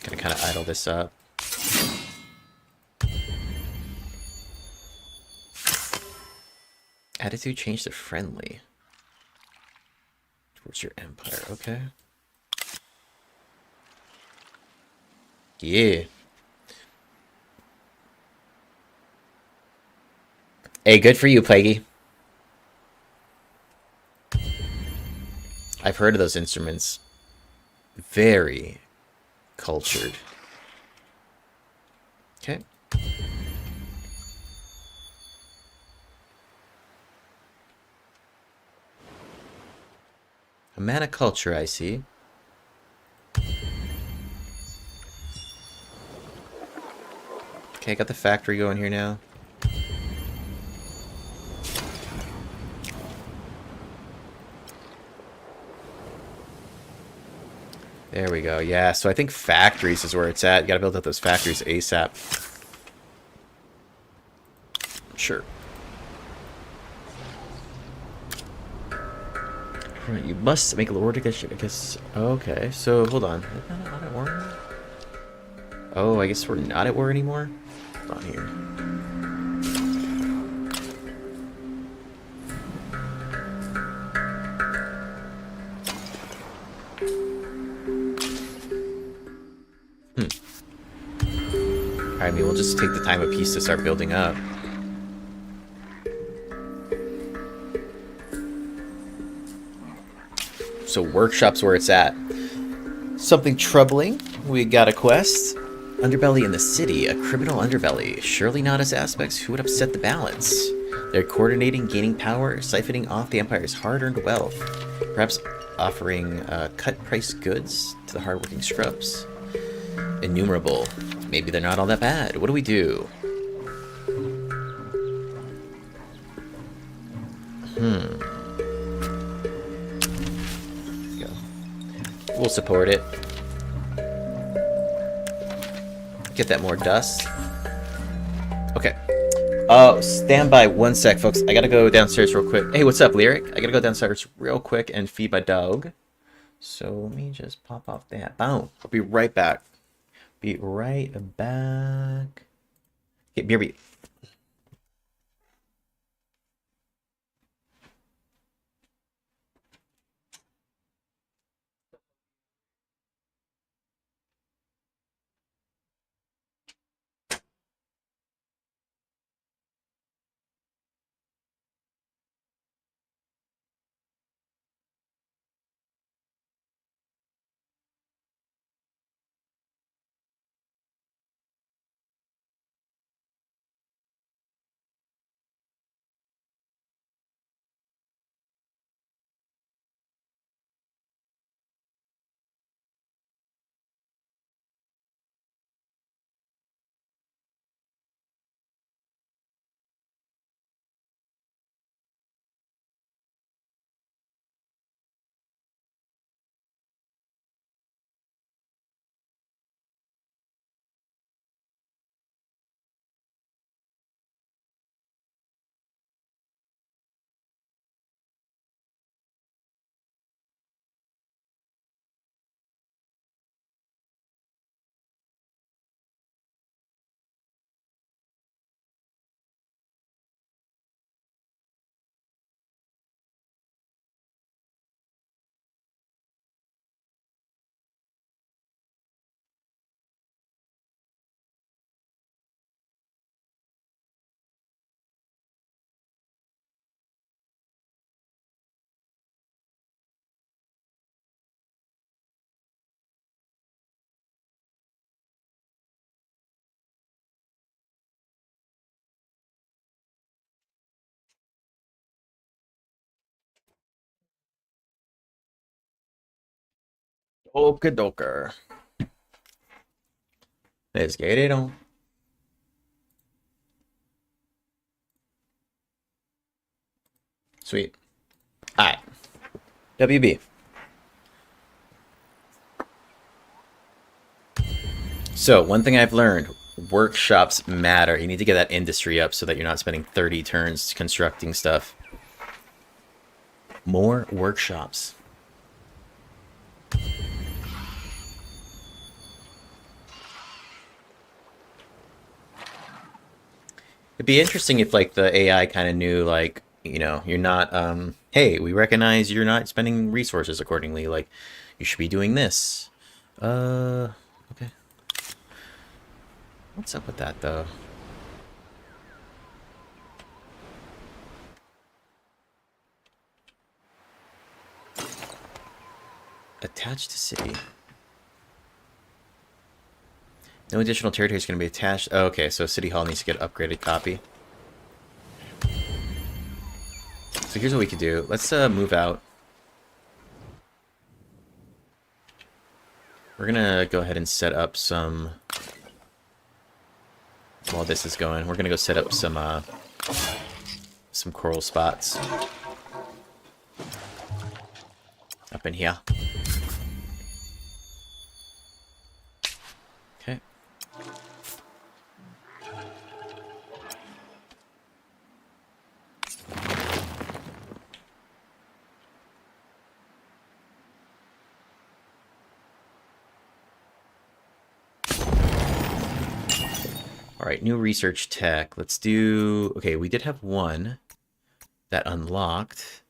Gonna kind of idle this up. Attitude change to friendly. Towards your empire, okay. Yeah. Hey, good for you, Plaguey. I've heard of those instruments. Very cultured. Okay. A mana culture, I see. Okay, I got the factory going here now. There we go. Yeah, so I think factories is where it's at. You gotta build up those factories ASAP. Sure. Right, you must make a Lord I guess. Okay, so hold on. Not at war? Oh, I guess we're not at war anymore? Hold on here. I mean, we'll just take the time of peace to start building up. So workshop's where it's at. Something troubling. We got a quest. Underbelly in the city. A criminal underbelly. Surely not as aspects who would upset the balance. They're coordinating, gaining power, siphoning off the Empire's hard-earned wealth. Perhaps offering cut-price goods to the hardworking scrubs. Innumerable. Maybe they're not all that bad. What do we do? We'll support it. Get that more dust. Okay. Stand by 1 sec, folks. I gotta go downstairs real quick. Hey, what's up, Lyric? I gotta go downstairs real quick and feed my dog. So let me just pop off that. Boom. I'll be right back. Be right back. Okay, BRB. Okie Let's get it on. Sweet. Alright. WB. So, one thing I've learned, workshops matter. You need to get that industry up so that you're not spending 30 turns constructing stuff. More workshops. It'd be interesting if, like, the AI kind of knew, like, you know, you're not, hey, we recognize you're not spending resources accordingly. Like, you should be doing this. Okay. What's up with that, though? Attached to city. No additional territory is going to be attached. Oh, okay, so City Hall needs to get an upgraded copy. So here's what we could do. Let's move out. We're going to go ahead and set up some... While this is going, we're going to go set up some coral spots. Up in here. Okay. Alright, new research tech. Let's do... Okay, we did have one that unlocked.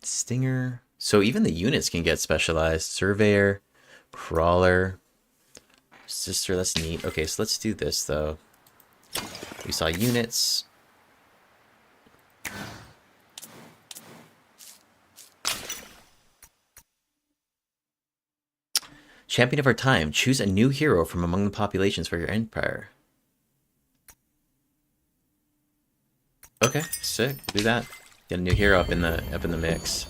Stinger. So even the units can get specialized. Surveyor, Crawler, Sister, that's neat. Okay, so let's do this, though. We saw units. Champion of our time. Choose a new hero from among the populations for your empire. Okay, sick. Do that. Get a new hero up in the mix.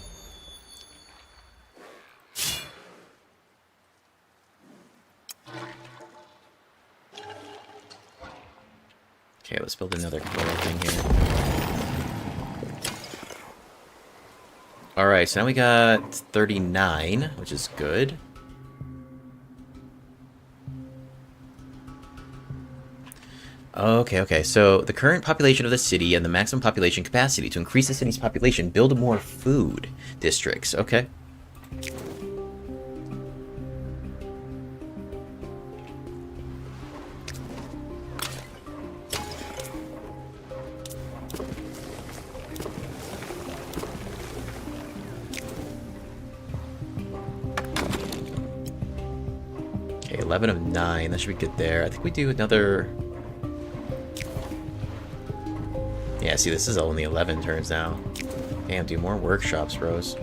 Okay, let's build another coral thing here. Alright, so now we got 39, which is good. Okay. So the current population of the city and the maximum population capacity. To increase the city's population, build more food districts. Okay. Okay, 11 of 9. That should be good there. I think we do another... Yeah, see, this is only 11 turns now. Damn, do more workshops, bros.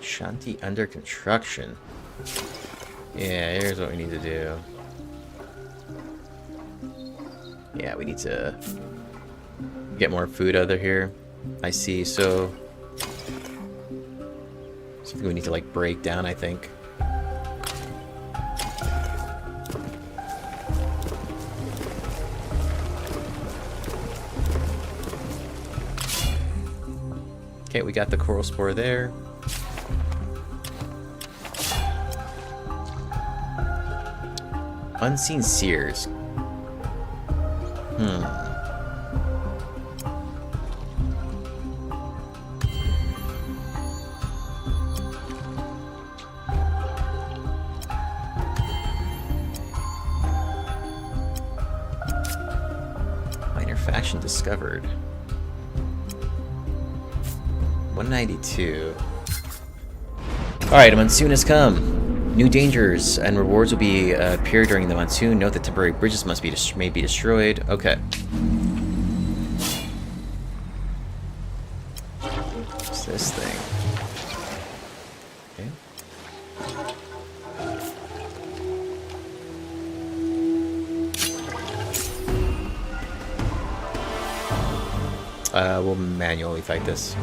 Shanti under construction. Yeah, here's what we need to do. Yeah, we need to get more food out of here. I see, so... Something we need to, like, break down, I think. Okay, we got the coral spore there. Unseen seers. Minor faction discovered. 192. Alright, a monsoon has come. New dangers and rewards will be appear during the monsoon. Note that temporary bridges may be destroyed. Okay. What's this thing? Okay. We'll manually fight this.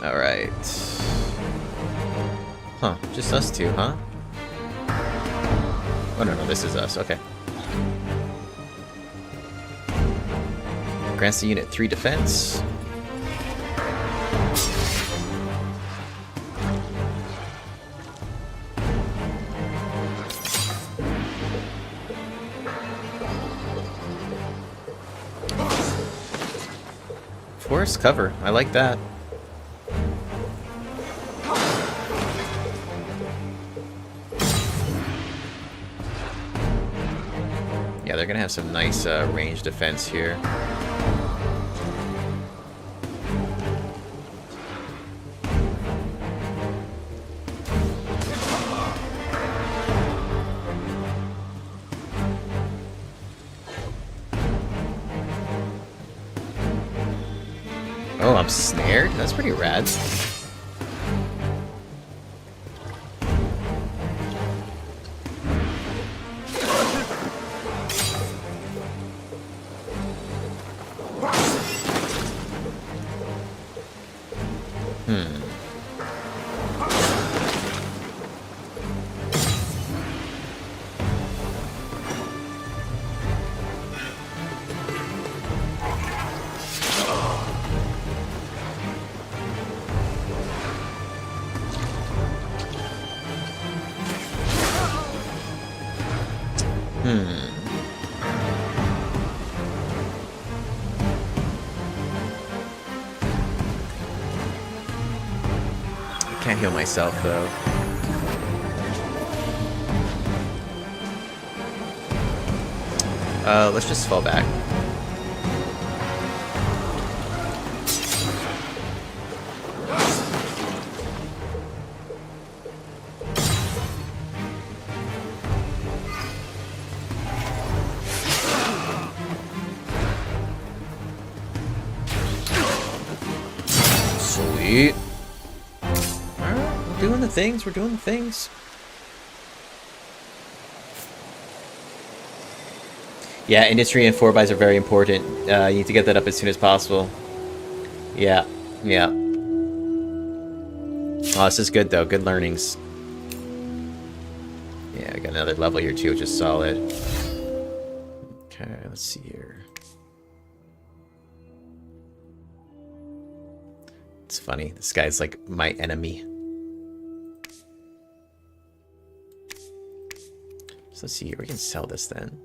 Alright. Huh, just us two, huh? Oh no, this is us, okay. Grants the unit 3 defense. Forest cover, I like that. Yeah, they're gonna have some nice range defense here. Oh, I'm snared? That's pretty rad. Can't heal myself though. Let's just fall back. Sweet. We're doing the things, we're doing the things. Yeah, industry and 4x are very important. You need to get that up as soon as possible. Yeah, yeah. Oh, this is good though, good learnings. Yeah, I got another level here too, which is solid. Okay, let's see here. It's funny, this guy's like my enemy. So let's see here, we can sell this then.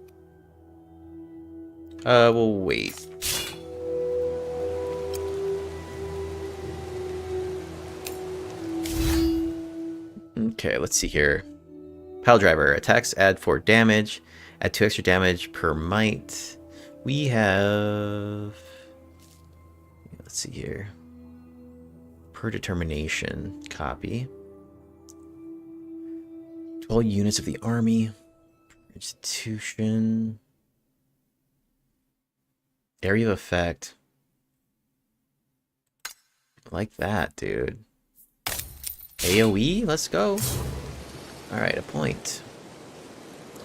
We'll wait. Okay, let's see here. Pile driver attacks add 4 damage, add 2 extra damage per might. We have, let's see here. Per determination, copy. 12 units of the army. Institution. Area of effect. I like that, dude. AoE, let's go. Alright, a point.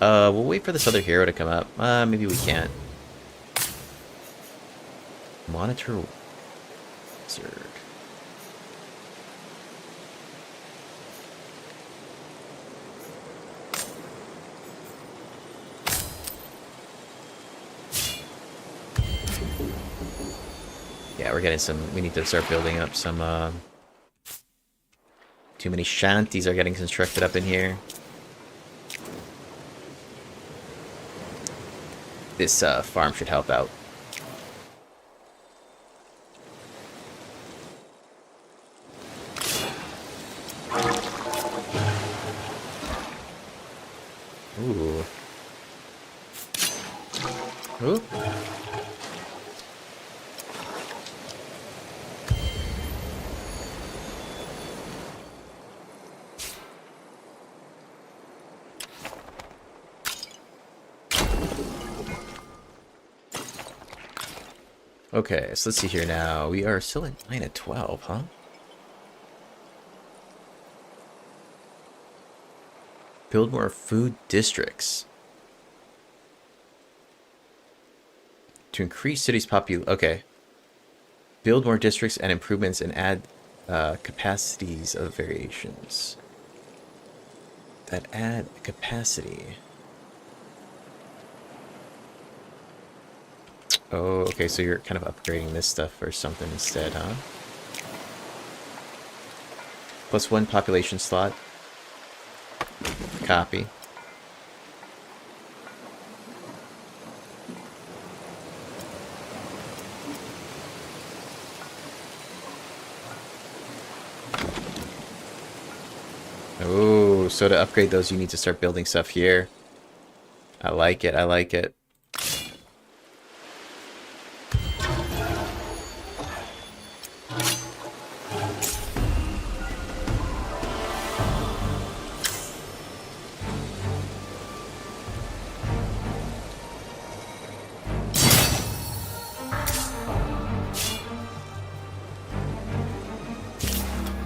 We'll wait for this other hero to come up. Maybe we can't. Monitor wizard. Yeah, we're getting some, we need to start building up some, too many shanties are getting constructed up in here. This, farm should help out. Ooh. Ooh. Okay, so let's see here now. We are still at 9 at 12, huh? Build more food districts. To increase cities' population. Okay. Build more districts and improvements and add capacities of variations. That add capacity. Oh, okay, so you're kind of upgrading this stuff or something instead, huh? +1 population slot. Copy. Oh, so to upgrade those, you need to start building stuff here. I like it, I like it.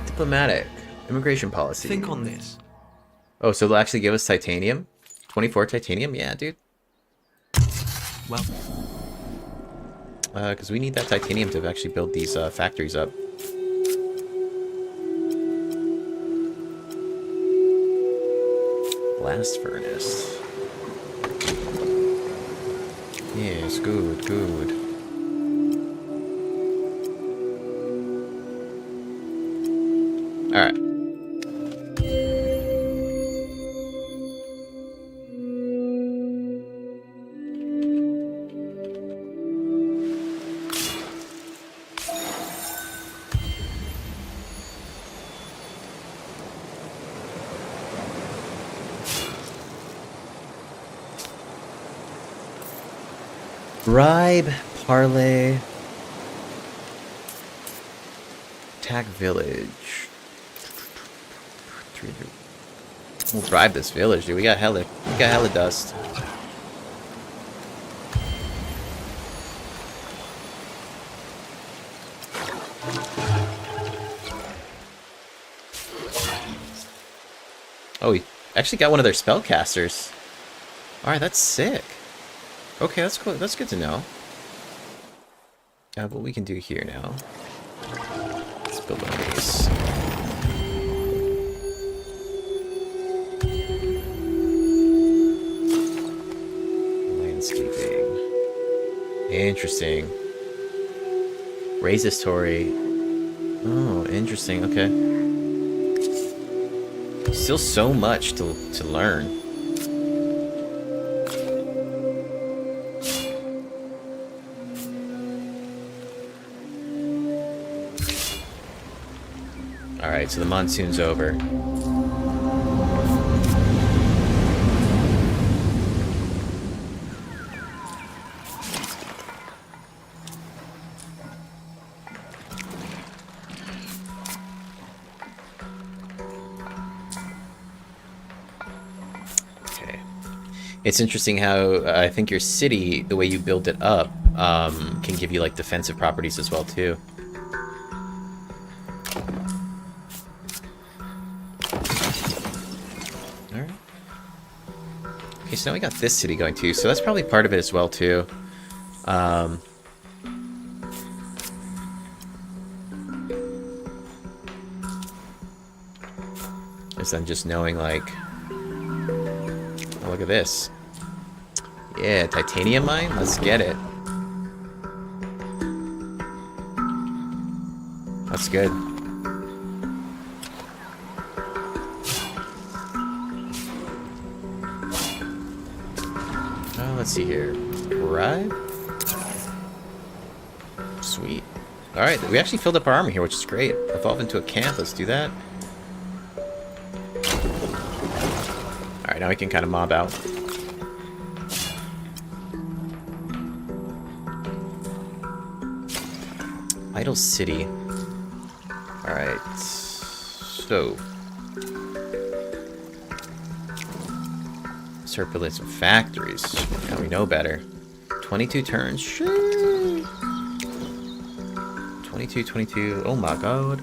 Diplomatic. Immigration policy. Think on this. Oh, so they'll actually give us titanium? 24 titanium? Yeah, dude. Well, Because we need that titanium to actually build these factories up. Blast furnace. Yes, good, good. Alright. Bribe, parlay, attack village. 300. We'll bribe this village, dude. We got hella dust. Oh, we actually got one of their spellcasters. All right, that's sick. Okay, that's cool. That's good to know. What we can do here now. Let's build one of these. Landscaping. Interesting. Raise this Tory. Oh, interesting. Okay. Still so much to learn. Alright, so the monsoon's over. Okay. It's interesting how I think your city, the way you build it up, can give you like defensive properties as well too. Okay, so now we got this city going too, so that's probably part of it as well too. Is then just knowing like, oh, look at this. Yeah, titanium mine. Let's get it. That's good. Let's see here. Right? Sweet. Alright, we actually filled up our army here, which is great. Evolve into a camp. Let's do that. Alright, now we can kind of mob out. Idle city. Alright. So. Surplus of factories. Now we know better. 22 turns. Shoo. 22, 22. Oh my god.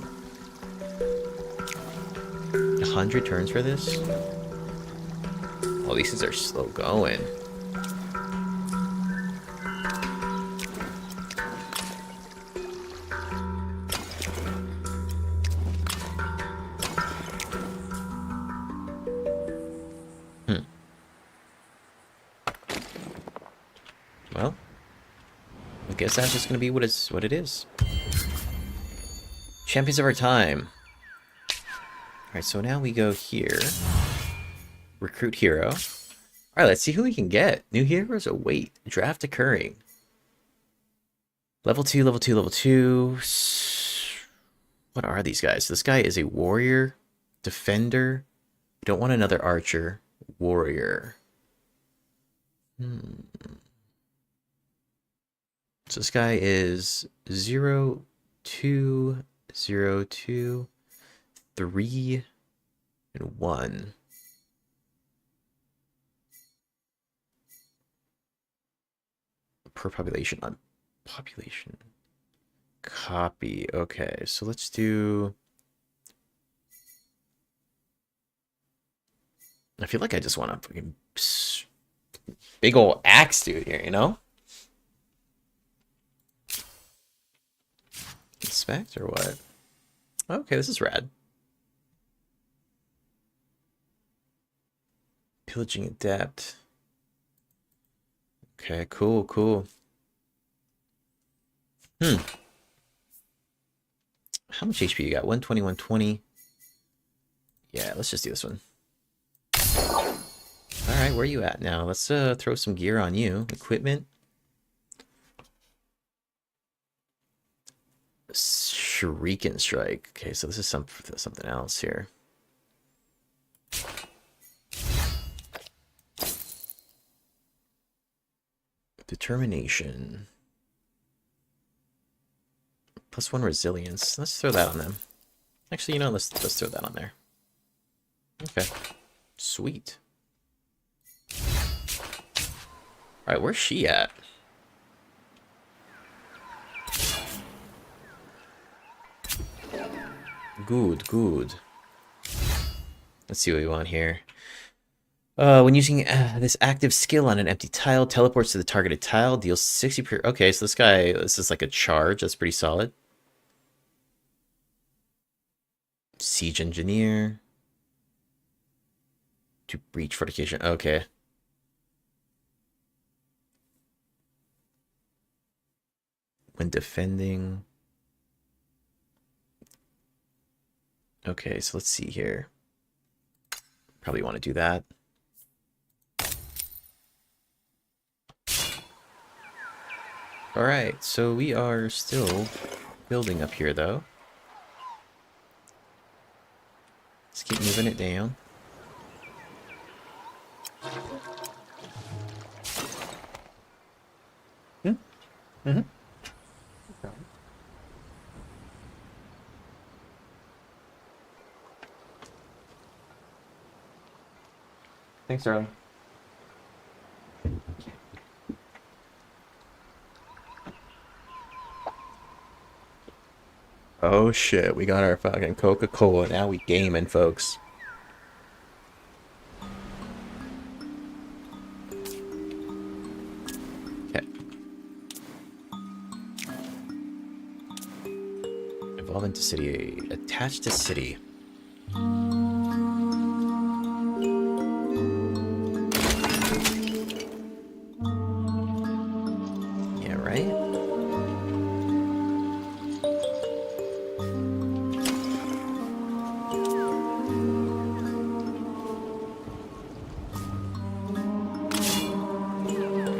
100 turns for this? Oh, these things are slow going. Well, I guess that's just gonna be what it is. Champions of our time. Alright, so now we go here. Recruit hero. Alright, let's see who we can get. New heroes await. Draft occurring. Level 2, level 2, level 2. What are these guys? This guy is a warrior. Defender. We don't want another archer. Warrior. So this guy is 0, 2, 0, 2, 3, and 1. Per population on population. Copy. Okay, so let's do... I feel like I just want a fucking big old axe dude here, you know? Inspect or what? Okay, this is rad. Pillaging adept. Okay, cool, cool. How much HP you got? 120, 120. Yeah, let's just do this one. Alright, where are you at now? Let's throw some gear on you. Equipment. Shuriken strike. Okay, so this is something else here. Determination. +1 resilience. Let's throw that on them. Actually, you know, let's throw that on there. Okay. Sweet. Alright, where's she at? Good, good. Let's see what we want here. When using this active skill on an empty tile, teleports to the targeted tile, deals 60 per... Okay, so this is like a charge. That's pretty solid. Siege engineer. To breach fortification. Okay. When defending... Okay, so let's see here. Probably want to do that. Alright, so we are still building up here, though. Let's keep moving it down. Mm-hmm. Okay. Thanks, darling. Oh shit, we got our fucking Coca-Cola. Now we gaming, folks. Okay. Evolve into city. Attach to city. Yeah, right?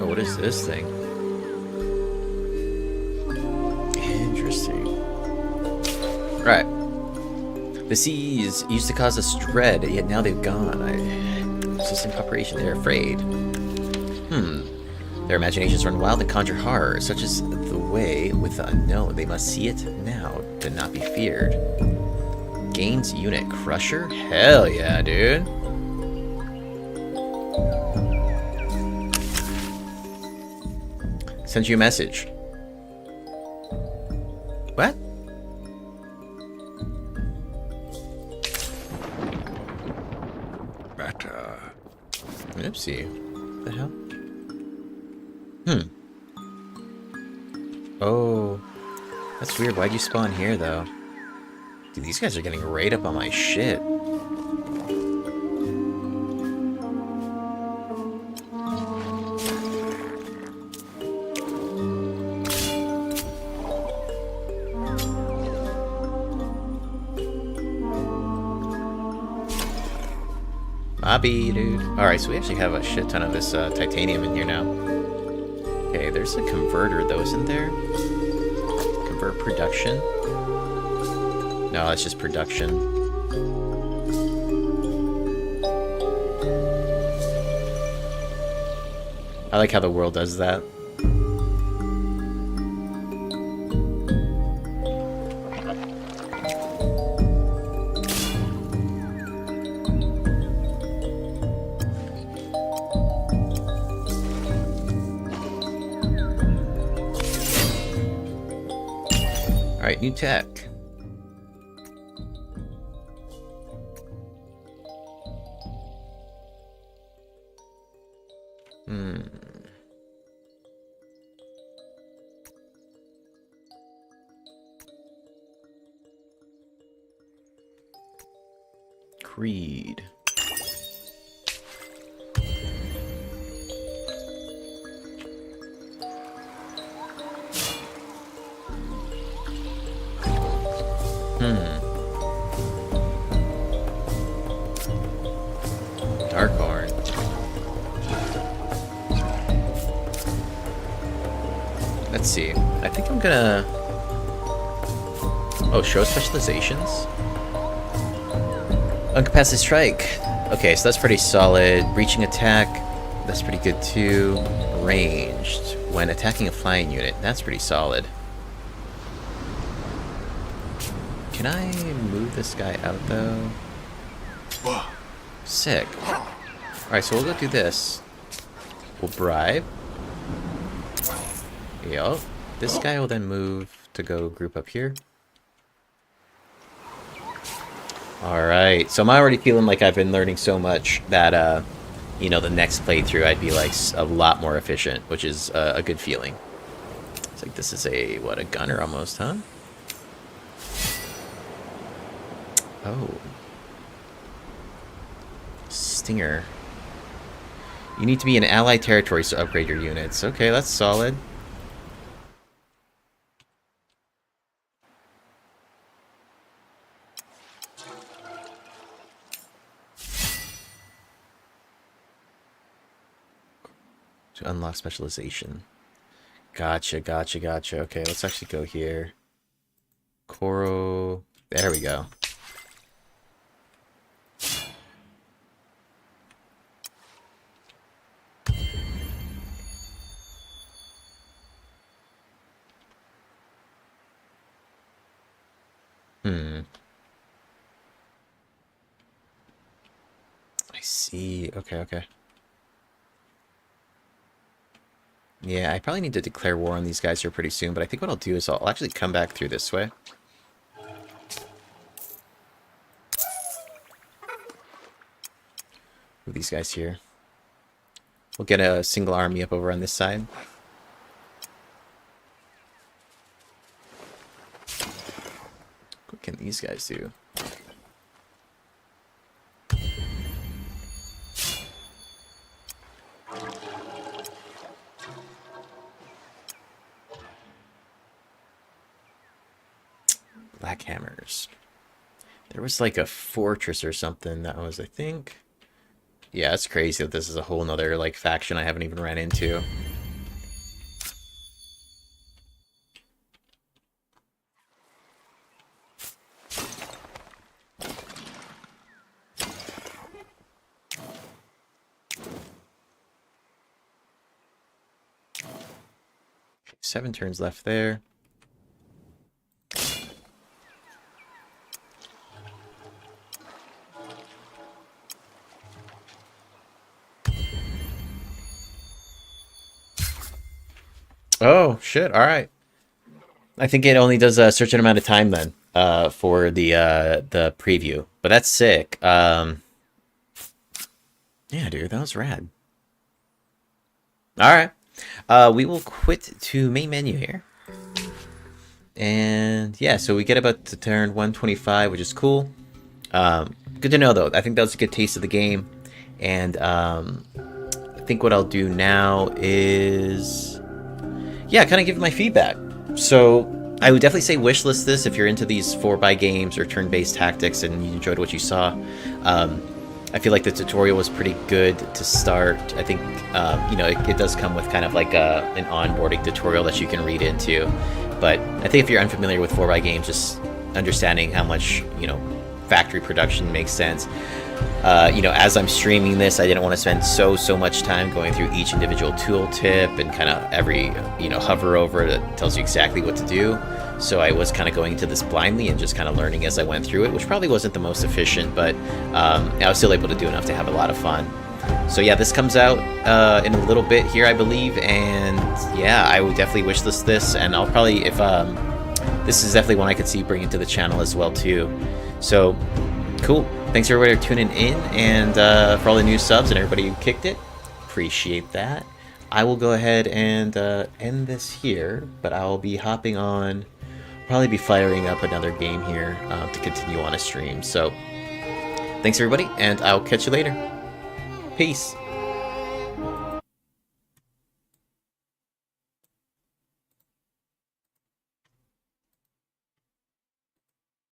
What is this thing? Interesting. Right. The seas used to cause us dread, yet now they've gone. System operation, they're afraid. Their imaginations run wild and conjure horror, such as the way with the unknown. They must see it now to not be feared. Gains unit crusher? Hell yeah, dude. Send you a message. What? Oopsie. What the hell? Oh. That's weird. Why'd you spawn here, though? Dude, these guys are getting right up on my shit. Bobby, dude. Alright, so we actually have a shit ton of this titanium in here now. Okay, there's a converter, though, isn't there? Convert production? No, that's just production. I like how the world does that. Alright, new tech. Creed. Dark orange. Let's see. I think I'm gonna... Oh, show specializations? Uncapacited strike. Okay, so that's pretty solid. Breaching attack. That's pretty good too. Ranged. When attacking a flying unit. That's pretty solid. Can I move this guy out though? Sick. Alright, so we'll go do this. We'll bribe. Yup. This guy will then move to go group up here. Alright, so I'm already feeling like I've been learning so much that, you know, the next playthrough I'd be, like, a lot more efficient, which is a good feeling. It's like, this is a, what, a gunner almost, huh? Oh. Stinger. You need to be in allied territories to upgrade your units. Okay, that's solid. To unlock specialization. Gotcha, gotcha, gotcha. Okay, let's actually go here. Koro. There we go. I see. Okay, okay. Yeah, I probably need to declare war on these guys here pretty soon, but I think what I'll do is I'll actually come back through this way. Move these guys here. We'll get a single army up over on this side. What can these guys do? Black hammers. There was like a fortress or something that was, I think... Yeah, it's crazy that this is a whole nother, like, faction I haven't even ran into. Okay, 7 turns left there. Oh, shit. All right. I think it only does a certain amount of time then for the preview. But that's sick. Yeah, dude, that was rad. All right. We will quit to main menu here. And yeah, so we get about to turn 125, which is cool. Good to know, though. I think that was a good taste of the game. And I think what I'll do now is, yeah, kind of give my feedback. So I would definitely say wishlist this if you're into these 4x games or turn-based tactics and you enjoyed what you saw. I feel like the tutorial was pretty good to start. I think, you know, it does come with kind of like an onboarding tutorial that you can read into. But I think if you're unfamiliar with 4x games, just understanding how much, you know, factory production makes sense. You know, as I'm streaming this, I didn't want to spend so much time going through each individual tooltip and kind of every, you know, hover over that tells you exactly what to do. So I was kind of going into this blindly and just kind of learning as I went through it, which probably wasn't the most efficient, but I was still able to do enough to have a lot of fun. So yeah, this comes out in a little bit here, I believe, and yeah, I would definitely wishlist this, and I'll probably, if this is definitely one I could see bringing to the channel as well too. So cool. Thanks everybody for tuning in, and for all the new subs and everybody who kicked it, appreciate that. I will go ahead and end this here, but I'll be hopping on, probably be firing up another game here to continue on a stream. So thanks everybody, and I'll catch you later. Peace.